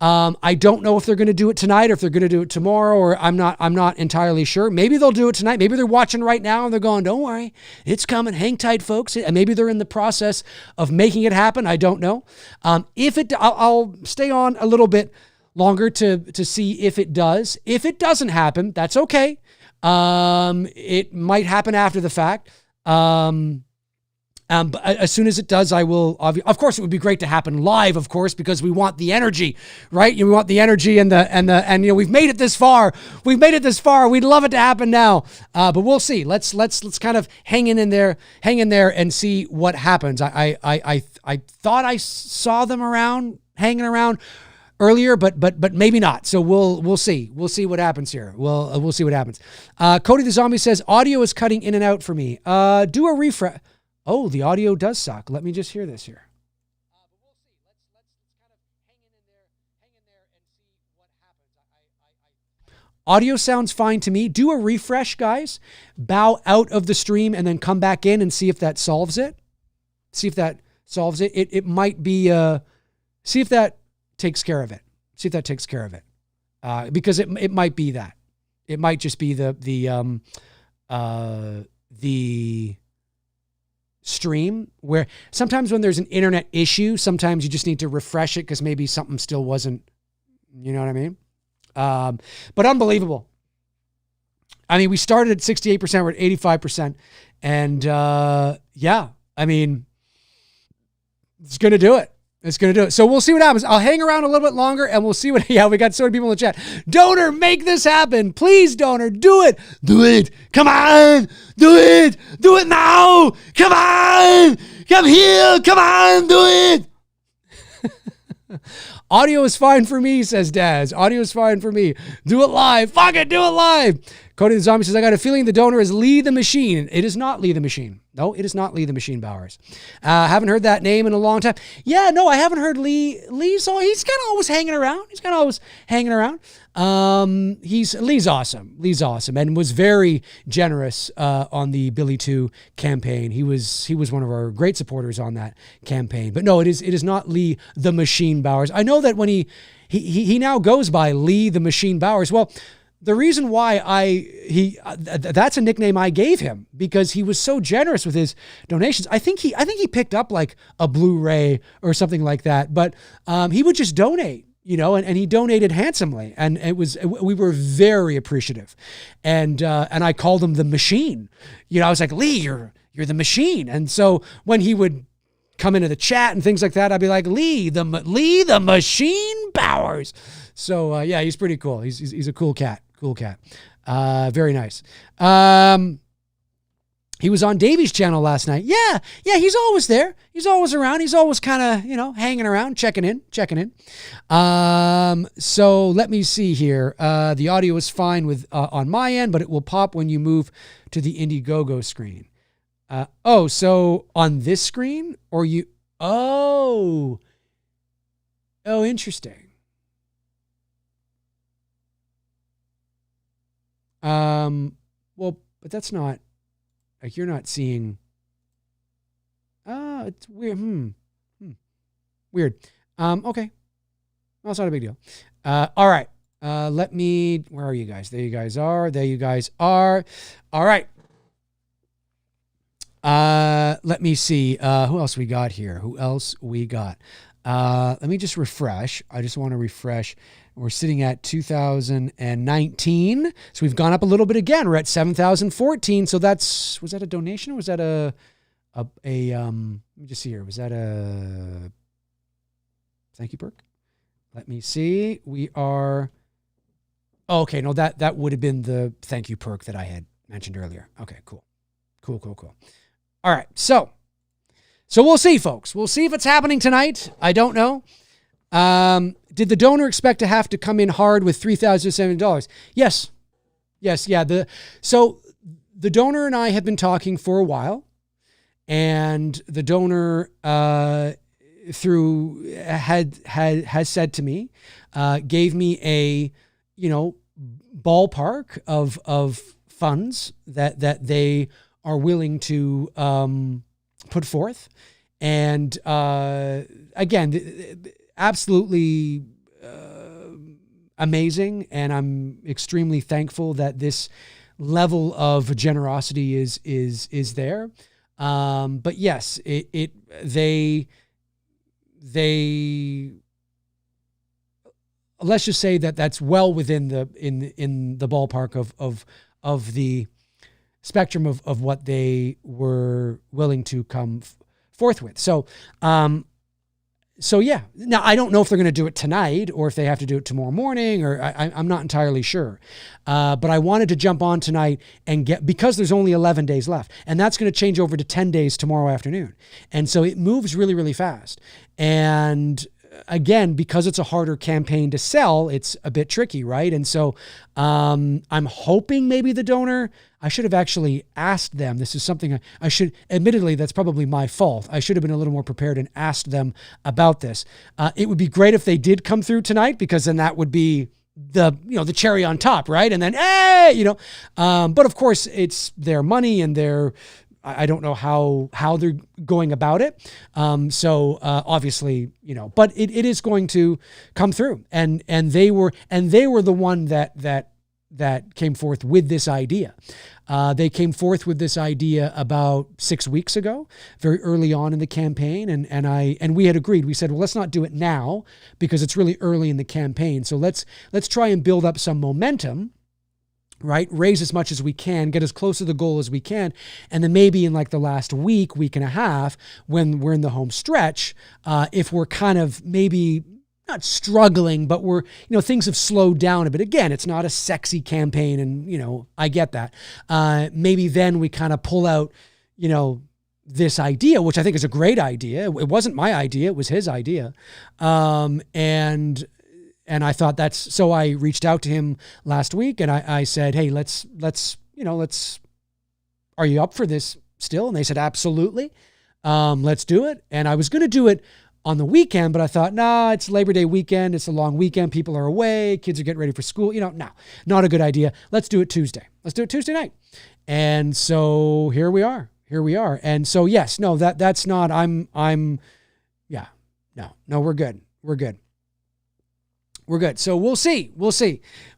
I don't know if they're going to do it tonight or if they're going to do it tomorrow, or I'm not entirely sure. Maybe they'll do it tonight. Maybe they're watching right now and they're going, don't worry, it's coming. Hang tight, folks. And maybe they're in the process of making it happen. I don't know. I'll stay on a little bit longer to see if it does. If it doesn't happen, that's okay. It might happen after the fact. But as soon as it does, I will, of course, it would be great to happen live, of course, because we want the energy, right? We want the energy and we've made it this far. We'd love it to happen now. But we'll see. Let's kind of hang in there and see what happens. I thought I saw them hanging around earlier, but maybe not. So we'll see. We'll see what happens here. We'll see what happens. Cody the Zombie says, audio is cutting in and out for me. Do a refresh. Oh, the audio does suck. Let me just hear this here. But we'll see. Let's kind of hang in there and see what happens. Audio sounds fine to me. Do a refresh, guys. Bow out of the stream and then come back in and see if that solves it. It might be, see if that takes care of it. Because it might be that. It might just be the stream, where sometimes when there's an internet issue, sometimes you just need to refresh it because maybe something still wasn't, you know what I mean? But unbelievable. I mean, we started at 68%, we're at 85%. And yeah, I mean, it's going to do it. So we'll see what happens. I'll hang around a little bit longer and we'll see what, we got so many people in the chat. Donor, make this happen. Please, donor, do it. Come on. Do it now. Come on. Come here. Come on. Do it. Audio is fine for me, says Daz. Audio is fine for me. Do it live. Fuck it. Do it live. Cody the Zombie says, I got a feeling the donor is Lee the Machine. It is not Lee the Machine. No, it is not Lee the Machine Bowers. Haven't heard that name in a long time. Yeah, no, I haven't heard Lee. He's kind of always hanging around. Lee's awesome and was very generous on the Billy 2 campaign. He was one of our great supporters on that campaign. But no, it is not Lee the Machine Bowers. I know that when he now goes by Lee the Machine Bowers. Well, the reason why that's a nickname I gave him because he was so generous with his donations. I think he picked up like a Blu-ray or something like that, but he would just donate, and he donated handsomely, and we were very appreciative, and I called him the Machine. I was like, Lee, you're the Machine, and so when he would come into the chat and things like that, I'd be like, Lee the Machine Bowers. So yeah, he's pretty cool. He's a cool cat. Cool cat. Very nice. He was on Davy's channel last night. Yeah, he's always there. He's always around. He's always kind of, hanging around, checking in. So let me see here. The audio is fine with on my end, but it will pop when you move to the Indiegogo screen. So on this screen or you... Oh, interesting. Well, but that's not... Like you're not seeing. It's weird. Weird. Okay. Well, it's not a big deal. All right. Where are you guys? There you guys are. All right. Let me see. Who else we got here? Let me just refresh. I just want to refresh. We're sitting at 2019. So we've gone up a little bit again. We're at 7,014. So was that a donation or was that let me just see here. Was that a thank you perk? Let me see. We are, okay. No, that would have been the thank you perk that I had mentioned earlier. Okay, cool. All right. So we'll see, folks. We'll see if it's happening tonight. I don't know. Did the donor expect to have to come in hard with $3,070? Yes. Yeah. So the donor and I have been talking for a while, and the donor has said to me, gave me a ballpark of funds that they are willing to put forth, and again. Absolutely amazing, and I'm extremely thankful that this level of generosity is there. But yes, they let's just say that's well within the ballpark of the spectrum of what they were willing to come forth with. So yeah, now I don't know if they're going to do it tonight or if they have to do it tomorrow morning, or I'm not entirely sure. But I wanted to jump on tonight and because there's only 11 days left, and that's going to change over to 10 days tomorrow afternoon. And so it moves really, really fast. And again, because it's a harder campaign to sell, it's a bit tricky, right? And so I'm hoping maybe the donor, I should have actually asked them. This is something I should, admittedly, that's probably my fault. I should have been a little more prepared and asked them about this. It would be great if they did come through tonight, because then that would be the cherry on top, right? And then, but of course it's their money and I don't know how they're going about it. So obviously, but it is going to come through, and they were the one that came forth with this idea. They came forth with this idea about 6 weeks ago, very early on in the campaign. And we had agreed, we said, well, let's not do it now because it's really early in the campaign. So let's try and build up some momentum, right? Raise as much as we can, get as close to the goal as we can. And then maybe in like the last week and a half, when we're in the home stretch, if we're kind of maybe not struggling, but we're, things have slowed down a bit. Again, it's not a sexy campaign, and, I get that. Maybe then we kind of pull out, this idea, which I think is a great idea. It wasn't my idea. It was his idea. And I thought so I reached out to him last week and I said, hey, let's, are you up for this still? And they said, absolutely. Let's do it. And I was going to do it on the weekend, but I thought, nah, it's Labor Day weekend. It's a long weekend. People are away. Kids are getting ready for school. No, not a good idea. Let's do it Tuesday. Let's do it Tuesday night. And so here we are. And so, yes, no, that's not, we're good. We're good. So we'll see.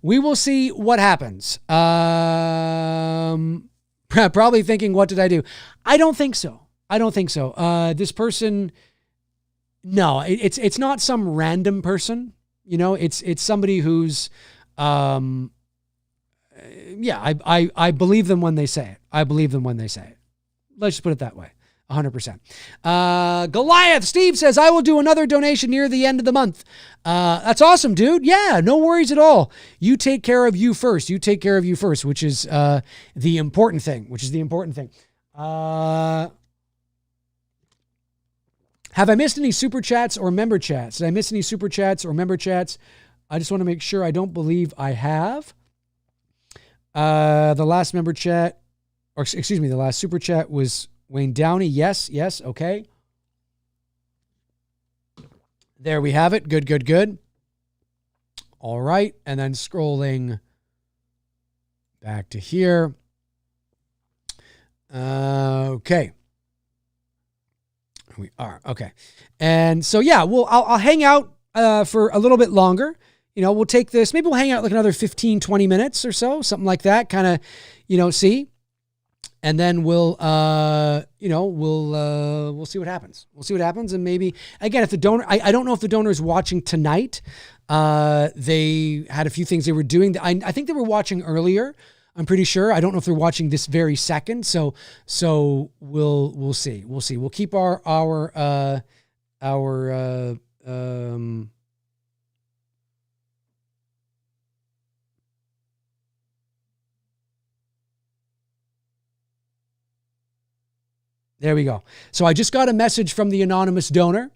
We will see what happens. Probably thinking, what did I do? I don't think so. This person, no, it's not some random person, it's somebody who's, I believe them when they say it. Let's just put it that way. 100%. Goliath, Steve says, I will do another donation near the end of the month. That's awesome, dude. Yeah, no worries at all. You take care of you first. You take care of you first, which is the important thing, Have I missed any super chats or member chats? Did I miss any super chats or member chats? I just want to make sure. I don't believe I have. The last member chat, or excuse me, the last super chat was Wayne Downey. Yes. Okay. There we have it. Good. All right. And then scrolling back to here. Okay. We are. Okay. And so, yeah, I'll hang out for a little bit longer. We'll take this, maybe we'll hang out like another 15, 20 minutes or so, something like that, kind of, see. And then we'll see what happens. We'll see what happens. And maybe, again, if the donor, I don't know if the donor is watching tonight. They had a few things they were doing. I think they were watching earlier. I'm pretty sure. I don't know if they're watching this very second. So we'll see. We'll keep our there we go. So I just got a message from the anonymous donor,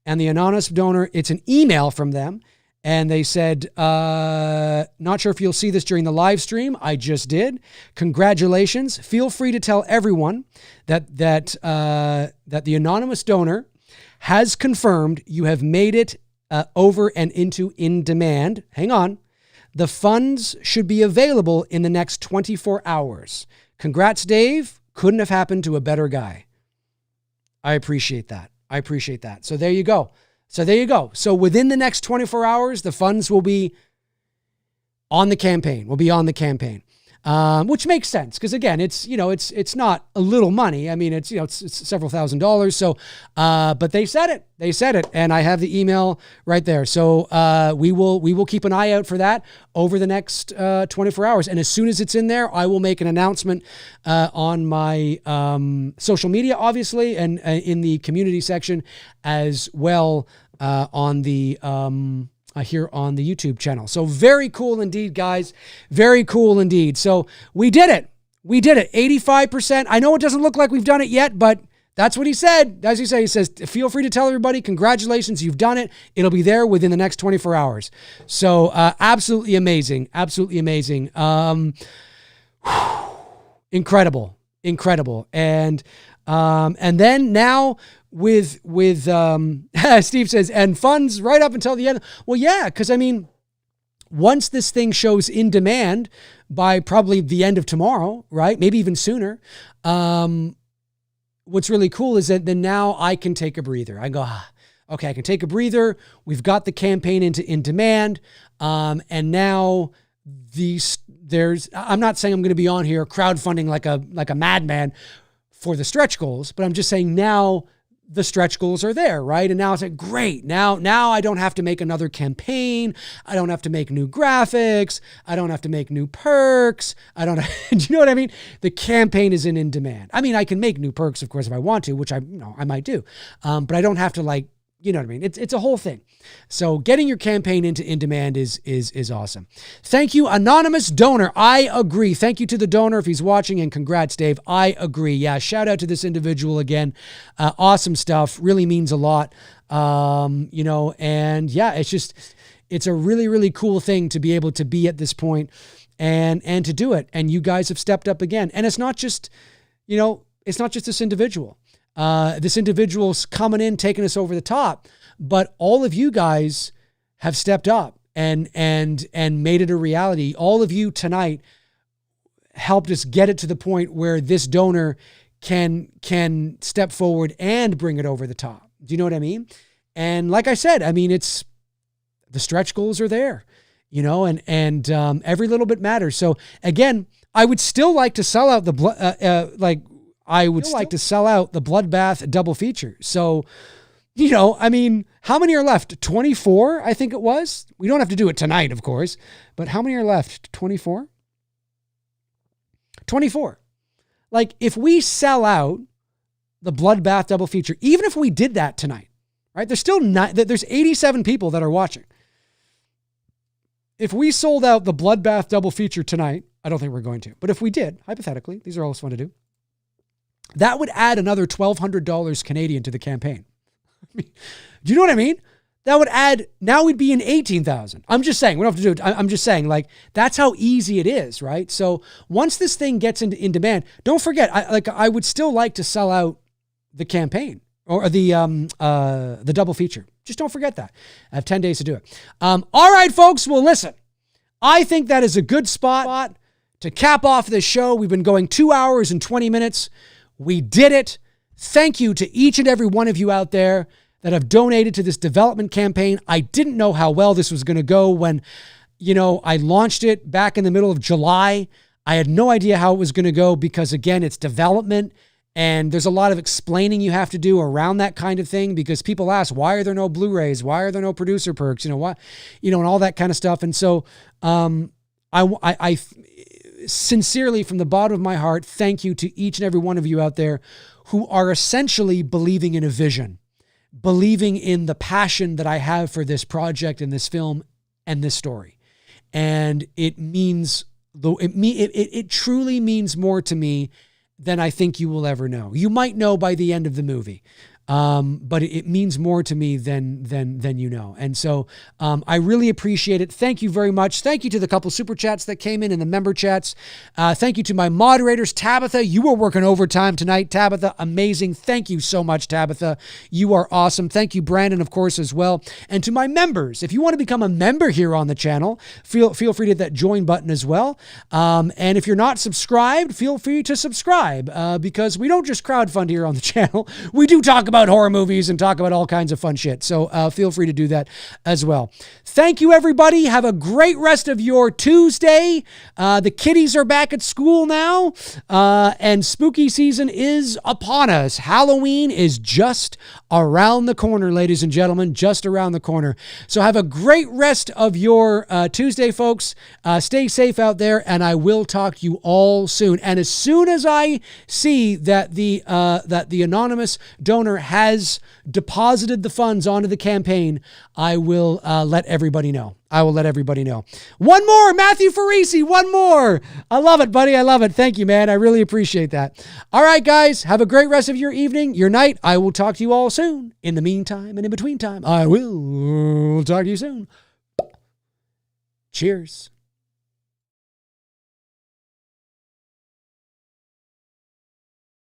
and the anonymous donor, it's an email from them. And they said, not sure if you'll see this during the live stream. I just did. Congratulations. Feel free to tell everyone that the anonymous donor has confirmed you have made it over and into in demand. Hang on. The funds should be available in the next 24 hours. Congrats, Dave. Couldn't have happened to a better guy. I appreciate that. So there you go. So within the next 24 hours, the funds will be on the campaign. Which makes sense because, again, it's not a little money. I mean, it's several $1,000s. So, but they said it, and I have the email right there. So we will keep an eye out for that over the next 24 hours. And as soon as it's in there, I will make an announcement on my social media, obviously, and in the community section as well on the here on the YouTube channel. So very cool indeed, guys. Very cool indeed. So we did it. 85%. I know it doesn't look like we've done it yet, but that's what he said. As he says, feel free to tell everybody, congratulations, you've done it. It'll be there within the next 24 hours. So absolutely amazing. Incredible. And then now with Steve says, and funds right up until the end. Well, yeah, because I mean, once this thing shows in demand by probably the end of tomorrow, right? Maybe even sooner. What's really cool is that then now I can take a breather. I go, okay, I can take a breather. We've got the campaign in demand. And now I'm not saying I'm going to be on here crowdfunding like a madman for the stretch goals, but I'm just saying now the stretch goals are there, right? And now it's like, great. Now I don't have to make another campaign. I don't have to make new graphics. I don't have to make new perks. Do you know what I mean? The campaign is in demand. I mean, I can make new perks, of course, if I want to, which I might do. But I don't have to you know what I mean? It's a whole thing. So getting your campaign into in demand is awesome. Thank you, anonymous donor. I agree. Thank you to the donor if he's watching, and congrats, Dave. I agree. Yeah, shout out to this individual again. Awesome stuff. Really means a lot. And yeah, it's a really, really cool thing to be able to be at this point and to do it. And you guys have stepped up again. And it's not just this individual. This individual's coming in, taking us over the top, but all of you guys have stepped up and made it a reality. All of you tonight helped us get it to the point where this donor can step forward and bring it over the top. Do you know what I mean? And like I said, I mean, it's the stretch goals are there, and every little bit matters. So again, I would still like to sell out I would like to sell out the Bloodbath double feature. So, I mean, how many are left? 24, I think it was. We don't have to do it tonight, of course, but how many are left? 24? 24. Like, if we sell out the Bloodbath double feature, even if we did that tonight, right? There's still there's 87 people that are watching. If we sold out the Bloodbath double feature tonight, I don't think we're going to, but if we did, hypothetically, these are always fun to do, that would add another $1,200 Canadian to the campaign. Do you know what I mean? That would add, now we'd be in 18,000. I'm just saying, we don't have to do it. I'm just saying, like, that's how easy it is, right? So once this thing gets in demand, don't forget, I would still like to sell out the campaign or the double feature. Just don't forget that. I have 10 days to do it. All right, folks. Well, listen, I think that is a good spot to cap off this show. We've been going 2 hours and 20 minutes. We did it. Thank you to each and every one of you out there that have donated to this development campaign. I didn't know how well this was going to go when, I launched it back in the middle of July. I had no idea how it was going to go because, again, it's development and there's a lot of explaining you have to do around that kind of thing because people ask, why are there no Blu-rays? Why are there no producer perks? And all that kind of stuff. And so I sincerely, from the bottom of my heart, thank you to each and every one of you out there who are essentially believing in a vision, believing in the passion that I have for this project and this film and this story. And it truly means more to me than I think you will ever know. You might know by the end of the movie. But it means more to me than you know. And so I really appreciate it. Thank you very much. Thank you to the couple super chats that came in the member chats. Thank you to my moderators. Tabitha, you were working overtime tonight. Tabitha, amazing. Thank you so much, Tabitha. You are awesome. Thank you, Brandon, of course, as well. And to my members, if you want to become a member here on the channel, feel free to hit that join button as well. And if you're not subscribed, feel free to subscribe because we don't just crowdfund here on the channel. We do talk about horror movies and talk about all kinds of fun shit. So feel free to do that as well. Thank you, everybody. Have a great rest of your Tuesday. The kiddies are back at school now, and spooky season is upon us. Halloween is just around the corner, ladies and gentlemen, just around the corner. So have a great rest of your Tuesday, folks. Stay safe out there, and I will talk to you all soon. And as soon as I see that the anonymous donor has deposited the funds onto the campaign, I will let everybody know. One more, Matthew Farisi, one more. I love it, buddy. I love it. Thank you, man. I really appreciate that. All right, guys, have a great rest of your evening, your night. I will talk to you all soon. In the meantime and in between time, I will talk to you soon. Cheers.